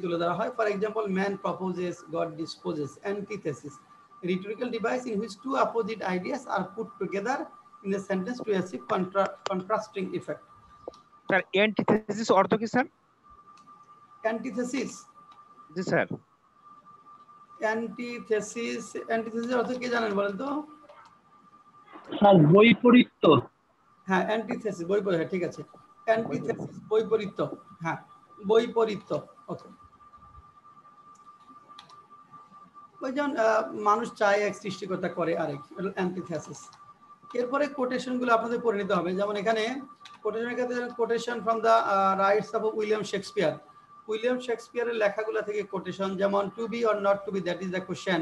তুলে ধরা হয়। For example, man proposes, God disposes. Antithesis, a rhetorical device in which two opposite ideas are put together in a sentence to achieve contrasting effect. Sir antithesis অর্থ কি sir? Antithesis, জি sir. Antithesis অর্থ কি জানেন বলেন তো? Sir বৈপরীত্য। হ্যাঁ, antithesis বৈপরীত্য, ঠিক আছে। অ্যান্টিথেসিস বৈপরীত্য, হ্যাঁ বৈপরীত্য। ওকে, ওই যেমন মানুষ চায় এক, সৃষ্টিকর্তা করে আরেক, অ্যান্টিথেসিস। এরপরে কোটেশন গুলো আপনাদের পড়ে নিতে হবে। যেমন এখানে কোটেশনের ক্ষেত্রে quotation from the writes of William Shakespeare, William শেক্সপিয়ারের লেখাগুলো থেকে কোটেশন, যেমন to be or not to be, that is the question,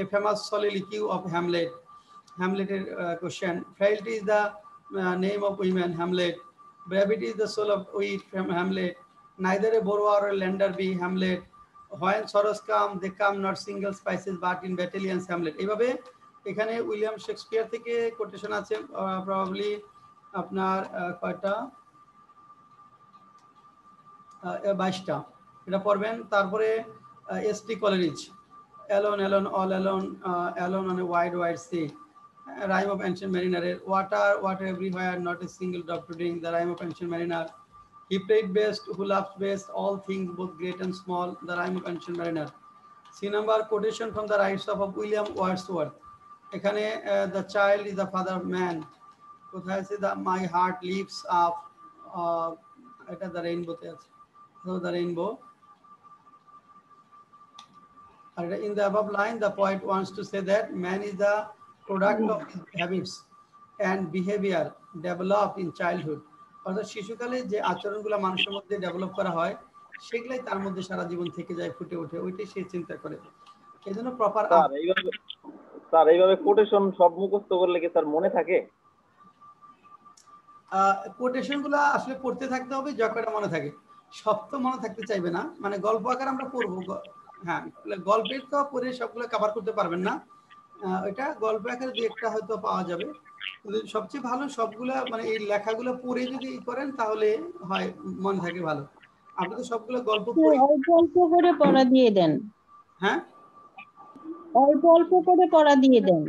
a famous soliloquy of Hamlet, হ্যামলেটের question, frailty is the name of women, Hamlet, brevity is the soul of wit, Hamlet, neither a borrower or lender be, Hamlet, when sorrows come they come not single spices but in battalions, Hamlet. এইভাবে এখানে William Shakespeare থেকে quotation আছে probably আপনার কয়টা, 22টা, এটা পড়বেন। তারপরে S T Coleridge, alone alone all alone, alone on a wide wide sea, rime of ancient ম্যারিনারের water everywhere not a single drop to drink, the rime of ancient mariner, he played best who loves best all things both great and small, the rime of ancient mariner. C number quotation from the writes of William Wordsworth, এখানে the child is the father of man, কোথায় আছে the my heart leaps up, এটা the রেইনবোতে আছে, so the rainbow. In the above line the poet wants to say that man is the product of his habits and behavior developed in childhood, অর্থাৎ শিশুকালে যে আচরণগুলো মানুষের মধ্যে develop করা হয় সেগুলাই তার মধ্যে সারা জীবন থেকে যায়, ফুটে ওঠে, ওইটাই সে চিন্তা করে। এই জন্য প্রপার স্যার এইভাবে কোটেশন সব মুখস্থ করলে কি স্যার মনে থাকে? কোটেশন গুলো আসলে পড়তে থাকতে হবে, যতটা মনে থাকে। সব তো মনে থাকতে চাইবে না, মানে গল্প আকার আমরা পড়বো, হ্যাঁ গল্পের তো পড়ে সবগুলো কভার করতে পারবেন না, এটা গল্প আকারে দুই একটা হয়তো পাওয়া যাবে। সবচেয়ে ভালো সবগুলা মানে এই লেখাগুলো পড়ে যদি করেন তাহলে হয় মনে থাকে ভালো। আপনি তো সবগুলো গল্প পড়ে অল্প অল্প করে পড়া দিয়ে দেন। হ্যাঁ, অল্প অল্প করে পড়া দিয়ে দেন।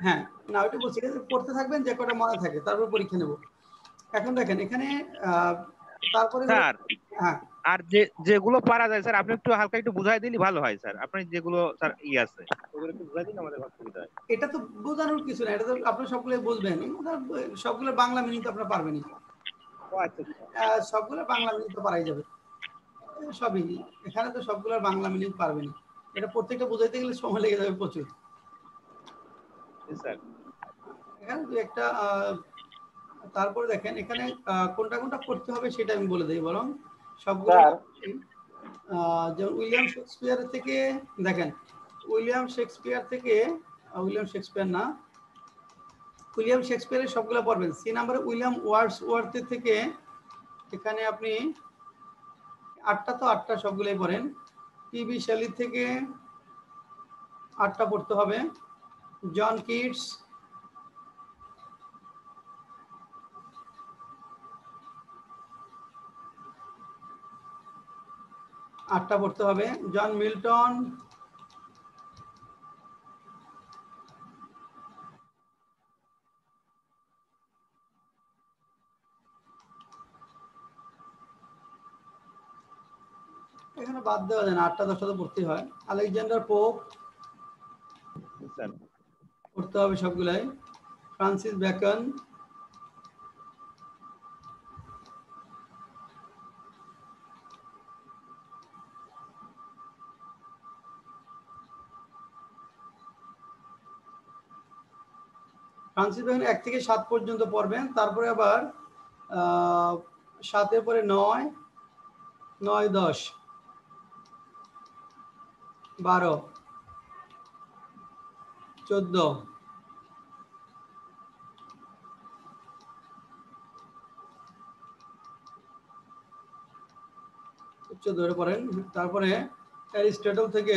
হ্যাঁ না ওইটা বলছি, পড়তে থাকবেন যে কটা মনে থাকে, তারপর পরীক্ষা নেব। এখন দেখেন এখানে তারপরে স্যার, হ্যাঁ আর যেগুলো পারা যায় স্যার আপনি একটু হালকা একটু বুঝাই দিলে ভালো হয় স্যার। আপনি যেগুলো স্যার আছে ওগুলো একটু বুঝাই দিলে আমাদের সুবিধা হয়। এটা তো বোঝানোর কিছু না, এটা তো আপনি সবগুলো বুঝবেন, সবগুলো বাংলা মিনিং তো আপনার পারবেনই। সবগুলো বাংলা মিনিং তো পারাই যাবে সবই, এখানে তো সবগুলো বাংলা মিনিং পারবেনই। এটা প্রত্যেকটা বুঝাইতে গেলে সময় লেগে যাবে প্রচুর। এখানে দু একটা তারপরে দেখেন এখানে কোনটা কোনটা করতে হবে সেটা আমি বলে দিই বরং সবগুলো। যেমন উইলিয়াম শেক্সপিয়ার থেকে দেখেন, উইলিয়াম শেক্সপিয়ারের সবগুলো পড়বেন। সি নাম্বারে উইলিয়াম ওয়ার্ডসওয়ার্থের থেকে এখানে আপনি 8টা তো 8টা সবগুলোই পড়েন। টিবি শেলির থেকে 8টা পড়তে হবে। জন কিটস, আটটা পড়তে হবে। জন মিল্টন, এখানে বাদ দেওয়া যায় না, 8টা 10টা তো পড়তেই হয়। আলেকজান্ডার পোপ পড়তে হবে সবগুলাই। ফ্রান্সিস বেকন, ফ্রান্সিস বেকন 1 থেকে 7 পর্যন্ত পড়বেন। তারপরে আবার 7-এর পরে 9, 9, 10, 12, 14, উচ্চ ধরে পড়েন। তারপরে অ্যারিস্টটল থেকে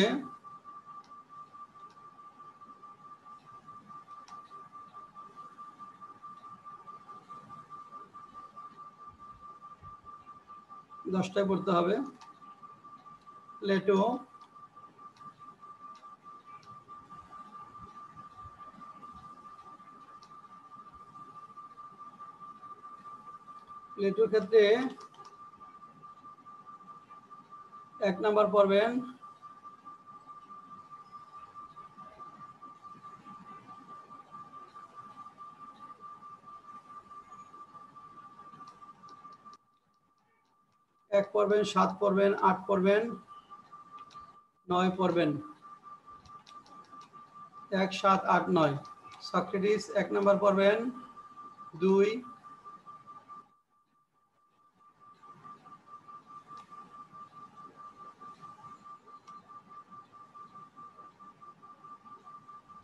দশটায় পড়তে হবে। প্লেটো, প্লেটোর ক্ষেত্রে 1 নাম্বার পড়বেন এক পড়বেন, 7 পড়বেন, 8 পড়বেন, 9 পড়বেন। 1, 7, 8, 9। সক্রেটিস 1 নাম্বার পড়বেন 2,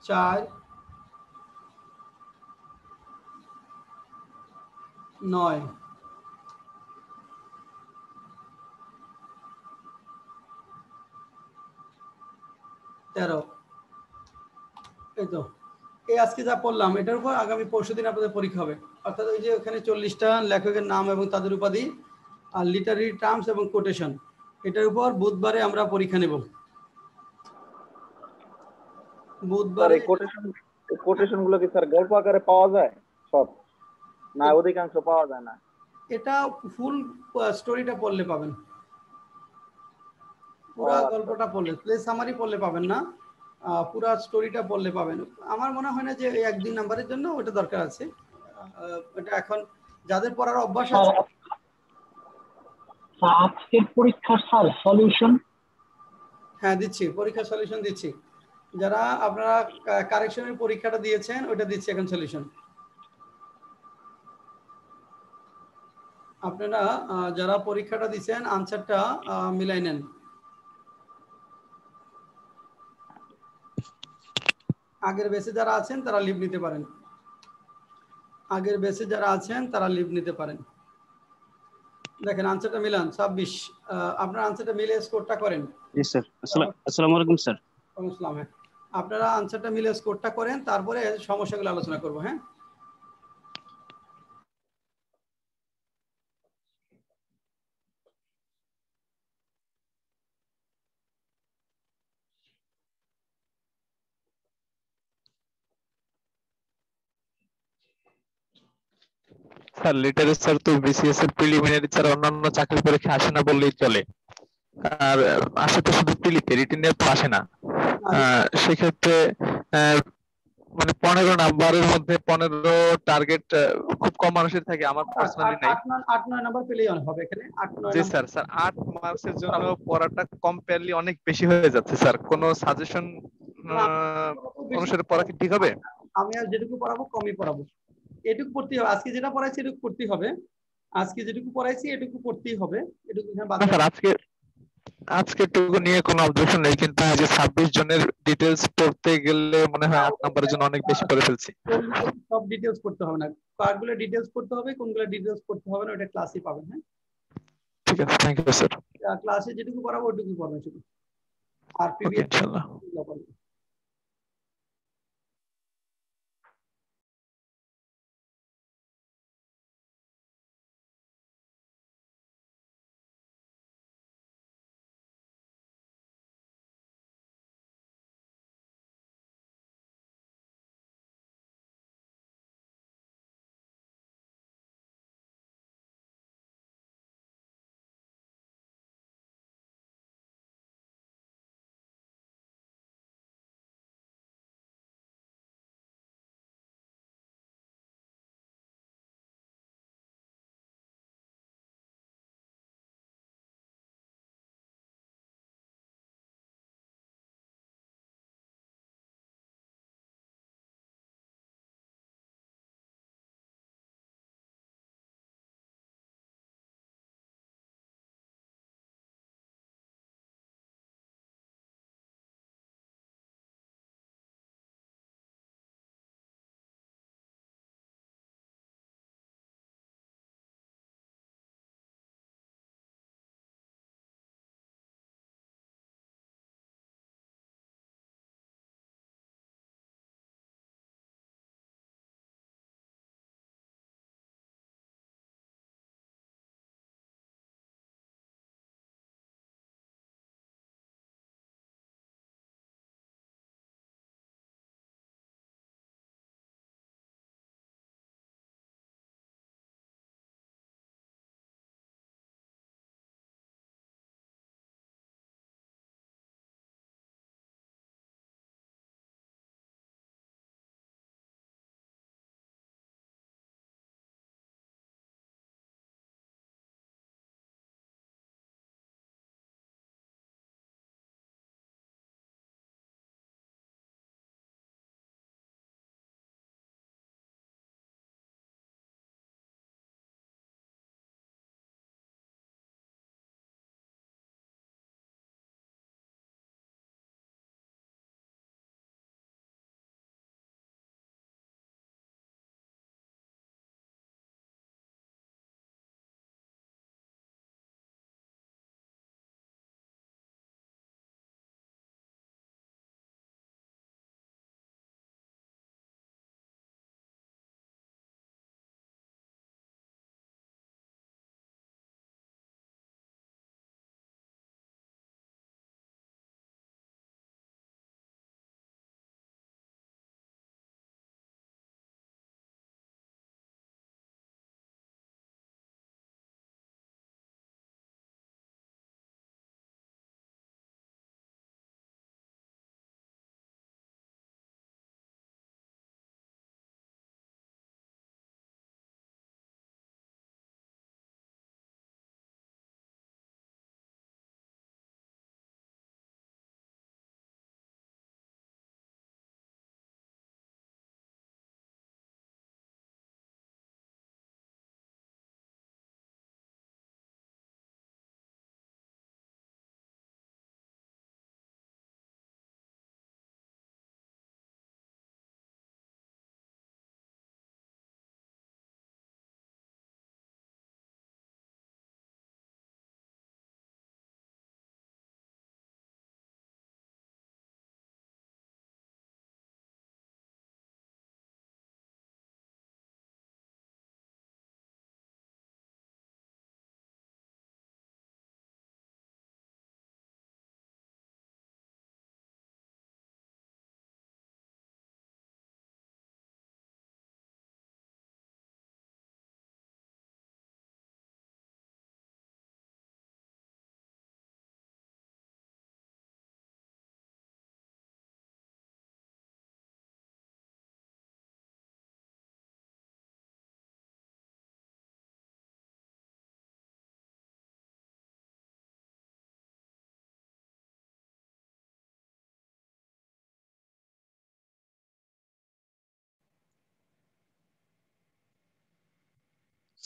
4, 9। এই তো, এই আজকে যা পড়লাম এটার উপর আগামী পরশুদিন আপনাদের পরীক্ষা হবে। অর্থাৎ ওই যে ওখানে 40টা লেখকের নাম এবং তাদের উপাধি আর লিটারি টার্মস এবং কোটেশন, এটার উপর বুধবারে আমরা পরীক্ষা নেব। বুধবারে কোটেশন গুলো কি স্যার গল্প আকারে পাওয়া যায় সব, না অধিকাংশ পাওয়া যায় না? এটা ফুল স্টোরিটা পড়লে পাবেন, পুরো গল্পটা পড়লে, প্লেস সামারি পড়লে পাবেন না, পুরো স্টোরিটা পড়লে পাবেন। আমার মনে হয় না যে এই 1-2 নাম্বারের জন্য ওটা দরকার আছে। এটা এখন যাদের পড়ার অভ্যাস আছে। আজকের পরীক্ষার স্যার সলিউশন? হ্যাঁ দিচ্ছি, পরীক্ষার সলিউশন দিচ্ছি। যারা আপনারা কারেকশনের পরীক্ষাটা দিয়েছেন ওটা দিচ্ছি এখন সলিউশন। আপনারা যারা পরীক্ষাটা দিয়েছেন আনসারটা মিলাই নেন। আগের বেসে যারা আছেন তারা লিভ নিতে পারেন, আগের বেসে যারা আছেন তারা লিভ নিতে পারেন। দেখেন আনসারটা মিলান 26। আপনার আনসারটা মিলে স্কোরটা করেন। জি স্যার। আসসালামু আলাইকুম স্যার। আসসালাম। হ্যাঁ, আপনারা আনসারটা মিলে স্কোরটা করেন, তারপরে সমস্যাগুলো আলোচনা করব। হ্যাঁ। স্যার লিটারেচার তো বিসিএস এর প্রিলিমিনারি ছাড়া অন্যান্য চাকরির পরীক্ষা আসে না বললেই চলে। আর আসে তো শুধু প্রিলিতে, রিটেনের তো আসে না। সেক্ষেত্রে মানে 15 নাম্বারের মধ্যে 15 টার্গেট খুব কম মানুষের থাকে, আমার পার্সোনালি নাই। 8-9 নাম্বার পেলেই হবে এখানে। 8-9 জি স্যার। স্যার 8 মার্কসের জন্য পড়াটা কম্পেয়ারলি অনেক বেশি হয়ে যাচ্ছে স্যার। কোনো সাজেশন অনুসারে পড়া কি ঠিক হবে? আমি আর যেটুকু পড়াবো কমই পড়াবো, এটুকু পড়তেই হবে। আজকে যেটা পড়াইছি এটুকু পড়তেই হবে, আজকে যেটুকু পড়াইছি এটুকু পড়তেই হবে, এটুকু এখানে বাদ। স্যার আজকে টুকু নিয়ে কোনো অবজেকশন নেই, কিন্তু এই যে 26 জনের ডিটেইলস পড়তে গেলে মনে হয় 8 নাম্বারের জন্য অনেক বেশি পড়ে ফেলছি। সব ডিটেইলস পড়তে হবে না, কারগুলো ডিটেইলস পড়তে হবে, কোনগুলো ডিটেইলস পড়তে হবে না ওটা ক্লাসে পাবেন। হ্যাঁ ঠিক আছে, থ্যাংক ইউ স্যার। ক্লাসে যেটুকু পড়াবো ওটুকু পড়বেন শুধু, আর প্রিভিয়াস ইনশাআল্লাহ।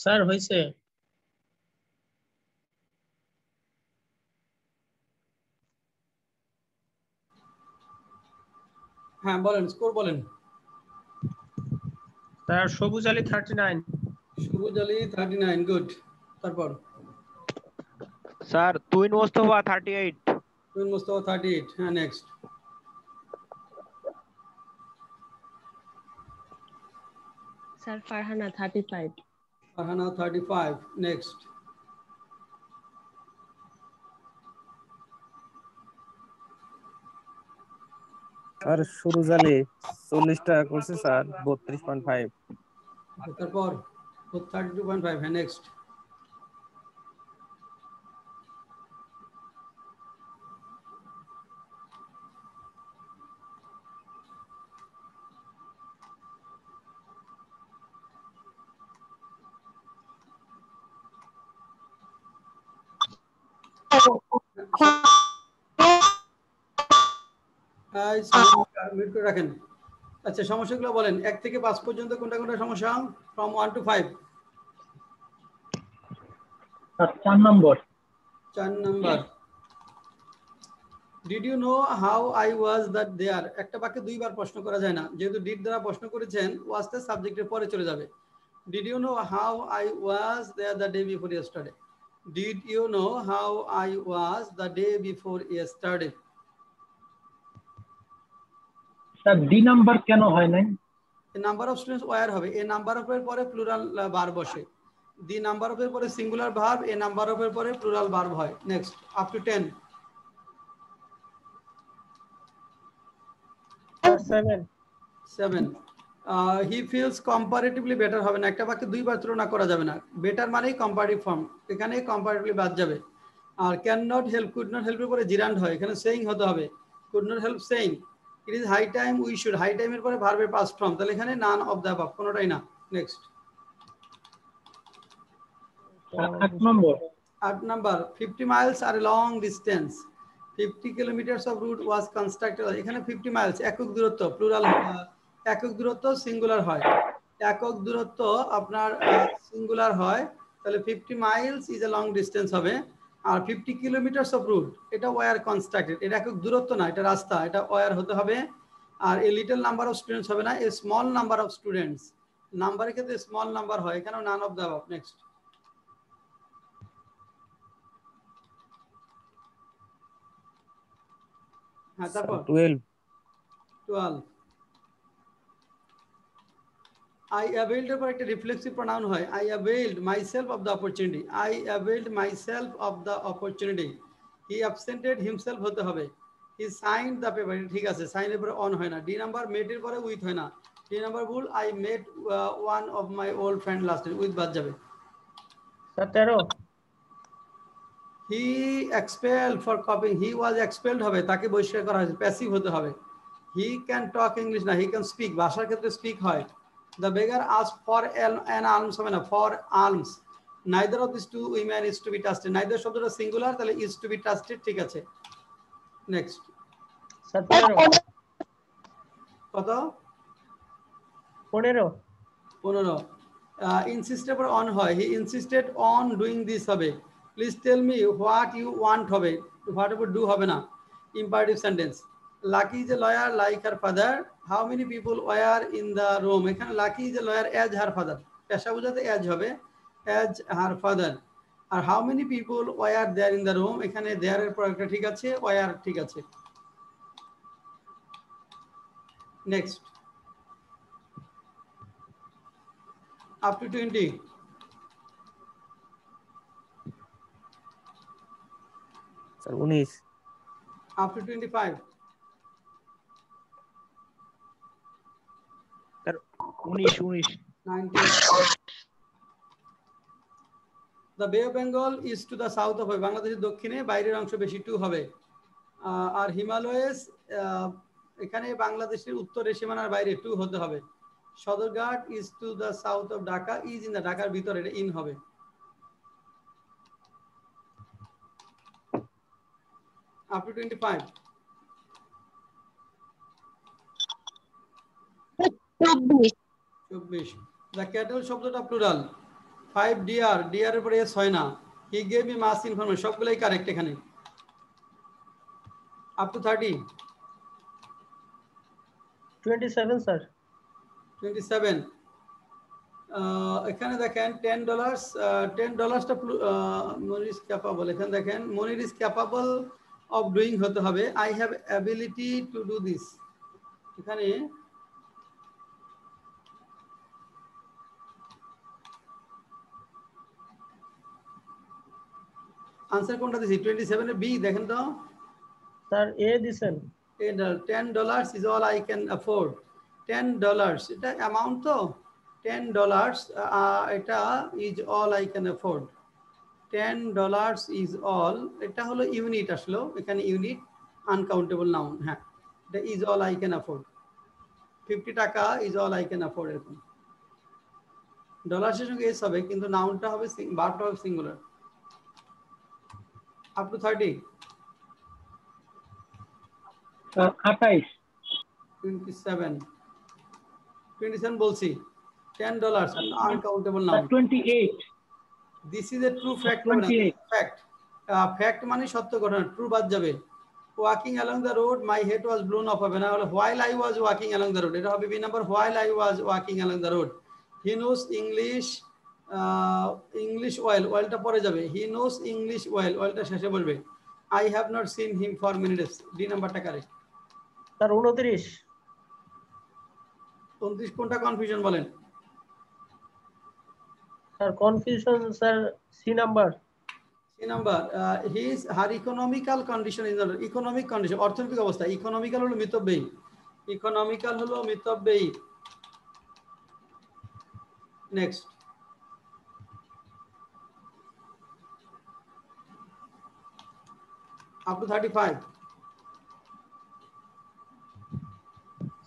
স্যার হয়েছে। হ্যাঁ বলেন, স্কোর বলেন। স্যার সবুজ আলী 39। সবুজ আলী 39, গুড। তারপর স্যার তুইন মোস্তফা 38। তুইন মোস্তফা 38, হ্যাঁ next. Sir Farhana 35। Farhana 35, next. Sir Suruj Ali 40 টাকা করছে স্যার 32.5। তারপর 32.5, হ্যাঁ নেক্সট। মিউট করে রাখেন। আচ্ছা সমস্যাগুলো বলেন, 1 থেকে 5 পর্যন্ত কোনটা কোনটা সমস্যা, from 1 to 5। 4 number. 4 number. Did you know how I was that there. একটা বাক্যে দুইবার প্রশ্ন করা যায় না, যেহেতু ডিড দ্বারা প্রশ্ন করেছেন ওয়াজটা সাবজেক্টের পরে চলে যাবে। Did you know how I was there the day before yesterday. Did you know how I was the day before yesterday. Sir D number কেন হয় নাই? নাম্বার অফ স্টুডেন্টস ওয়্যার হবে, এ নাম্বার অফ এর পরে প্লুরাল ভার্ব বসে। The number of এর পরে singular verb, A number of এর পরে প্লুরাল ভার্ব হয়। Next, up two 10। 7। He feels comparatively better হবে না, একটা বাক্যে দুইবার তুলনা করা যাবে না। বেটার মানেই কম্পারেটিভ ফর্ম, এখানে কম্পারেটিভলি বাদ যাবে। আর can not help, could not হেল্পের পরে জিরান্ড হয়, এখানে সেইং হতে হবে। Could not help saying. It is high time we should, high টাইমের পরে ভার্বের পাস্ট ফর্ম, তাহলে এখানে নান অফ দ্য অ্যাবাভ, কোনোটাই না। Next 8 number. 8 নাম্বার। 50 miles আর long distance, 50 kilometers of route was constructed। এখানে 50 miles একক দূরত্ব, প্লুরাল একক দূরত্ব সিঙ্গুলার হয়, একক দূরত্ব আপনার সিঙ্গুলার হয়, তাহলে 50 miles is a long distance হবে। আর 50 kilometers of route এটা ওয়্যার কনস্ট্রাক্টেড, এটা একক দূরত্ব না, এটা রাস্তা, এটা ওয়্যার হতে হবে। আর a little number of students হবে না, a small number of students, নাম্বারের ক্ষেত্রে স্মল নাম্বার হয়, এখানেও none of the above. Next হ্যাঁ তারপর 12। I availed এর পর একটা রিফ্লেক্সিভ প্রোনাউন হয়, I availed myself of the opportunity, I availed myself of the opportunity। He absented himself হতে হবে, he signed the paper, ঠিক আছে, সাইন এর পরে অন হয় না। ডি নাম্বার, মেট এর পরে উইথ হয় না, ডি নাম্বার ভুল। I met one of my old friend last year, with বাদ যাবে। 17। He expelled for copying, he was expelled হবে, তাকে বহিষ্কার করা হয়েছে, প্যাসিভ হতে হবে। He can talk English না, he can speak, ভাষার ক্ষেত্রে স্পিক হয়। The beggar asked for an alms হবে না, for alms। Neither of these two women is to be trusted, neither শব্দটা সিঙ্গুলার, তাহলে is to be trusted, ঠিক আছে। নেক্সট 17। কত? 15। 15। ইনসিস্টেড পর অন হয়, he insisted on doing this হবে। Please tell me what you want হবে, whatever do হবে না, imperative sentence. Lucky is a lawyer like her father, how many people were in the room, এখানে Lucky is a lawyer as her father, পেশা বোঝাতে as হবে, as her father. আর how many people were there in the room, এখানে দেয়ারের পর একটা ঠিক আছে, ওয়ার ঠিক আছে। Next up to 20। Sir 19। up to 25। Sir 19। 19। The Bay of Bengal is to the south of, বাংলাদেশের দক্ষিণে, বাইরের অংশ বেশি, টু হবে। আর হিমালয়েস এখানে বাংলাদেশের উত্তরে সীমানার বাইরে, টু হতে হবে। Sadarghat is to the south of Dhaka, is in the, ঢাকার ভিতরে, এটা ইন হবে। up to 25। 24। The cattle শব্দটা প্লুরাল, 5 ডিয়ার, ডিয়ার এর পরে এস হয় না। He gave me much information, সবগুলাই কারেক্ট এখানে। Up to 30। 27 স্যার। 27। এখানে দেখেন $10, $10টা মনির ইজ ক্যাপাবল। এখানে দেখেন মনির ইজ ক্যাপাবল অফ ডুইং হতে হবে I have ability to do this. এখানে আনসার কোনটা দিছি? 27 এর বি দেখেন তো স্যার এ দিছেন। $10 is all I can afford. $10 এটা অ্যামাউন্ট তো, $10 এটা is all I can afford. $10 is all, এটা হলো ইউনিট আসলো, এখানে ইউনিট আনকাউন্টেবল নাউন। হ্যাঁ, এটা is all I can afford। 50 টাকা is all I can afford এরকম। ডলারের সঙ্গে এস হবে কিন্তু নাউনটা হবে, ভার্বটা হবে সিঙ্গুলার। Up to 30। 28। 27 বলছি। $10 uncountable noun. 28। This is a true fact. Fact, fact মানে সত্য ঘটনা, ট্রু বাদ যাবে। Walking along the road my head was blown off হবে না, হলো while I was walking along the road, এটা হবে B number, while I was walking along the road. He knows English, English well, ওয়েলটা পরে যাবে। হি নোস ইংলিশ ওয়েল, ওয়েলটা শেষে বলবে। I have not seen him for many days, D নাম্বারটা correct. Sir 29। 29 কোনটা কনফিউশন বলেন? Sir confusion sir C number. C number. His her economical condition is not, economic condition অর্থনৈতিক অবস্থা, economical হলো মিতব্যয়ী, ইকোনমিক্যাল হলো মিতব্যয়ী। নেক্সট। Up to 35।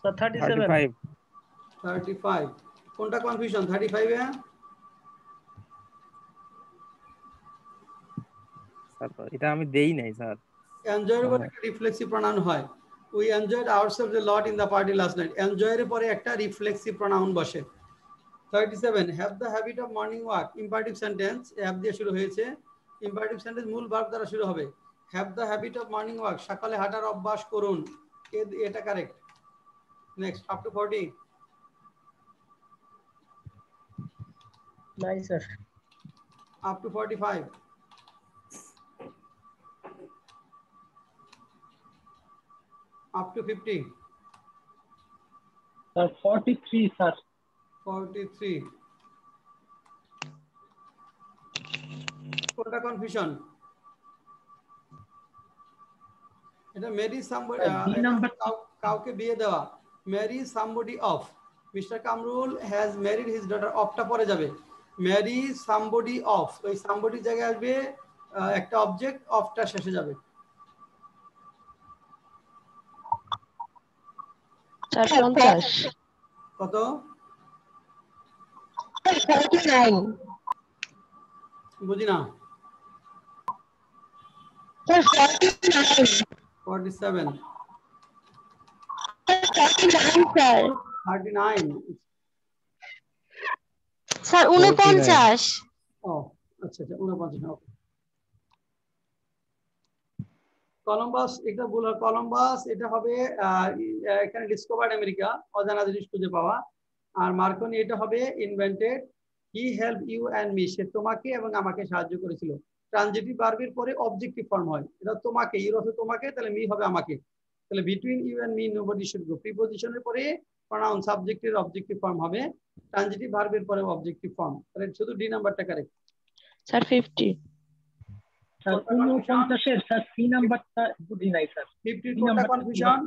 স্যার 37। 35 কোনটা কনফিউশন? 35 এ স্যার এটা আমি দেই নাই স্যার। এনজয় এর পরে একটা রিফ্লেক্সিভ প্রনাউন হয়। We enjoyed ourselves A lot in the party last night, enjoy এর পরে একটা রিফ্লেক্সিভ প্রনাউন বসে। 37 have the habit of morning walk, imperative sentence, have দিয়ে শুরু হয়েছে, ইম্পারেটিভ সেন্টেন্স মূল ভার্ব দ্বারা শুরু হবে। Have the habit of morning walk, সকালে হাঁটার অভ্যাস করুন, এটা কারেক্ট। Next, up to 40। নাই sir. Up to 45। up to 50। Sir 43 sir. 43 কোনটা কনফিউশন? এটা মেরি সামবডি, কাউকে বিয়ে দেওয়া, marry somebody off. Mister Kamrul has married his daughter, অফটা পরে যাবে। ম্যারি সামবডি অফ, ওই সামবডি জায়গায় আসবে একটা অবজেক্ট, অফটা শেষে যাবে। কত? 49 বুঝি না। 47 47 স্যার। 39 স্যার 49। ও আচ্ছা আচ্ছা 49। ওকে। কলম্বাস, এটা ভুল। কলম্বাস এটা হবে এখানে ডিসকভার্ড আমেরিকা, অজানা জিনিস খুঁজে পাওয়া। আর মার্কনি এটা হবে invented. He help you and me, সে তোমাকে এবং আমাকে সাহায্য করেছিল। ট্রানজিটিভ ভার্বের পরে অবজেক্টিভ ফর্ম হয়, এটা তোমাকে, ইউর অর্থ তোমাকে, তাহলে মি হবে আমাকে। তাহলে between you and me nobody should go. প্রিপজিশনের পরে প্রনাউন সাবজেক্টের অবজেক্টিভ ফর্ম হবে, ট্রানজিটিভ ভার্বের পরে অবজেক্টিভ ফর্ম। তাহলে শুধু ডি নাম্বারটা কারেক্ট। স্যার 50। স্যার 49 এর স্যার সি নাম্বারটা বুঝি নাই স্যার। 50 কোনটা কনফিউশন?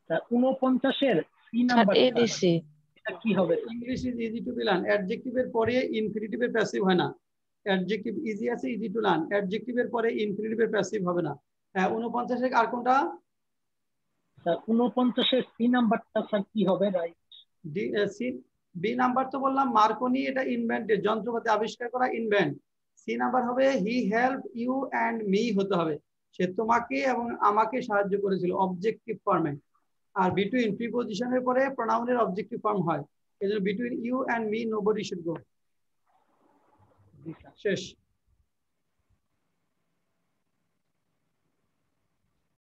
স্যার 49 এর সি নাম্বার এ দিছি, এটা কি হবে? English is easy to be learn, অ্যাডজেক্টিভের পরে ইনফিনিটিভের প্যাসিভ হয় না। অ্যাডজেক্টিভ ইজি আছে, ইজি টু লার্ন, অ্যাডজেক্টিভের পরে ইনফিনিটিভের প্যাসিভ হবে না। হ্যাঁ 49 আর কোনটা? স্যার 49 এর সি নাম্বারটা স্যার কি হবে? Right. D C. B number তো বললাম মার্কনি, এটা ইনভেন্টেড, যন্ত্রপাতি আবিষ্কার করা, ইনভেন্ট। সি নাম্বার হবে he help you and me হতে হবে, সে তোমাকে এবং আমাকে সাহায্য করেছিল, অবজেক্টিভ ফর্মে। আর বিটুইন প্রিপজিশনের পরে প্রনাউনের অবজেক্টিভ ফর্ম হয়, এজন্য between you and me nobody should go. শেষ